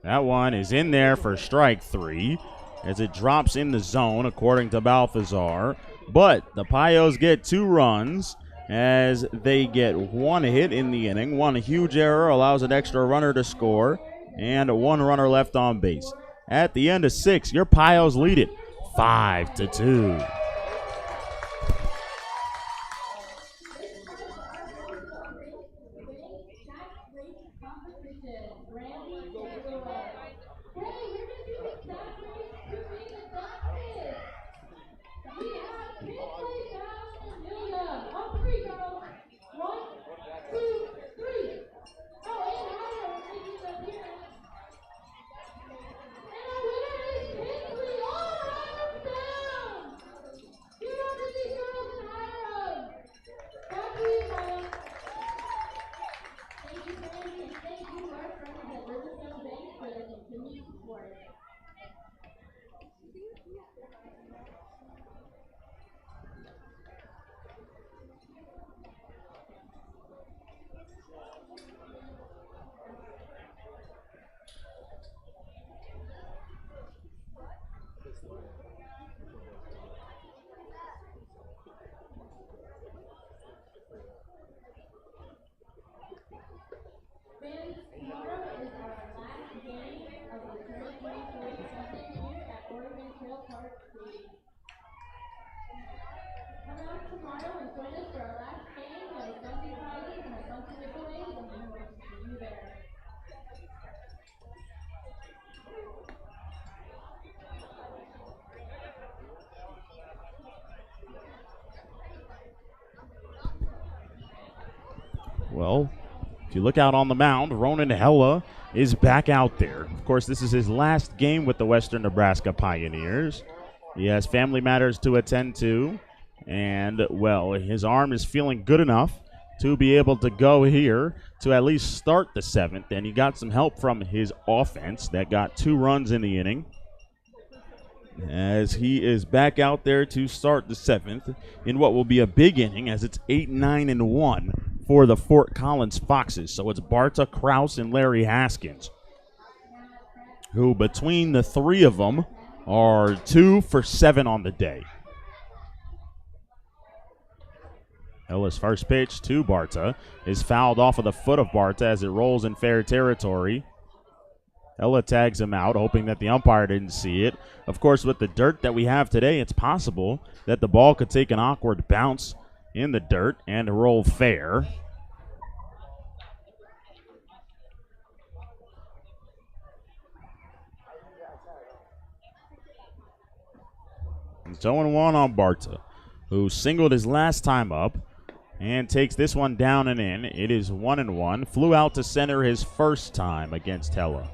That one is in there for strike three as it drops in the zone, according to Balthazar. But the Pios get 2 runs as they get 1 hit in the inning. 1 huge error allows an extra runner to score, and 1 runner left on base. At the end of 6, your Pios lead it 5-2. Well, If you look out on the mound, Ronan Hella is back out there. Of course, this is his last game with the Western Nebraska Pioneers. He has family matters to attend to, and, well, his arm is feeling good enough to be able to go here to at least start the 7th, and he got some help from his offense that got 2 runs in the inning, as he is back out there to start the 7th in what will be a big inning, as it's 8-9-1 for the Fort Collins Foxes. So it's Barta, Kraus, and Larry Haskins, who between the 3 of them are 2 for 7 on the day. Ella's first pitch to Barta is fouled off of the foot of Barta as it rolls in fair territory. Ella tags him out, hoping that the umpire didn't see it. Of course, with the dirt that we have today, it's possible that the ball could take an awkward bounce in the dirt and roll fair. It's 0-1 on Barta, who singled his last time up and takes this one down and in. It is 1-1. Flew out to center his first time against Hella.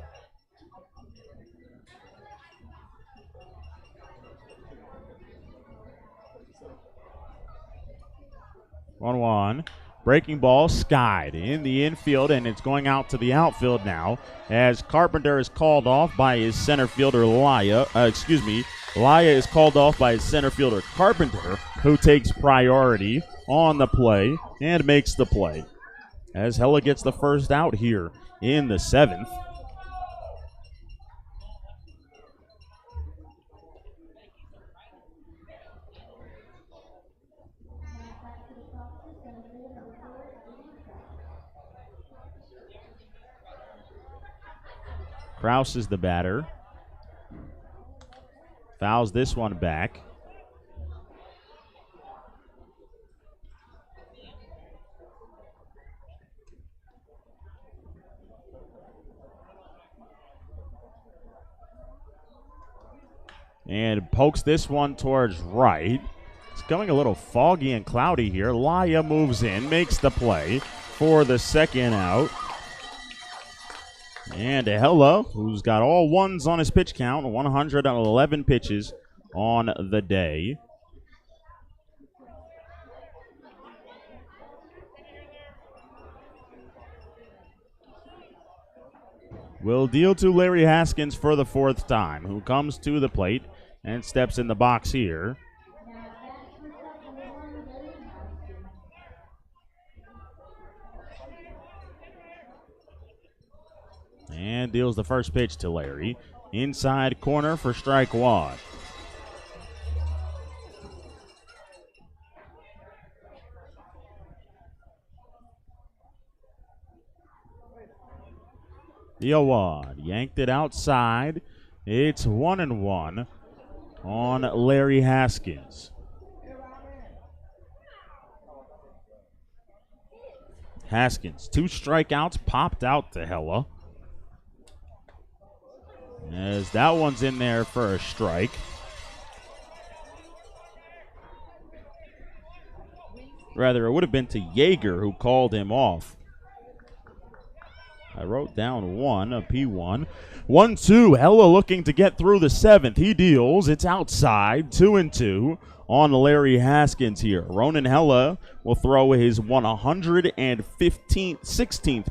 1-1. Breaking ball skied in the infield, and it's going out to the outfield now as Carpenter is called off by his center fielder, Laya is called off by his center fielder, Carpenter, who takes priority on the play and makes the play as Hella gets the first out here in the 7th. Kraus is the batter. Fouls this one back. And pokes this one towards right. It's going a little foggy and cloudy here. Laya moves in, makes the play for the second out. And Hella, who's got all ones on his pitch count, 111 pitches on the day. Will deal to Larry Haskins for the 4th time, who comes to the plate and steps in the box here. And deals the first pitch to Larry. Inside corner for strike 1. The 0-1. Yanked it outside. It's 1-1 on Larry Haskins. Haskins, 2 strikeouts, popped out to Hella, as that one's in there for a strike. Rather, it would have been to Yeager, who called him off. I wrote down 1, a P1. 1-2, Hella looking to get through the 7th. He deals. It's outside, 2-2 on Larry Haskins here. Ronan Hella will throw his 16th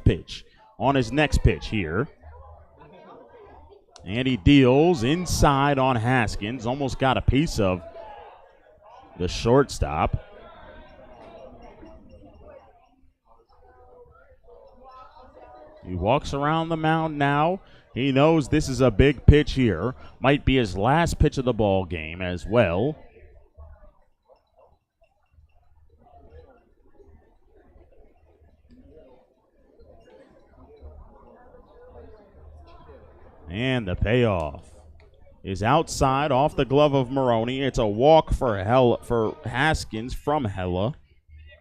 pitch on his next pitch here. And he deals inside on Haskins. Almost got a piece of the shortstop. He walks around the mound now. He knows this is a big pitch here. Might be his last pitch of the ball game as well. And the payoff is outside off the glove of Maroney. It's a walk for Haskins from Hella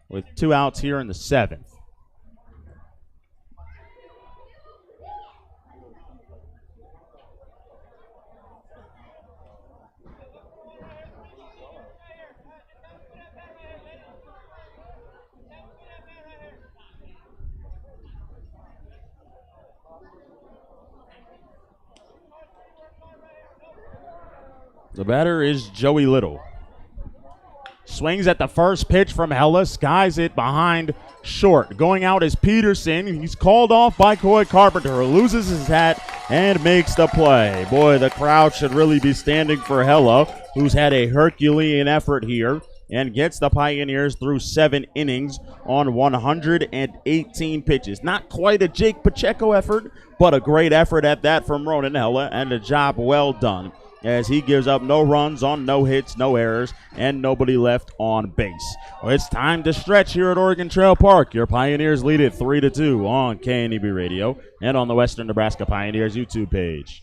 with 2 outs here in the 7th. The batter is Joey Little. Swings at the first pitch from Hella, skies it behind short. Going out is Peterson. He's called off by Coy Carpenter, who loses his hat and makes the play. Boy, the crowd should really be standing for Hella, who's had a Herculean effort here and gets the Pioneers through 7 innings on 118 pitches. Not quite a Jake Pacheco effort, but a great effort at that from Ronan Hella, and a job well done, as he gives up no runs on no hits, no errors, and nobody left on base. Well, it's time to stretch here at Oregon Trail Park. Your Pioneers lead it 3-2 on KNEB Radio and on the Western Nebraska Pioneers YouTube page.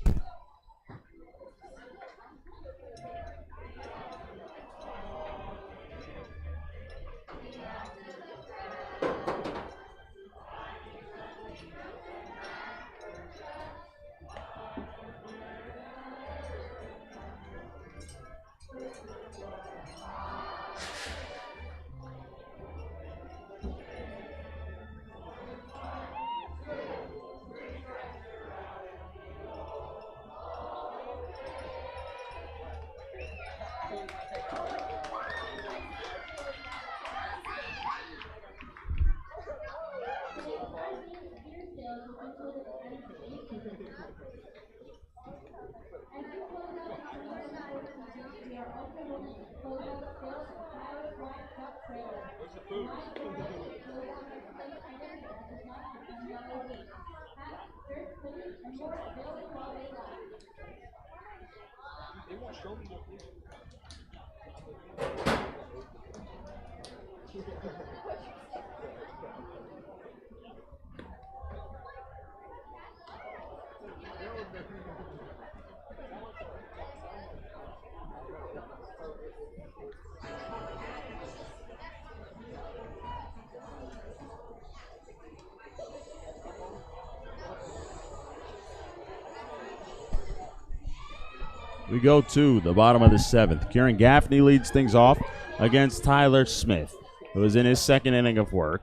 We go to the bottom of the 7th. Kieran Gaffney leads things off against Tyler Smith, who is in his 2nd inning of work.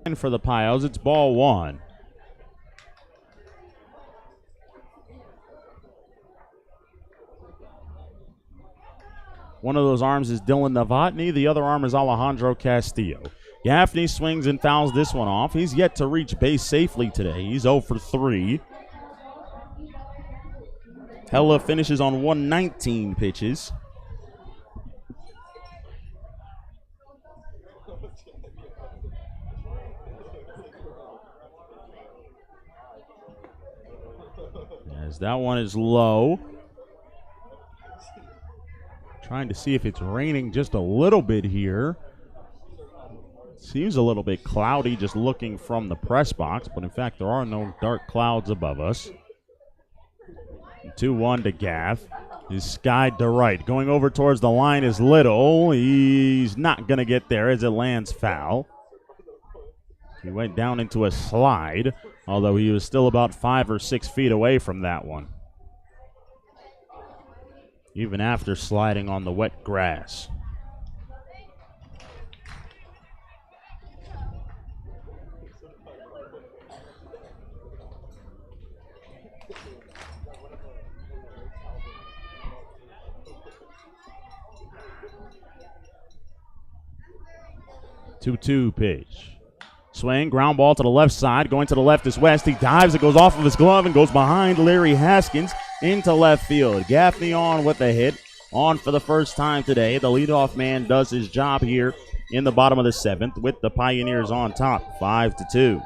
And for the Pios, it's ball 1. One of those arms is Dylan Novotny. The other arm is Alejandro Castillo. Gaffney swings and fouls this one off. He's yet to reach base safely today. He's 0 for 3. Hella finishes on 119 pitches. As that one is low. Trying to see if it's raining just a little bit here. Seems a little bit cloudy just looking from the press box, but in fact there are no dark clouds above us. 2-1 to Gaff. He's skied to right. Going over towards the line is Little. He's not going to get there as it lands foul. He went down into a slide, although he was still about 5 or 6 feet away from that one, even after sliding on the wet grass. Two-two pitch. Swing, ground ball to the left side. Going to the left is West. He dives. It goes off of his glove and goes behind Larry Haskins into left field. Gaffney on with a hit. On for the first time today. The leadoff man does his job here in the bottom of the 7th with the Pioneers on top, 5-2.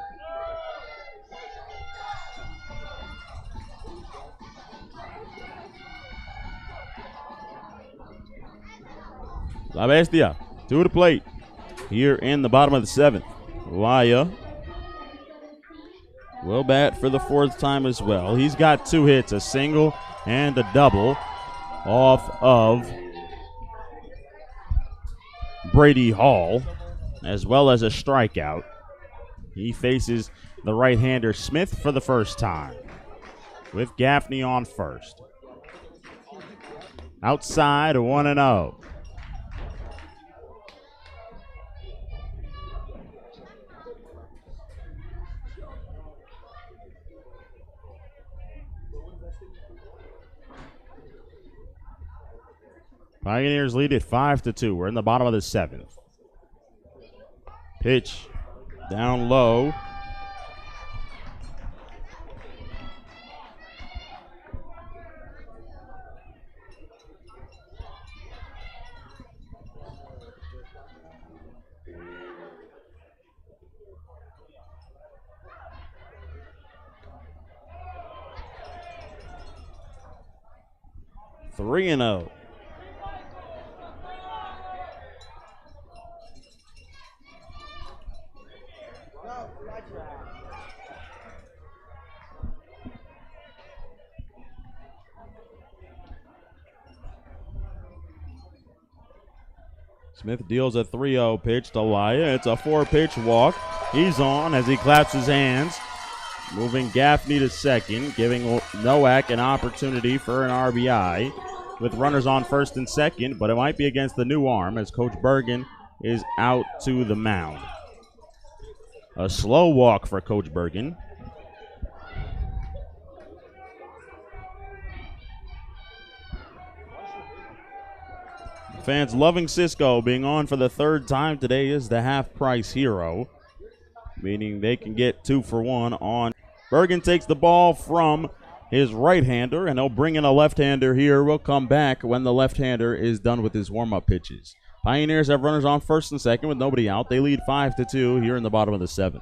La Bestia to the plate here in the bottom of the 7th. Laya will bat for the 4th time as well. He's got 2 hits, a single and a double off of Brady Hall, as well as a strikeout. He faces the right-hander Smith for the first time, with Gaffney on first. Outside, 1-0. Pioneers lead it 5-2. We're in the bottom of the 7th. Pitch down low. Three and 0. Smith deals a 3-0 pitch to Laya. It's a 4-pitch walk. He's on as he claps his hands. Moving Gaffney to second, giving Nowak an opportunity for an RBI with runners on first and second, but it might be against the new arm as Coach Bergen is out to the mound. A slow walk for Coach Bergen. Fans loving Cisco. Being on for the 3rd time today is the half-price hero, meaning they can get 2 for 1 on. Bergen takes the ball from his right-hander, and he'll bring in a left-hander here. We'll come back when the left-hander is done with his warm-up pitches. Pioneers have runners on first and second with nobody out. They lead 5-2 here in the bottom of the 7th.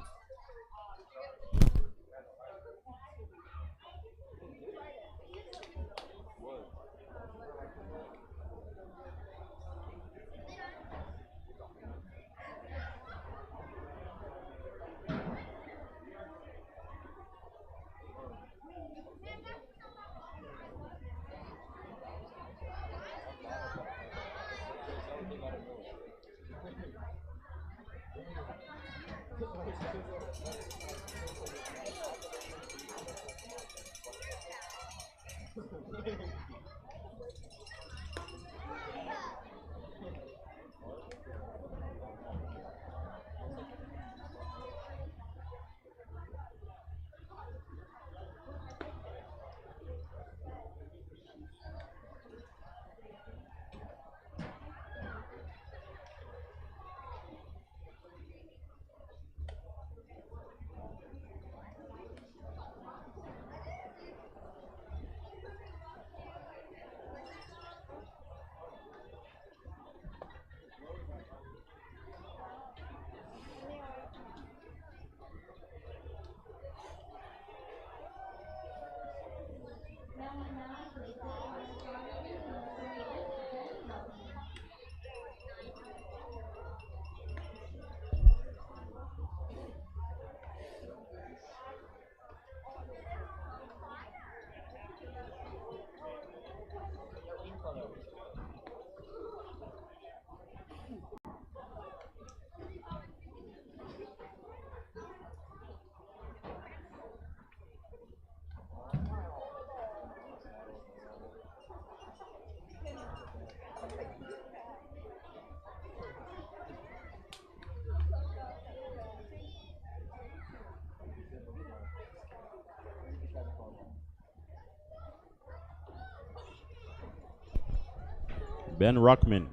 Ben Ruckman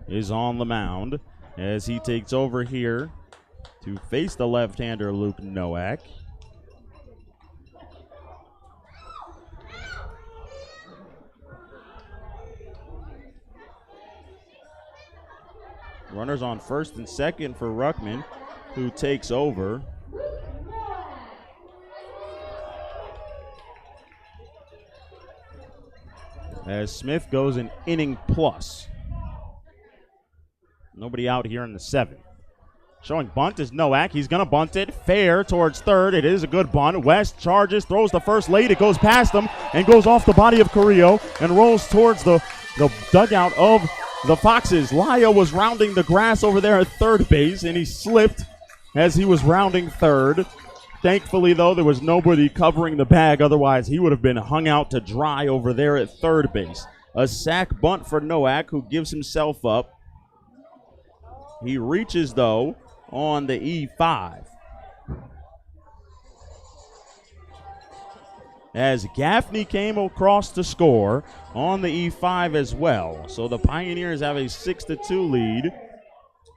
is on the mound as he takes over here to face the left-hander Luke Nowak. Runners on first and second for Ruckman, who takes over. As Smith goes an inning plus. Nobody out here in the 7th. Showing bunt is Nowak. He's going to bunt it fair towards third. It is a good bunt. West charges, throws the first late. It goes past him and goes off the body of Carrillo and rolls towards the dugout of the Foxes. Laya was rounding the grass over there at third base, and he slipped as he was rounding third. Thankfully, though, there was nobody covering the bag. Otherwise, he would have been hung out to dry over there at third base. A sac bunt for Nowak, who gives himself up. He reaches, though, on the E5. as Gaffney came across to score on the E5 as well. So the Pioneers have a 6-2 lead.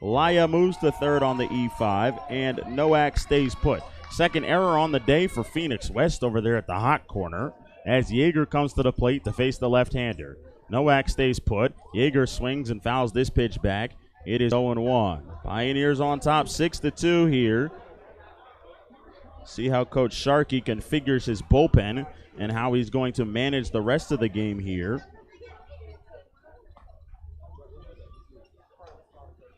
Laya moves to third on the E5, and Nowak stays put. Second error on the day for Phoenix West over there at the hot corner, as Yeager comes to the plate to face the left-hander. Nowak stays put. Yeager swings and fouls this pitch back. It is 0-1. Pioneers on top 6-2 here. See how Coach Sharkey configures his bullpen and how he's going to manage the rest of the game here.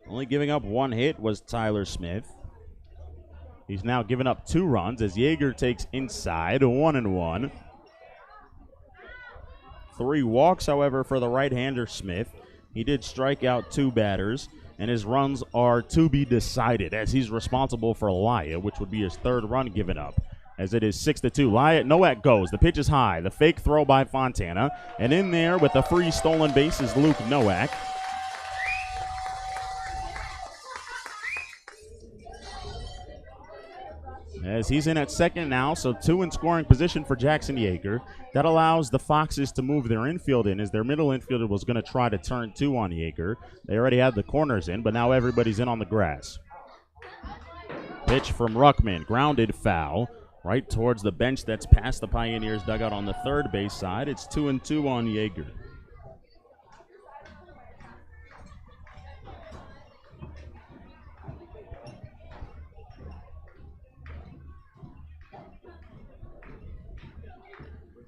Only giving up one hit was Tyler Smith. He's now given up 2 runs as Yeager takes inside, 1-1. 3 walks, however, for the right-hander Smith. He did strike out 2 batters, and his runs are to be decided as he's responsible for Laya, which would be his 3rd run given up, as it is 6-2. Laya, Nowak goes. The pitch is high. The fake throw by Fontana, and in there with the free stolen base is Luke Nowak. As he's in at second now, so 2 in scoring position for Jackson Yeager. That allows the Foxes to move their infield in, as their middle infielder was going to try to turn 2 on Yeager. They already had the corners in, but now everybody's in on the grass. Pitch from Ruckman, grounded foul, right towards the bench that's past the Pioneers dugout on the third base side. It's 2-2 on Yeager.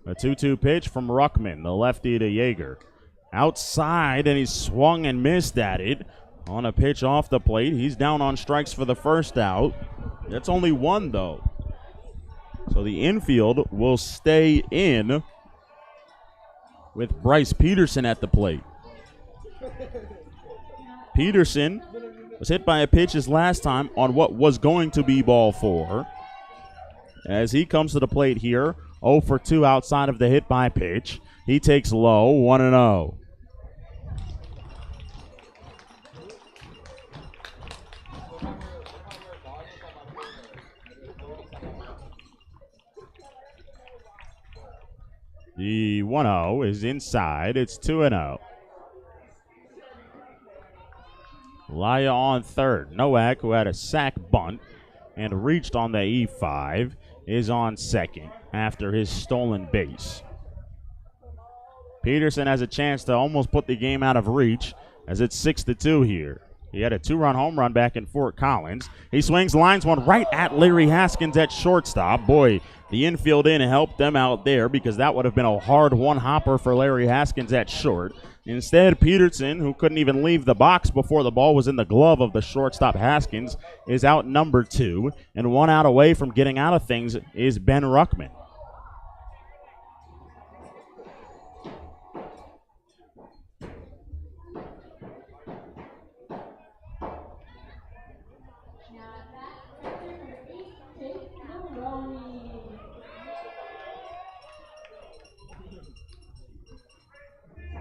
A 2-2 pitch from Ruckman, the lefty to Yeager. Outside, and he swung and missed at it on a pitch off the plate. He's down on strikes for the first out. That's only 1, though. So the infield will stay in with Bryce Peterson at the plate. Peterson was hit by a pitch his last time on what was going to be ball 4. As he comes to the plate here, 0 for 2 outside of the hit by pitch. He takes low, 1-0. The 1-0 is inside. It's 2-0. Laya on third. Nowak, who had a sac bunt and reached on the E5, is on second after his stolen base. Peterson has a chance to almost put the game out of reach, as it's 6-2 here. He had a 2-run home run back in Fort Collins. He swings, lines one right at Larry Haskins at shortstop. Boy, the infield in helped them out there, because that would have been a hard one-hopper for Larry Haskins at short. Instead, Peterson, who couldn't even leave the box before the ball was in the glove of the shortstop Haskins, is out number 2. And 1 out away from getting out of things is Ben Ruckman.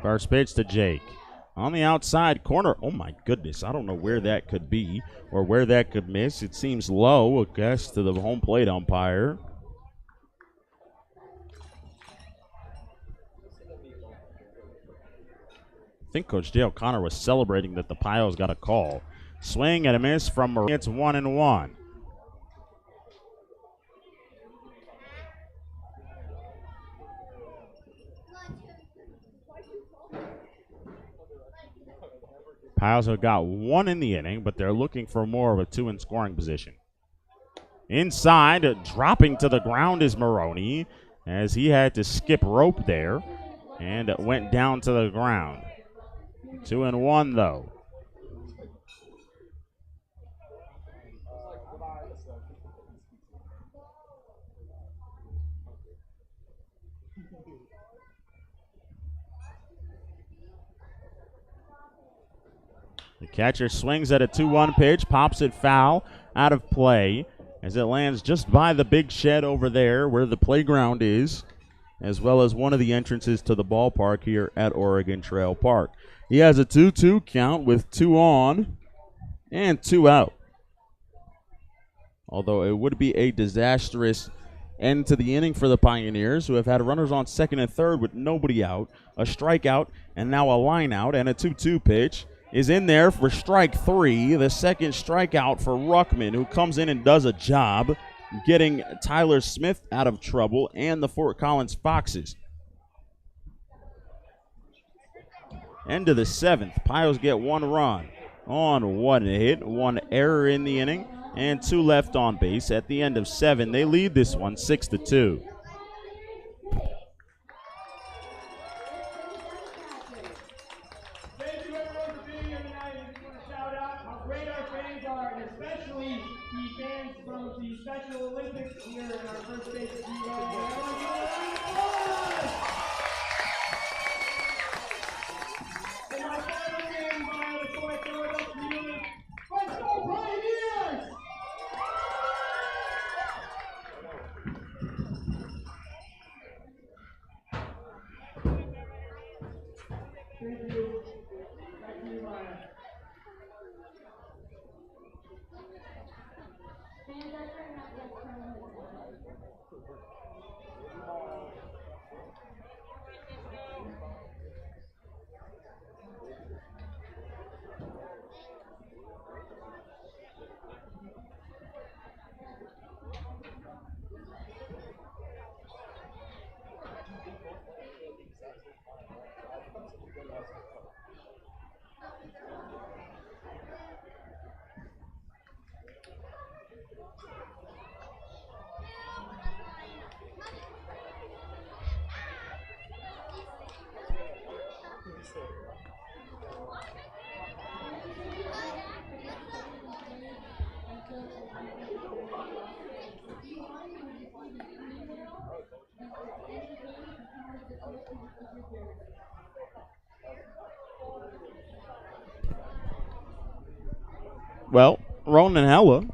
First pitch to Jake. On the outside corner. Oh, my goodness. I don't know where that could be or where that could miss. It seems low, I guess, to the home plate umpire. I think Coach Jay O'Connor was celebrating that the Pios got a call. Swing and a miss from Marie. It's 1-1. Pios have got 1 in the inning, but they're looking for more of a 2 in scoring position. Inside, dropping to the ground is Maroney, as he had to skip rope there and went down to the ground. 2-1 though. The catcher swings at a 2-1 pitch, pops it foul, out of play, as it lands just by the big shed over there where the playground is, as well as one of the entrances to the ballpark here at Oregon Trail Park. He has a 2-2 count with 2 on and 2 out. Although it would be a disastrous end to the inning for the Pioneers, who have had runners on second and third with nobody out, a strikeout, and now a line out, and a 2-2 pitch is in there for strike 3, the second strikeout for Ruckman, who comes in and does a job getting Tyler Smith out of trouble and the Fort Collins Foxes. End of the 7th. Pios get 1 run on 1 hit, 1 error in the inning, and 2 left on base. At the end of 7, they lead this one 6-2. Thank you everyone for being here tonight. I just want to shout out how great our fans are, and especially the fans from the Special Olympics here in our first base. And my final game by the Philadelphia, let's go Pioneers! Thank you. Back to you, Ryan. Fans are turning out like tournaments. Well, Ronan Hella,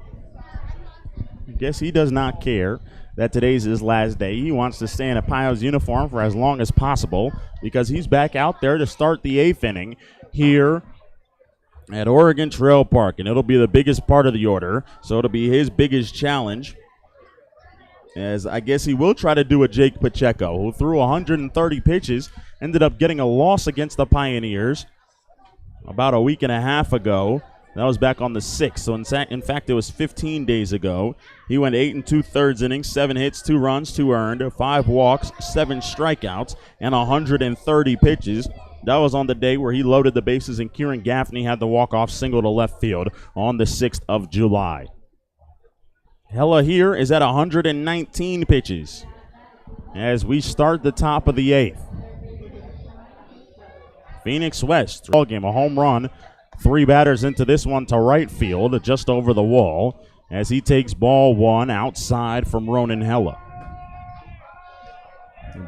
I guess he does not care that today's his last day. He wants to stay in a Pios uniform for as long as possible because he's back out there to start the 8th inning here at Oregon Trail Park, and it'll be the biggest part of the order, so it'll be his biggest challenge, as I guess he will try to do a Jake Pacheco, who threw 130 pitches, ended up getting a loss against the Pioneers about a week and a half ago. That was back on the 6th, so in fact it was 15 days ago. He went 8 2/3 innings, 7 hits, 2 runs, 2 earned, 5 walks, 7 strikeouts, and 130 pitches. That was on the day where he loaded the bases and Kieran Gaffney had the walk-off single to left field on the 6th of July. Hella here is at 119 pitches as we start the top of the 8th. Phoenix West, ball game, a home run. 3 batters into this one to right field, just over the wall, as he takes ball 1 outside from Ronan Hella.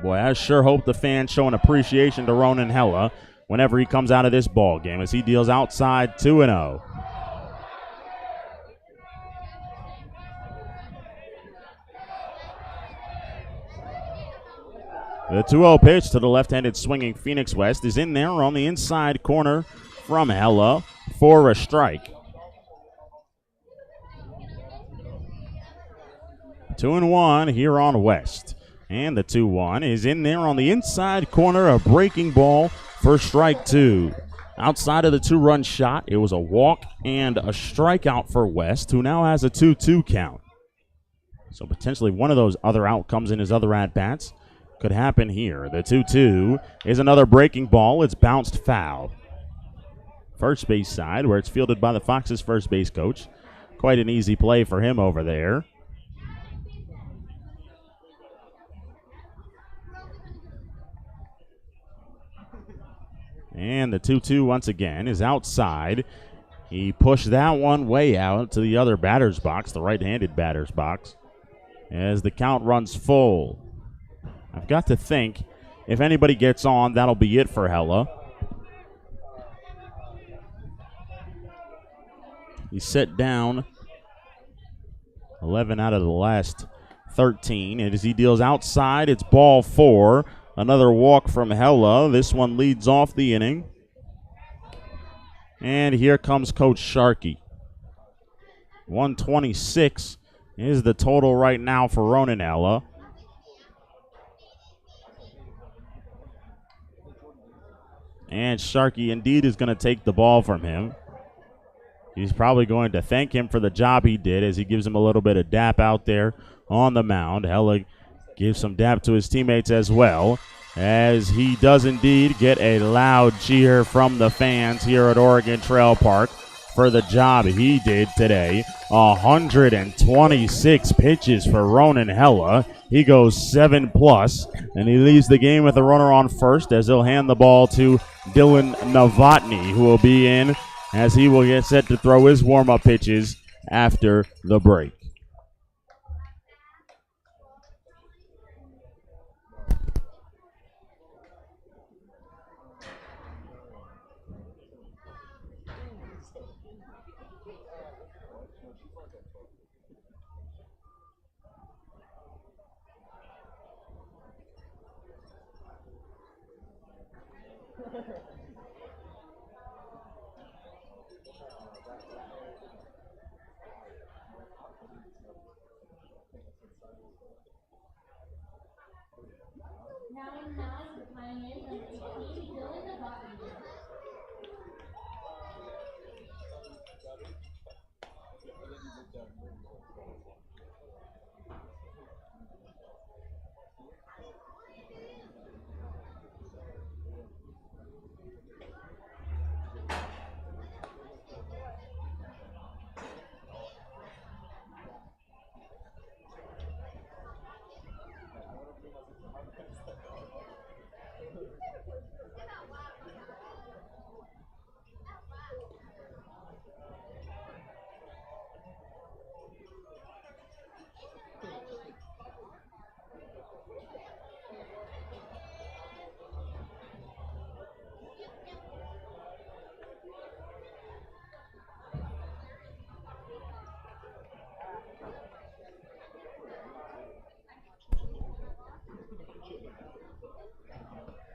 Boy, I sure hope the fans show an appreciation to Ronan Hella whenever he comes out of this ball game, as he deals outside 2-0. The 2-0 pitch to the left-handed swinging Phoenix West is in there on the inside corner from Hella for a strike. 2-1 here on West. And the 2-1 is in there on the inside corner, a breaking ball for strike 2. Outside of the 2-run shot, it was a walk and a strikeout for West, who now has a 2-2 count. So potentially one of those other outcomes in his other at-bats could happen here. The 2-2 is another breaking ball. It's bounced foul. First base side, where it's fielded by the Foxes' first base coach. Quite an easy play for him over there. And the 2-2 once again is outside. He pushed that one way out to the other batter's box, the right-handed batter's box, as the count runs full. I've got to think if anybody gets on, that'll be it for Hella. He's set down 11 out of the last 13. And as he deals outside, it's ball 4. Another walk from Hella. This one leads off the inning. And here comes Coach Sharkey. 126 is the total right now for Ronan Hella. And Sharkey indeed is going to take the ball from him. He's probably going to thank him for the job he did as he gives him a little bit of dap out there on the mound. Hella gives some dap to his teammates as well, as he does indeed get a loud cheer from the fans here at Oregon Trail Park for the job he did today. 126 pitches for Ronan Hella. He goes 7+, and he leaves the game with a runner on first as he'll hand the ball to Dylan Novotny, who will be in as he will get set to throw his warm-up pitches after the break. Now in nine, the Pioneers number 18, Dylan Novotny.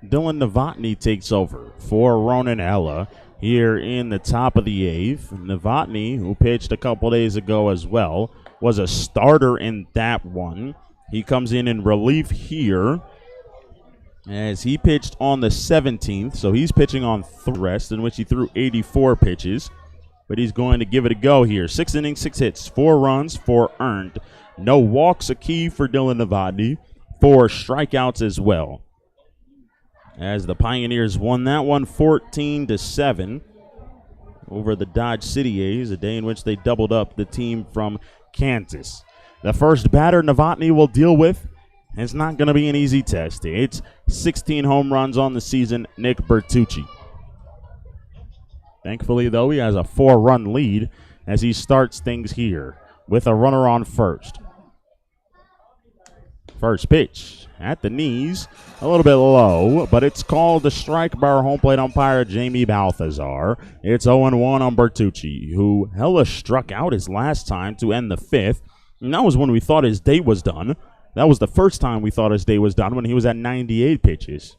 Dylan Novotny takes over for Ronan Hella here in the top of the eighth. Novotny, who pitched a couple days ago as well, was a starter in that one. He comes in relief here as he pitched on the 17th, so he's pitching on rest in which he threw 84 pitches. But he's going to give it a go here. 6 innings, 6 hits, 4 runs, 4 earned. No walks, a key for Dylan Novotny. 4 strikeouts as well, as the Pioneers won that one 14-7 over the Dodge City A's, a day in which they doubled up the team from Kansas. The first batter Novotny will deal with, it's not going to be an easy test. It's 16 home runs on the season, Nick Bertucci. Thankfully, though, he has a 4-run lead as he starts things here with a runner on first. First pitch at the knees, a little bit low, but it's called a strike by our home plate umpire, Jamie Balthazar. It's 0-1 on Bertucci, who Hella struck out his last time to end the 5th, and that was when we thought his day was done. That was the first time we thought his day was done, when he was at 98 pitches.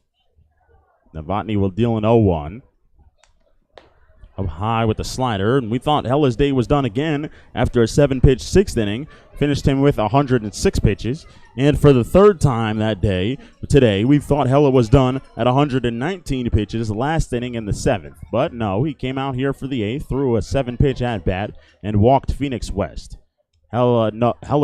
Novotny will deal an 0-1. Up high with the slider, and we thought Hella's day was done again after a 7-pitch 6th inning. Finished him with 106 pitches. And for the third time that day, today, we thought Hella was done at 119 pitches last inning in the 7th. But no, he came out here for the 8th, threw a 7-pitch at-bat, and walked Phoenix West. Hella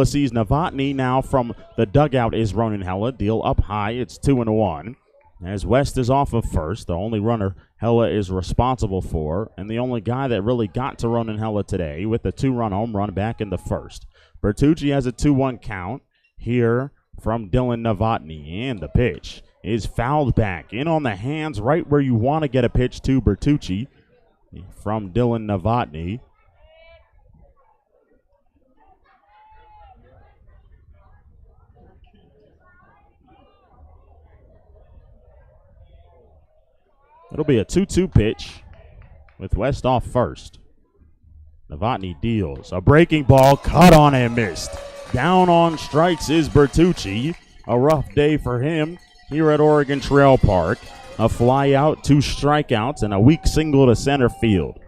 sees Novotny now from the dugout is Ronan Hella. Deal up high, it's 2-1. As West is off of first, the only runner Hella is responsible for, and the only guy that really got to Ronan Hella today with the 2-run home run back in the first. Bertucci has a 2-1 count here from Dylan Novotny, and the pitch is fouled back in on the hands right where you want to get a pitch to Bertucci from Dylan Novotny. It'll be a 2-2 pitch with West off first. Novotny deals. A breaking ball cut on and missed. Down on strikes is Bertucci. A rough day for him here at Oregon Trail Park. A fly out, 2 strikeouts, and a weak single to center field.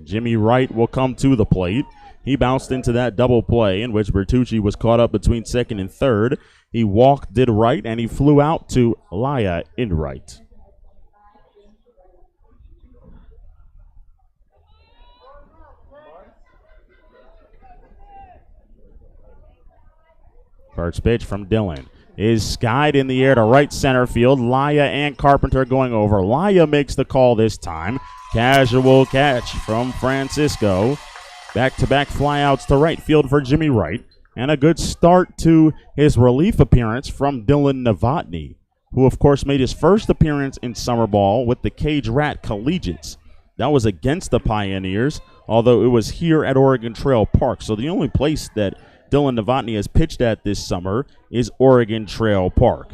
Jimmy Wright will come to the plate. He bounced into that double play in which Bertucci was caught up between second and third. He walked, did right, and he flew out to Laya in right. First pitch from Dillon is skied in the air to right center field. Laya and Carpenter going over. Laya makes the call this time. Casual catch from Francisco. Back-to-back flyouts to right field for Jimmy Wright. And a good start to his relief appearance from Dylan Novotny, who of course made his first appearance in summer ball with the Cage Rat Collegiates. That was against the Pioneers, although it was here at Oregon Trail Park. So the only place that Dylan Novotny has pitched at this summer is Oregon Trail Park.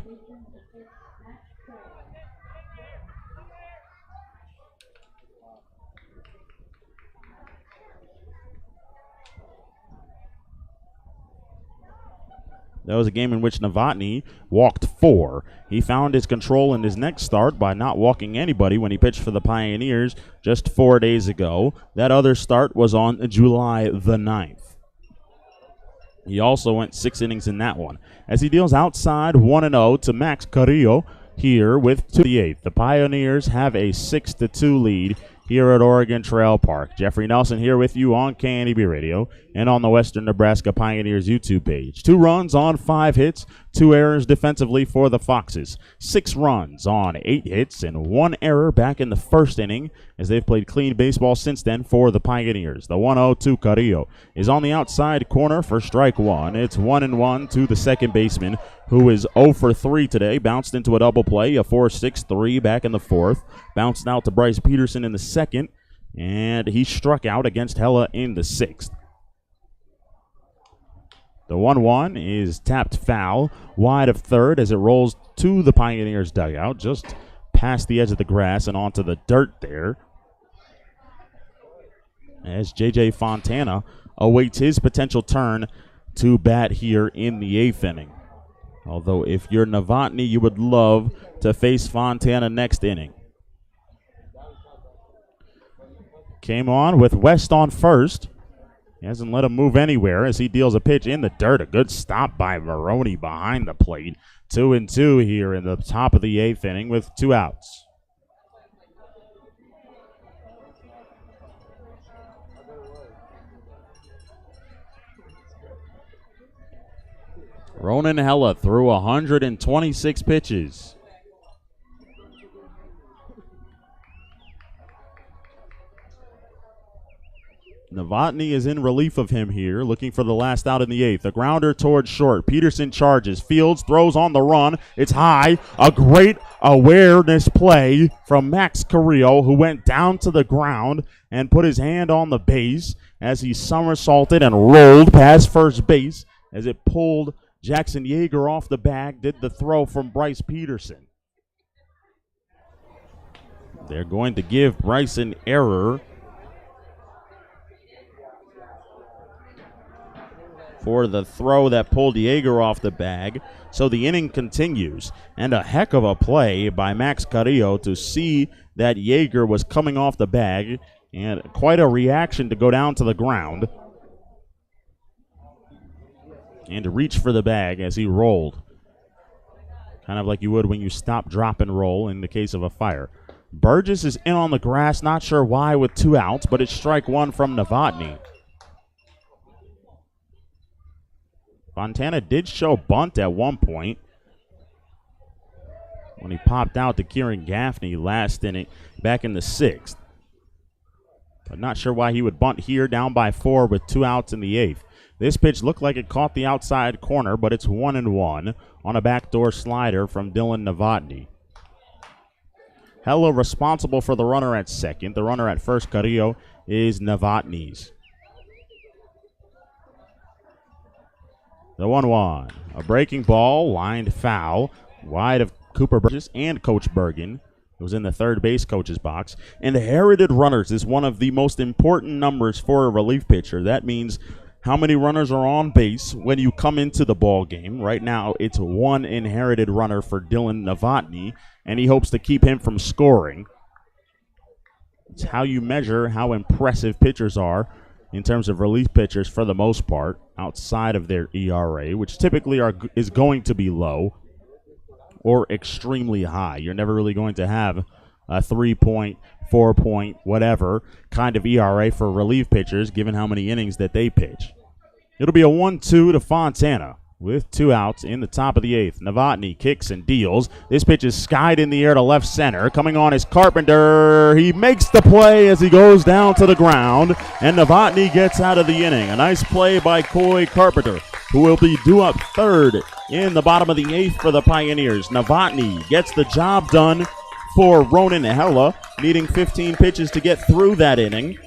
That was a game in which Novotny walked 4. He found his control in his next start by not walking anybody when he pitched for the Pioneers just 4 days ago. That other start was on July the 9th. He also went 6 innings in that one. As he deals outside 1-0 to Max Carrillo here with 2-8. The Pioneers have a 6-2 lead here at Oregon Trail Park. Jeffrey Nelson here with you on KNEB Radio and on the Western Nebraska Pioneers YouTube page. 2 runs on 5 hits, 2 errors defensively for the Foxes. 6 runs on 8 hits and 1 error back in the first inning as they've played clean baseball since then for the Pioneers. The 1-0 to Carrillo is on the outside corner for strike 1. It's 1-1 to the second baseman, who is 0 for 3 today. Bounced into a double play, a 4-6-3 back in the 4th. Bounced out to Bryce Peterson in the 2nd, and he struck out against Hella in the 6th. The 1-1 is tapped foul, wide of third as it rolls to the Pioneers dugout, just past the edge of the grass and onto the dirt there. As J.J. Fontana awaits his potential turn to bat here in the 8th inning. Although if you're Novotny, you would love to face Fontana next inning. Came on with West on first. He hasn't let him move anywhere as he deals a pitch in the dirt. A good stop by Maroney behind the plate. 2-2 here in the top of the 8th inning with 2 outs. Ronan Hella threw 126 pitches. Novotny is in relief of him here, looking for the last out in the 8th. A grounder towards short. Peterson charges. Fields throws on the run. It's high. A great awareness play from Max Carrillo, who went down to the ground and put his hand on the base as he somersaulted and rolled past first base as it pulled Jackson Yeager off the bag. Did the throw from Bryce Peterson. They're going to give Bryce an error for the throw that pulled Yeager off the bag. So the inning continues. And a heck of a play by Max Carrillo to see that Yeager was coming off the bag, and quite a reaction to go down to the ground and to reach for the bag as he rolled. Kind of like you would when you stop, drop, and roll in the case of a fire. Burgess is in on the grass, not sure why, with 2 outs, but it's strike 1 from Novotny. Fontana did show bunt at one point when he popped out to Kieran Gaffney last inning back in the 6th. But not sure why he would bunt here, down by 4 with 2 outs in the 8th. This pitch looked like it caught the outside corner, but it's 1-1 on a backdoor slider from Dylan Novotny. Hella responsible for the runner at second. The runner at first, Carrillo, is Novotny's. The 1-1, a breaking ball, lined foul, wide of Cooper Burgess and Coach Bergen, who was in the third base coach's box. Inherited runners is one of the most important numbers for a relief pitcher. That means how many runners are on base when you come into the ball game. Right now, it's 1 inherited runner for Dylan Novotny, and he hopes to keep him from scoring. It's how you measure how impressive pitchers are in terms of relief pitchers for the most part, outside of their ERA, which typically is going to be low or extremely high. You're never really going to have a 3-point, 4-point, whatever kind of ERA for relief pitchers, given how many innings that they pitch. It'll be a 1-2 to Fontana with 2 outs in the top of the 8th. Novotny kicks and deals. This pitch is skied in the air to left center. Coming on is Carpenter. He makes the play as he goes down to the ground, and Novotny gets out of the inning. A nice play by Coy Carpenter, who will be due up third in the bottom of the 8th for the Pioneers. Novotny gets the job done for Ronan Hella, needing 15 pitches to get through that inning,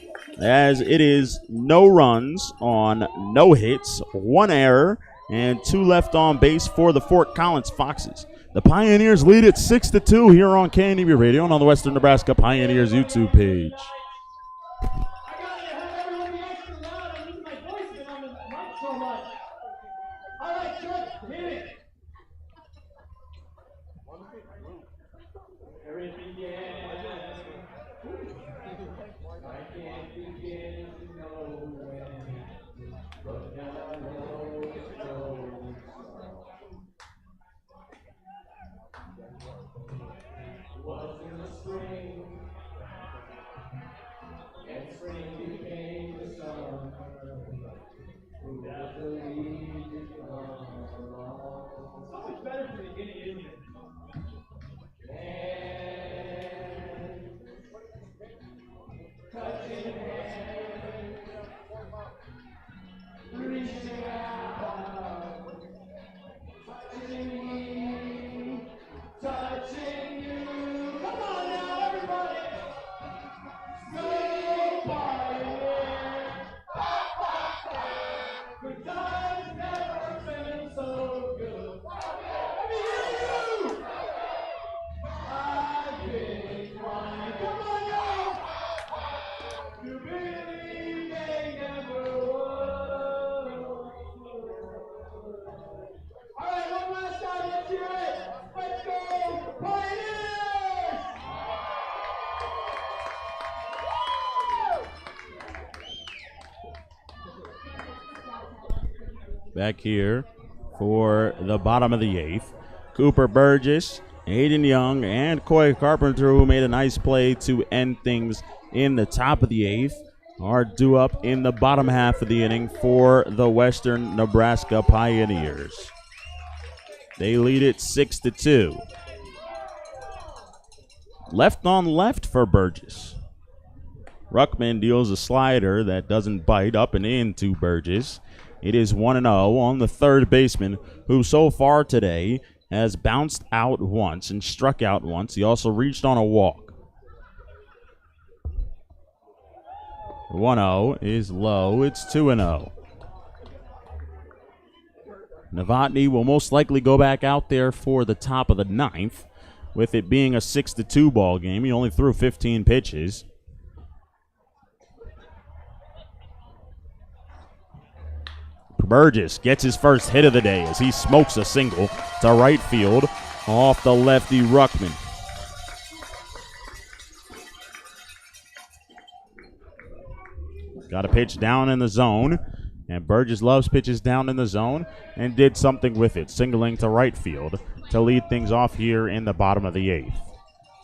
as it is no runs on no hits, 1 error, and 2 left on base for the Fort Collins Foxes. The Pioneers lead it 6-2 here on KNEB Radio and on the Western Nebraska Pioneers YouTube page. Back here for the bottom of the 8th, Cooper Burgess, Aiden Young, and Coy Carpenter, who made a nice play to end things in the top of the 8th, are due up in the bottom half of the inning for the Western Nebraska Pioneers. They lead it 6-2. Left on left for Burgess. Ruckman deals a slider that doesn't bite up and into Burgess. It is 1-0 on the third baseman, who so far today has bounced out once and struck out once. He also reached on a walk. 1-0 is low. It's 2-0. Novotny will most likely go back out there for the top of the 9th, with it being a 6-2 ball game. He only threw 15 pitches. Burgess gets his first hit of the day as he smokes a single to right field off the lefty Ruckman. Got a pitch down in the zone, and Burgess loves pitches down in the zone and did something with it, singling to right field to lead things off here in the bottom of the 8th.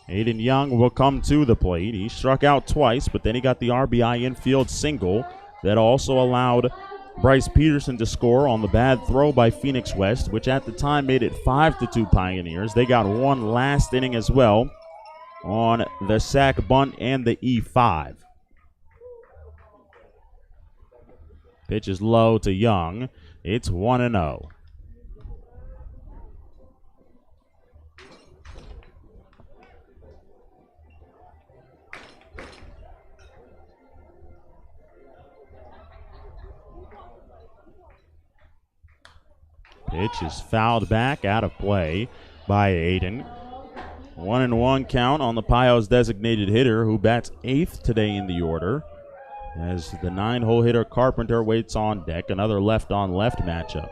Aiden Young will come to the plate. He struck out twice, but then he got the RBI infield single that also allowed Bryce Peterson to score on the bad throw by Phoenix West, which at the time made it 5-2 Pioneers. They got one last inning as well on the sac bunt and the E5. Pitch is low to Young. It's 1-0. Pitch is fouled back, out of play by Aiden. 1-1 count on the Pios designated hitter, who bats 8th today in the order, as the 9-hole hitter Carpenter waits on deck. Another left-on-left matchup.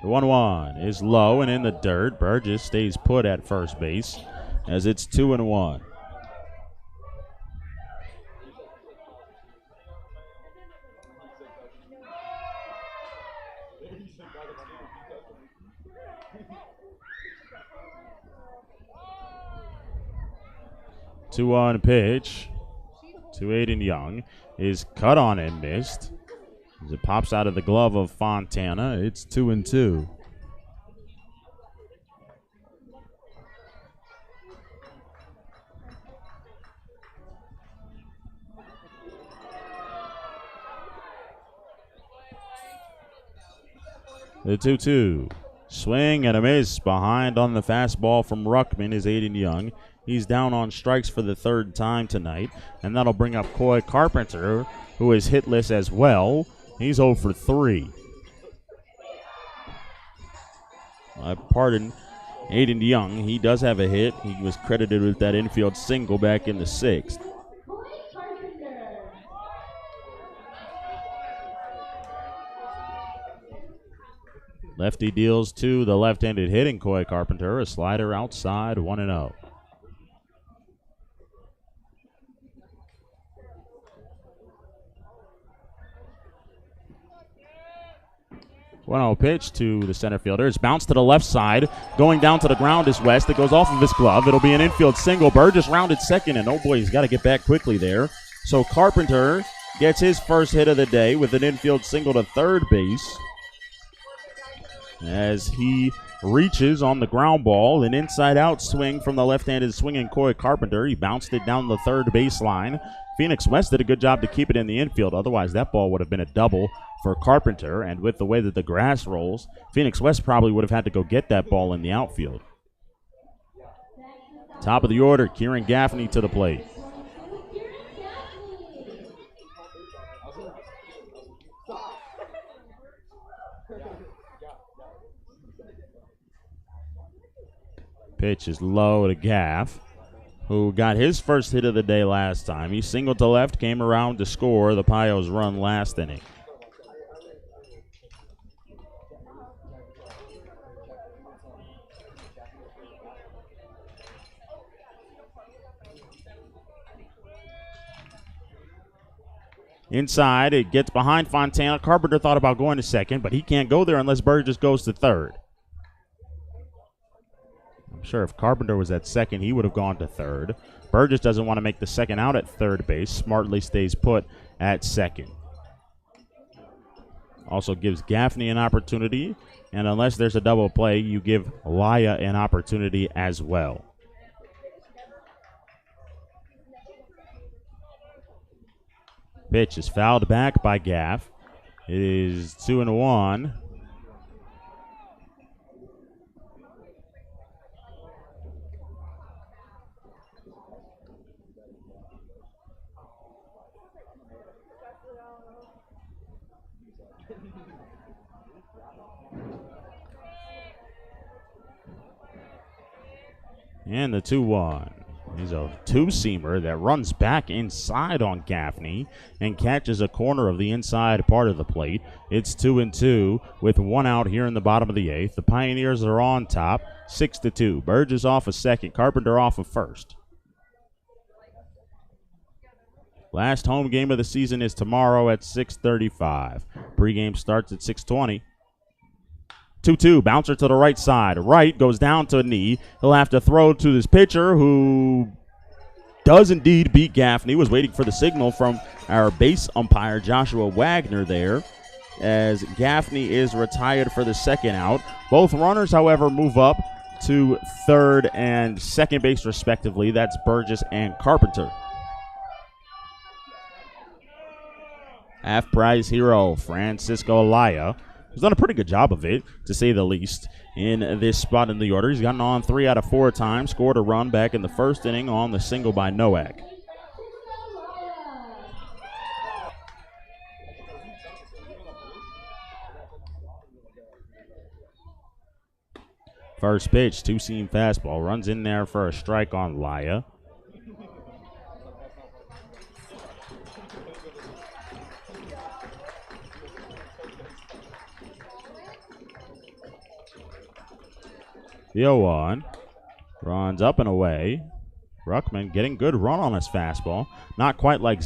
The 1-1 is low and in the dirt. Burgess stays put at first base as it's 2-1. Two-on pitch to Aiden Young is cut on and missed. As it pops out of the glove of Fontana, it's 2-2. The 2-2. Swing and a miss. Behind on the fastball from Ruckman is Aiden Young. He's down on strikes for the third time tonight, and that'll bring up Coy Carpenter, who is hitless as well. He's 0 for 3. Pardon Aiden Young. He does have a hit. He was credited with that infield single back in the 6th. Lefty deals to the left-handed hitting Coy Carpenter. A slider outside, 1-0. 1-0 pitch to the center fielder. It's bounced to the left side. Going down to the ground is West. It goes off of his glove. It'll be an infield single. Burgess rounded second, and oh boy, he's got to get back quickly there. So Carpenter gets his first hit of the day with an infield single to third base. As he reaches on the ground ball, an inside-out swing from the left-handed swinging Coy Carpenter. He bounced it down the third baseline. Phoenix West did a good job to keep it in the infield. Otherwise, that ball would have been a double for Carpenter. And with the way that the grass rolls, Phoenix West probably would have had to go get that ball in the outfield. Top of the order, Kieran Gaffney to the plate. Pitch is low to Gaff, who got his first hit of the day last time. He singled to left, came around to score the Pios' run last inning. Inside, it gets behind Fontana. Carpenter thought about going to second, but he can't go there unless Burgess goes to third. I'm sure if Carpenter was at second, he would have gone to third. Burgess doesn't want to make the second out at third base. Smartly stays put at second. Also gives Gaffney an opportunity, and unless there's a double play, you give Laya an opportunity as well. Pitch is fouled back by Gaff. It is 2-1. And the 2-1 is a two-seamer that runs back inside on Gaffney and catches a corner of the inside part of the plate. It's 2-2 with one out here in the bottom of the 8th. The Pioneers are on top, 6-2. Burgess off of second, Carpenter off of first. Last home game of the season is tomorrow at 6:35. Pregame starts at 6:20. 2-2, bouncer to the right side. Right goes down to a knee. He'll have to throw to this pitcher who does indeed beat Gaffney. Was waiting for the signal from our base umpire, Joshua Wagner, there, as Gaffney is retired for the second out. Both runners, however, move up to third and second base, respectively. That's Burgess and Carpenter. Half-prize hero, Francisco Laya, who's done a pretty good job of it, to say the least, in this spot in the order. He's gotten on 3 out of 4 times, scored a run back in the first inning on the single by Nowak. First pitch, two-seam fastball, runs in there for a strike on Laya. The 0-1 runs up and away. Ruckman getting good run on his fastball. Not quite like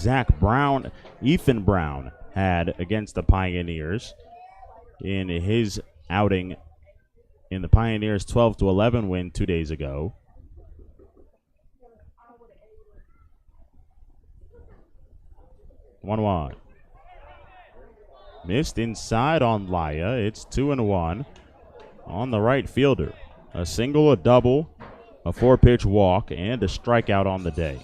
Ethan Brown had against the Pioneers in his outing in the Pioneers' 12-11 win 2 days ago. 1-1. Missed inside on Laya. It's 2-1 on the right fielder. A single, a double, a 4-pitch walk, and a strikeout on the day.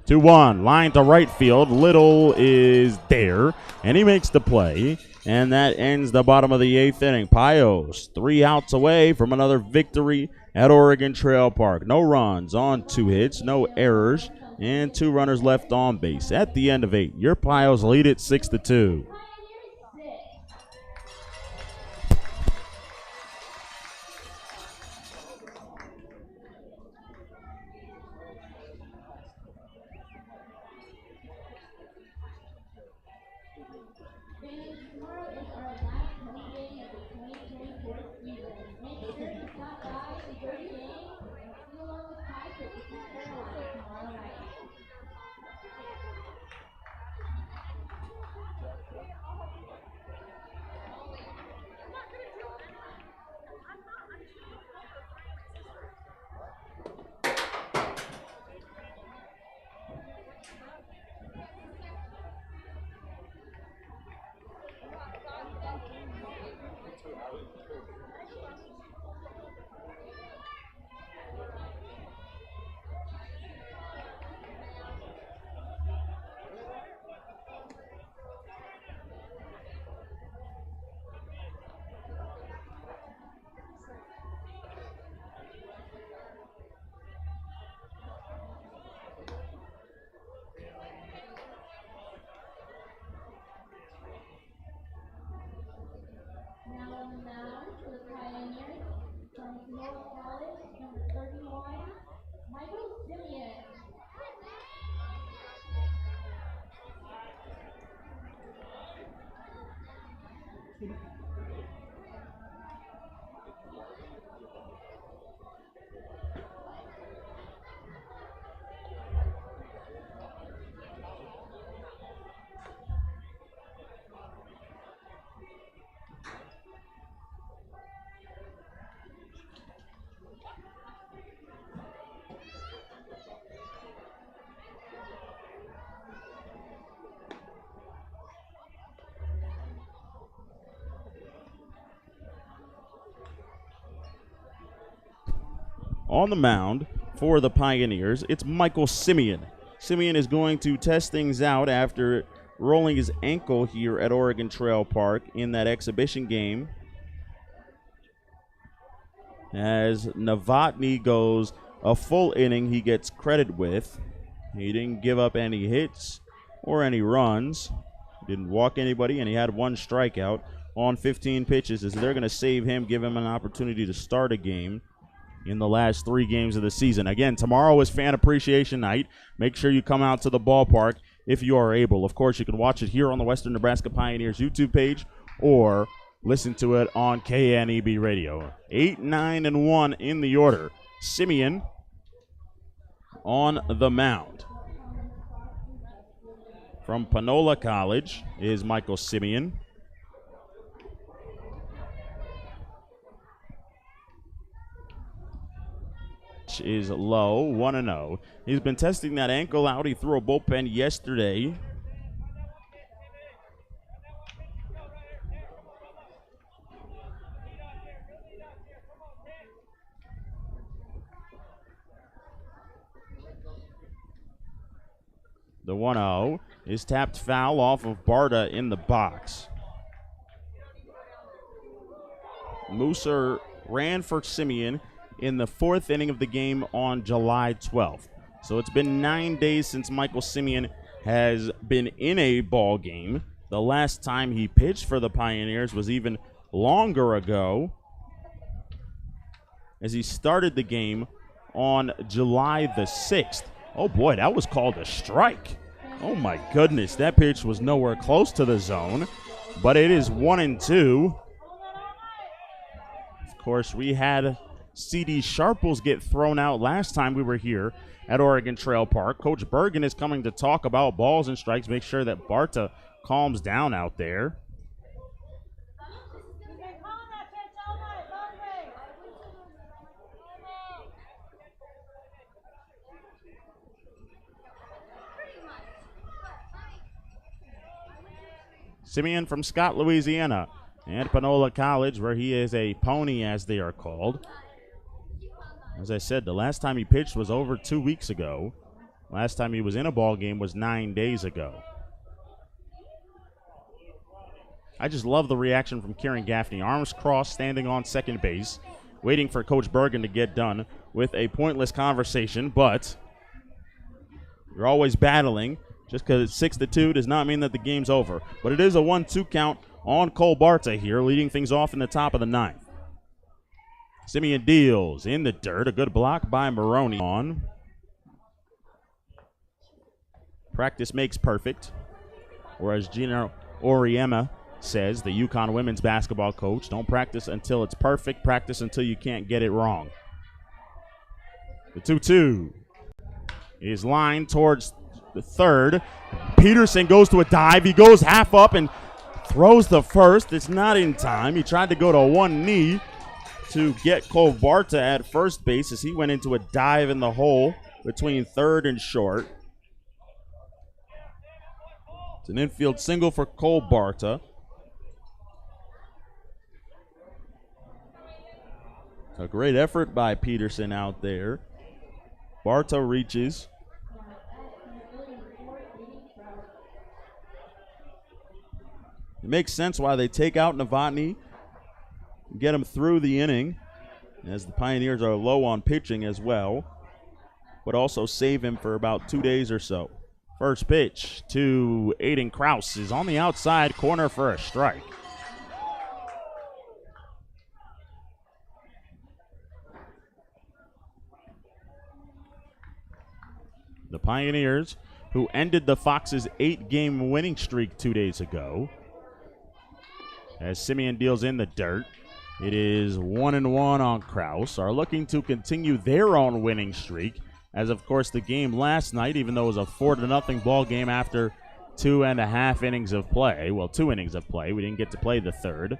Two one, line to right field. Little is there, and he makes the play, and that ends the bottom of the 8th inning. Pios 3 outs away from another victory at Oregon Trail Park. No runs on 2 hits, no errors, and 2 runners left on base. At the end of 8, your Pios lead it 6-2. On the mound for the Pioneers, it's Michael Simeon. Simeon is going to test things out after rolling his ankle here at Oregon Trail Park in that exhibition game. As Novotny goes a full inning, he gets credit with. He didn't give up any hits or any runs. Didn't walk anybody, and he had 1 strikeout on 15 pitches. As they're going to save him, give him an opportunity to start a game in the last 3 games of the season. Again, tomorrow is Fan Appreciation Night. Make sure you come out to the ballpark if you are able. Of course, you can watch it here on the Western Nebraska Pioneers YouTube page or listen to it on KNEB Radio. 8, 9, and 1 in the order. Simeon on the mound. From Panola College is Michael Simeon. Is low, 1-0. He's been testing that ankle out. He threw a bullpen yesterday. The 1-0 is tapped foul off of Barta in the box. Mooser ran for Simeon in the 4th inning of the game on July 12th. So it's been 9 days since Michael Simeon has been in a ball game. The last time he pitched for the Pioneers was even longer ago, as he started the game on July the 6th. Oh boy, that was called a strike. Oh my goodness, that pitch was nowhere close to the zone, but it is 1-2. Of course, we had C.D. Sharples get thrown out last time we were here at Oregon Trail Park. Coach Bergen is coming to talk about balls and strikes, make sure that Barta calms down out there. Simeon from Scott, Louisiana, and Panola College, where he is a pony, as they are called. As I said, the last time he pitched was over 2 weeks ago. Last time he was in a ball game was 9 days ago. I just love the reaction from Kieran Gaffney. Arms crossed, standing on second base, waiting for Coach Bergen to get done with a pointless conversation, but you're always battling. Just because it's 6-2 does not mean that the game's over. But it is a 1-2 count on Cole Barta here, leading things off in the top of the ninth. Simeon deals in the dirt. A good block by Maroney on. Practice makes perfect. Or as Gino Oriema says, the UConn women's basketball coach, don't practice until it's perfect. Practice until you can't get it wrong. The 2-2 is lined towards the third. Peterson goes to a dive. He goes half up and throws the first. It's not in time. He tried to go to one knee to get Cole Barta at first base as he went into a dive in the hole between third and short. It's an infield single for Cole Barta. A great effort by Peterson out there. Barta reaches. It makes sense why they take out Novotny, get him through the inning, as the Pioneers are low on pitching as well, but also save him for about 2 days or so. First pitch to Aiden Krause is on the outside corner for a strike. The Pioneers, who ended the Fox's 8-game winning streak 2 days ago, as Simeon deals in the dirt. It is 1-1 on Krause, are looking to continue their own winning streak, as of course the game last night, even though it was a 4-0 ball game after 2.5 innings of play, well, 2 innings of play, we didn't get to play the third.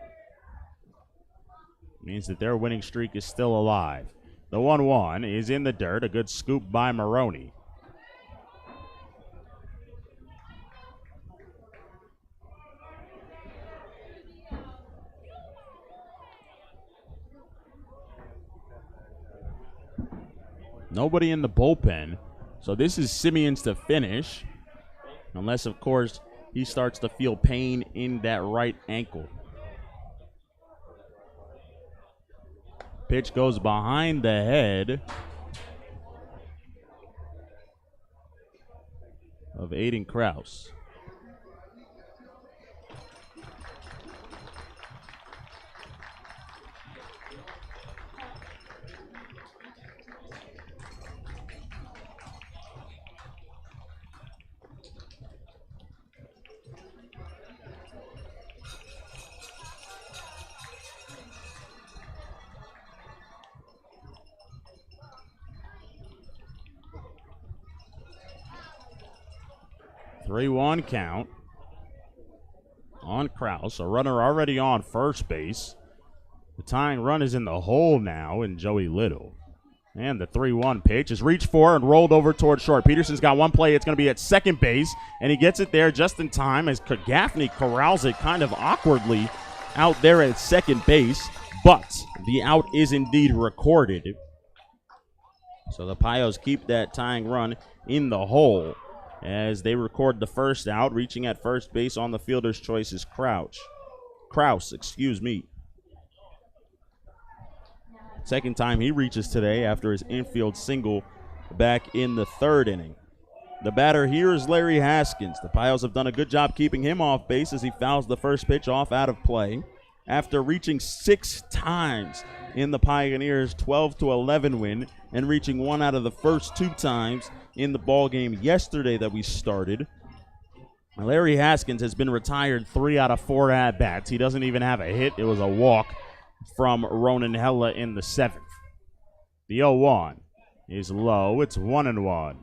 Means that their winning streak is still alive. The 1-1 is in the dirt, a good scoop by Maroney. Nobody in the bullpen, so this is Simeon's to finish, unless, of course, he starts to feel pain in that right ankle. Pitch goes behind the head of Aiden Krause. Three-one count on Krause. A runner already on first base. The tying run is in the hole now in Joey Little. And the 3-1 pitch is reached for and rolled over toward short. Peterson's got one play. It's going to be at second base, and he gets it there just in time as Gaffney corrals it kind of awkwardly out there at second base. But the out is indeed recorded. So the Pios keep that tying run in the hole as they record the first out. Reaching at first base on the fielder's choice is Krause. Second time he reaches today after his infield single back in the third inning. The batter here is Larry Haskins. The Pios have done a good job keeping him off base as he fouls the first pitch off out of play. After reaching 6 times in the Pioneers' 12-11 win and reaching 1 out of the first 2 times in the ball game yesterday that we started, Larry Haskins has been retired 3 out of 4 at-bats. He doesn't even have a hit. It was a walk from Ronan Hella in the 7th. The 0-1 is low. It's 1-1.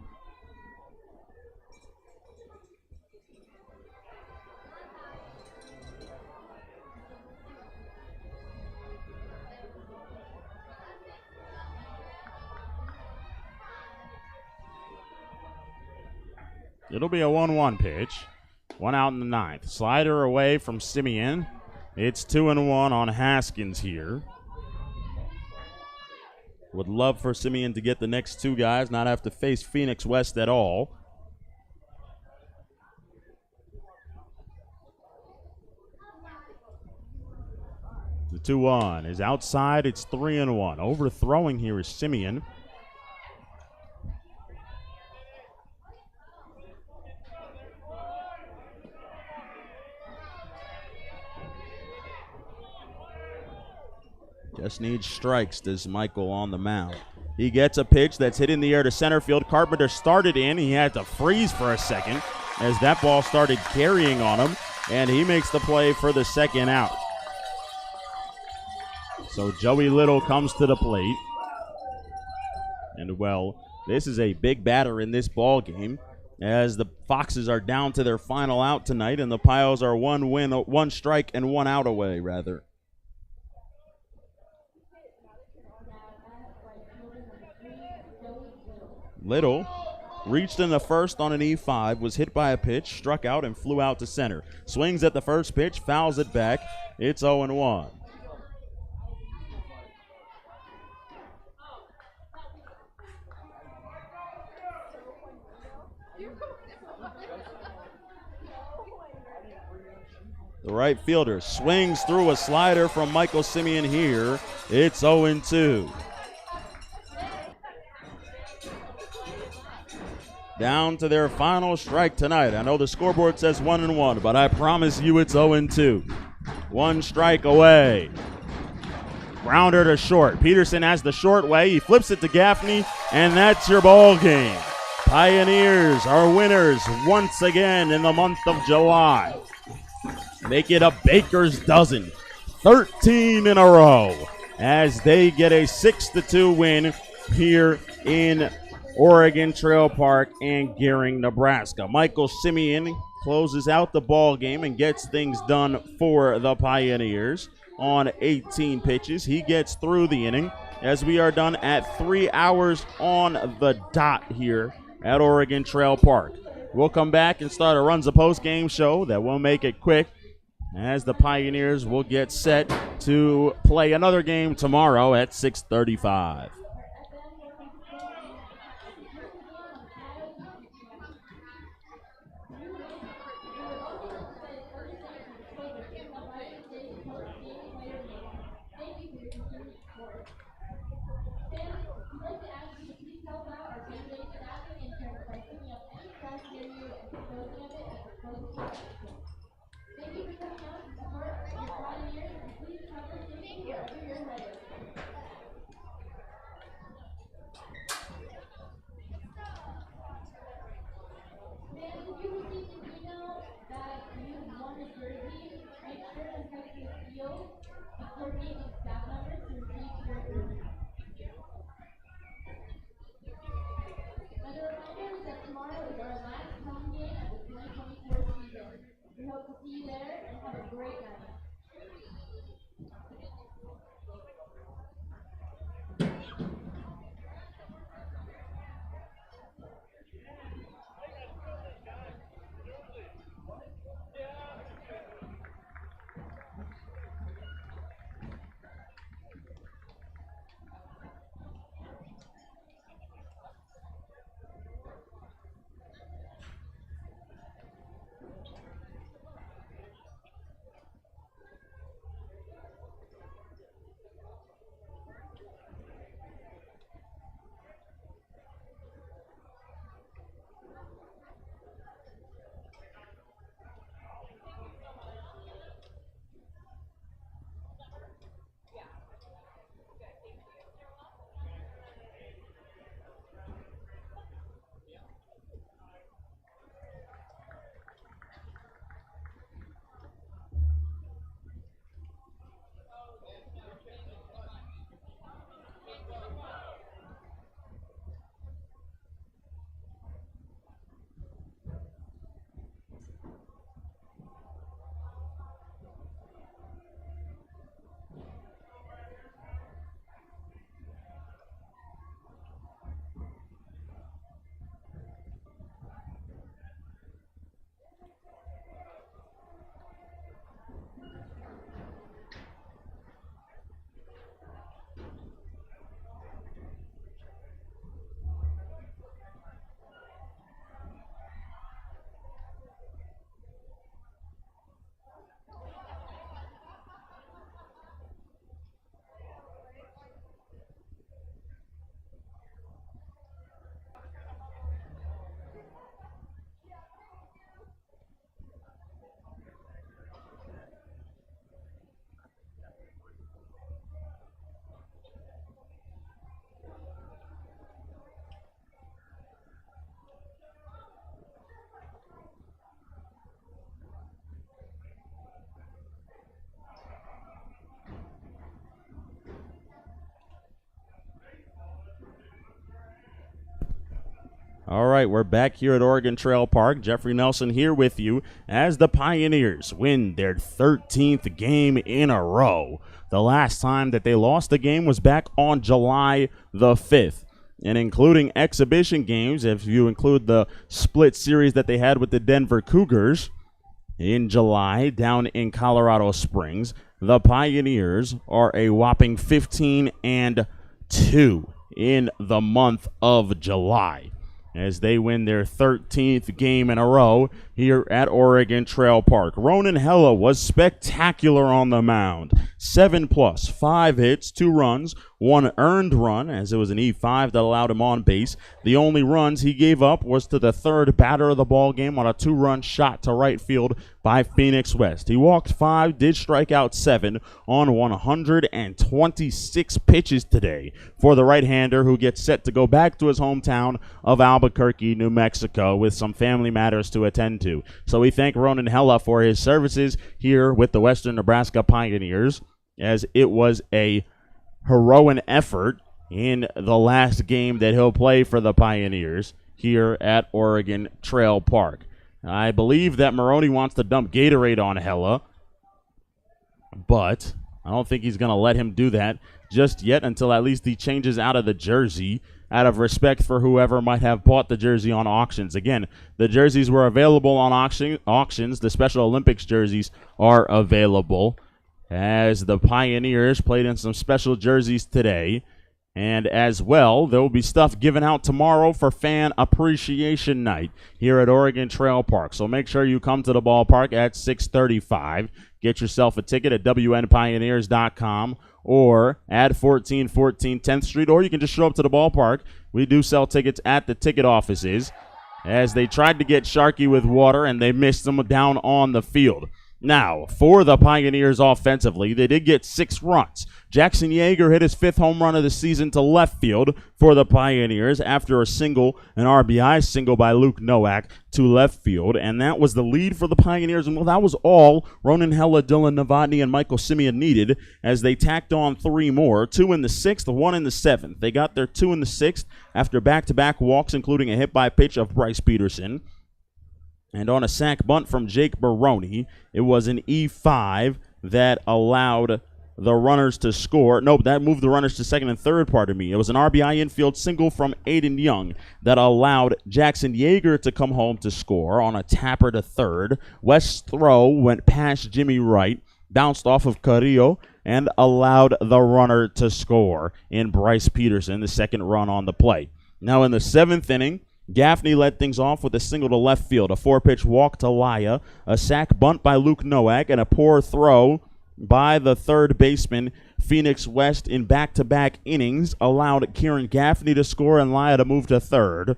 It'll be a 1-1 pitch. One out in the ninth. Slider away from Simeon. It's 2-1 on Haskins here. Would love for Simeon to get the next two guys, not have to face Phoenix West at all. The 2-1 is outside. It's 3-1. Overthrowing here is Simeon. Just needs strikes, does Michael on the mound. He gets a pitch that's hit in the air to center field. Carpenter started in. He had to freeze for a second as that ball started carrying on him, and he makes the play for the second out. So Joey Little comes to the plate. And, well, this is a big batter in this ball game as the Foxes are down to their final out tonight, and the Pios are one strike and one out away, rather. Little reached in the first on an E5, was hit by a pitch, struck out, and flew out to center. Swings at the first pitch, fouls it back. It's 0-1. The right fielder swings through a slider from Michael Simeon here. It's 0-2. Down to their final strike tonight. I know the scoreboard says 1-1, but I promise you it's 0-2. One strike away. Grounder to short. Peterson has the short way. He flips it to Gaffney, and that's your ball game. Pioneers are winners once again in the month of July. Make it a baker's dozen. 13 in a row as they get a 6-2 win here in Oregon Trail Park and Gering, Nebraska. Michael Simeon closes out the ball game and gets things done for the Pioneers on 18 pitches. He gets through the inning as we are done at 3 hours on the dot here at Oregon Trail Park. We'll come back and start a Runs the Postgame show that will make it quick as the Pioneers will get set to play another game tomorrow at 6:35. All right, we're back here at Oregon Trail Park. Jeffrey Nelson here with you as the Pioneers win their 13th game in a row. The last time that they lost a game was back on July the 5th. And including exhibition games, if you include the split series that they had with the Denver Cougars in July down in Colorado Springs, the Pioneers are a whopping 15-2 in the month of July, as they win their 13th game in a row here at Oregon Trail Park. Ronan Hella was spectacular on the mound. 7+, 5 hits, 2 runs, 1 earned run, as it was an E5 that allowed him on base. The only runs he gave up was to the third batter of the ball game on a 2-run shot to right field by Phoenix West. He walked 5, did strike out 7 on 126 pitches today for the right-hander, who gets set to go back to his hometown of Albuquerque, New Mexico, with some family matters to attend to. So we thank Ronan Hella for his services here with the Western Nebraska Pioneers, as it was a heroic effort in the last game that he'll play for the Pioneers here at Oregon Trail Park. I believe that Maroney wants to dump Gatorade on Hella, but I don't think he's going to let him do that just yet until at least he changes out of the jersey, out of respect for whoever might have bought the jersey on auctions. Again, the jerseys were available on auctions. The Special Olympics jerseys are available, as the Pioneers played in some special jerseys today. And as well, there will be stuff given out tomorrow for Fan Appreciation Night here at Oregon Trail Park. So make sure you come to the ballpark at 6:35. Get yourself a ticket at WNPioneers.com or at 1414 10th Street, or you can just show up to the ballpark. We do sell tickets at the ticket offices, as they tried to get Sharkey with water and they missed him down on the field. Now, for the Pioneers offensively, they did get 6 runs. Jackson Yeager hit his 5th home run of the season to left field for the Pioneers after a single, an RBI single by Luke Nowak to left field, and that was the lead for the Pioneers. And well, that was all Ronan Hella, Dylan Novotny, and Michael Simeon needed, as they tacked on 3 more, 2 in the 6th, 1 in the 7th. They got their 2 in the 6th after back-to-back walks, including a hit by pitch of Bryce Peterson. And on a sac bunt from Jake Baroni, it was an E5 that allowed the runners to score. No, that moved the runners to second and third, pardon me. It was an RBI infield single from Aiden Young that allowed Jackson Yeager to come home to score on a tapper to third. West's throw went past Jimmy Wright, bounced off of Carrillo, and allowed the runner to score in Bryce Peterson, the second run on the play. Now in the 7th inning, Gaffney led things off with a single to left field, a 4-pitch walk to Laya, a sac bunt by Luke Nowak, and a poor throw by the third baseman. Phoenix West in back-to-back innings allowed Kieran Gaffney to score and Laya to move to third,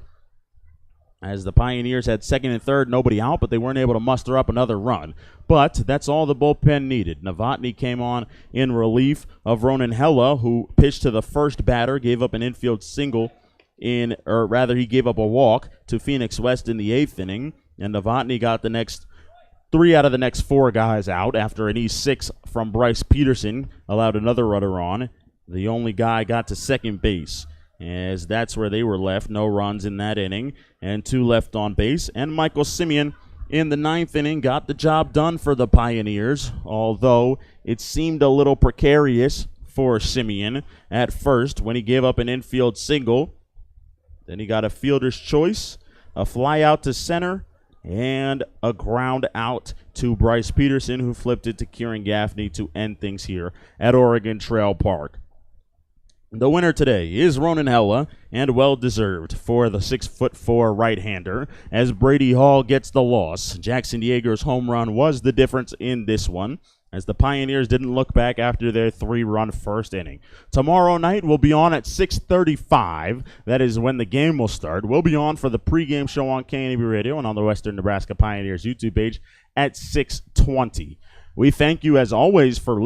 as the Pioneers had second and third, nobody out, but they weren't able to muster up another run. But that's all the bullpen needed. Novotny came on in relief of Ronan Hella, who pitched to the first batter, gave up an infield single, he gave up a walk to Phoenix West in the 8th inning, and Novotny got the next 3 out of the next 4 guys out after an E6 from Bryce Peterson allowed another runner on. The only guy got to second base, as that's where they were left. No runs in that inning, and 2 left on base. And Michael Simeon in the 9th inning got the job done for the Pioneers, although it seemed a little precarious for Simeon at first when he gave up an infield single. Then he got a fielder's choice, a fly out to center, and a ground out to Bryce Peterson, who flipped it to Kieran Gaffney to end things here at Oregon Trail Park. The winner today is Ronan Hella, and well-deserved for the 6'4" right-hander, as Brady Hall gets the loss. Jackson Yeager's home run was the difference in this one, as the Pioneers didn't look back after their 3-run first inning. Tomorrow night we'll be on at 6:35. That is when the game will start. We'll be on for the pregame show on KNB Radio and on the Western Nebraska Pioneers YouTube page at 6:20. We thank you, as always, for listening.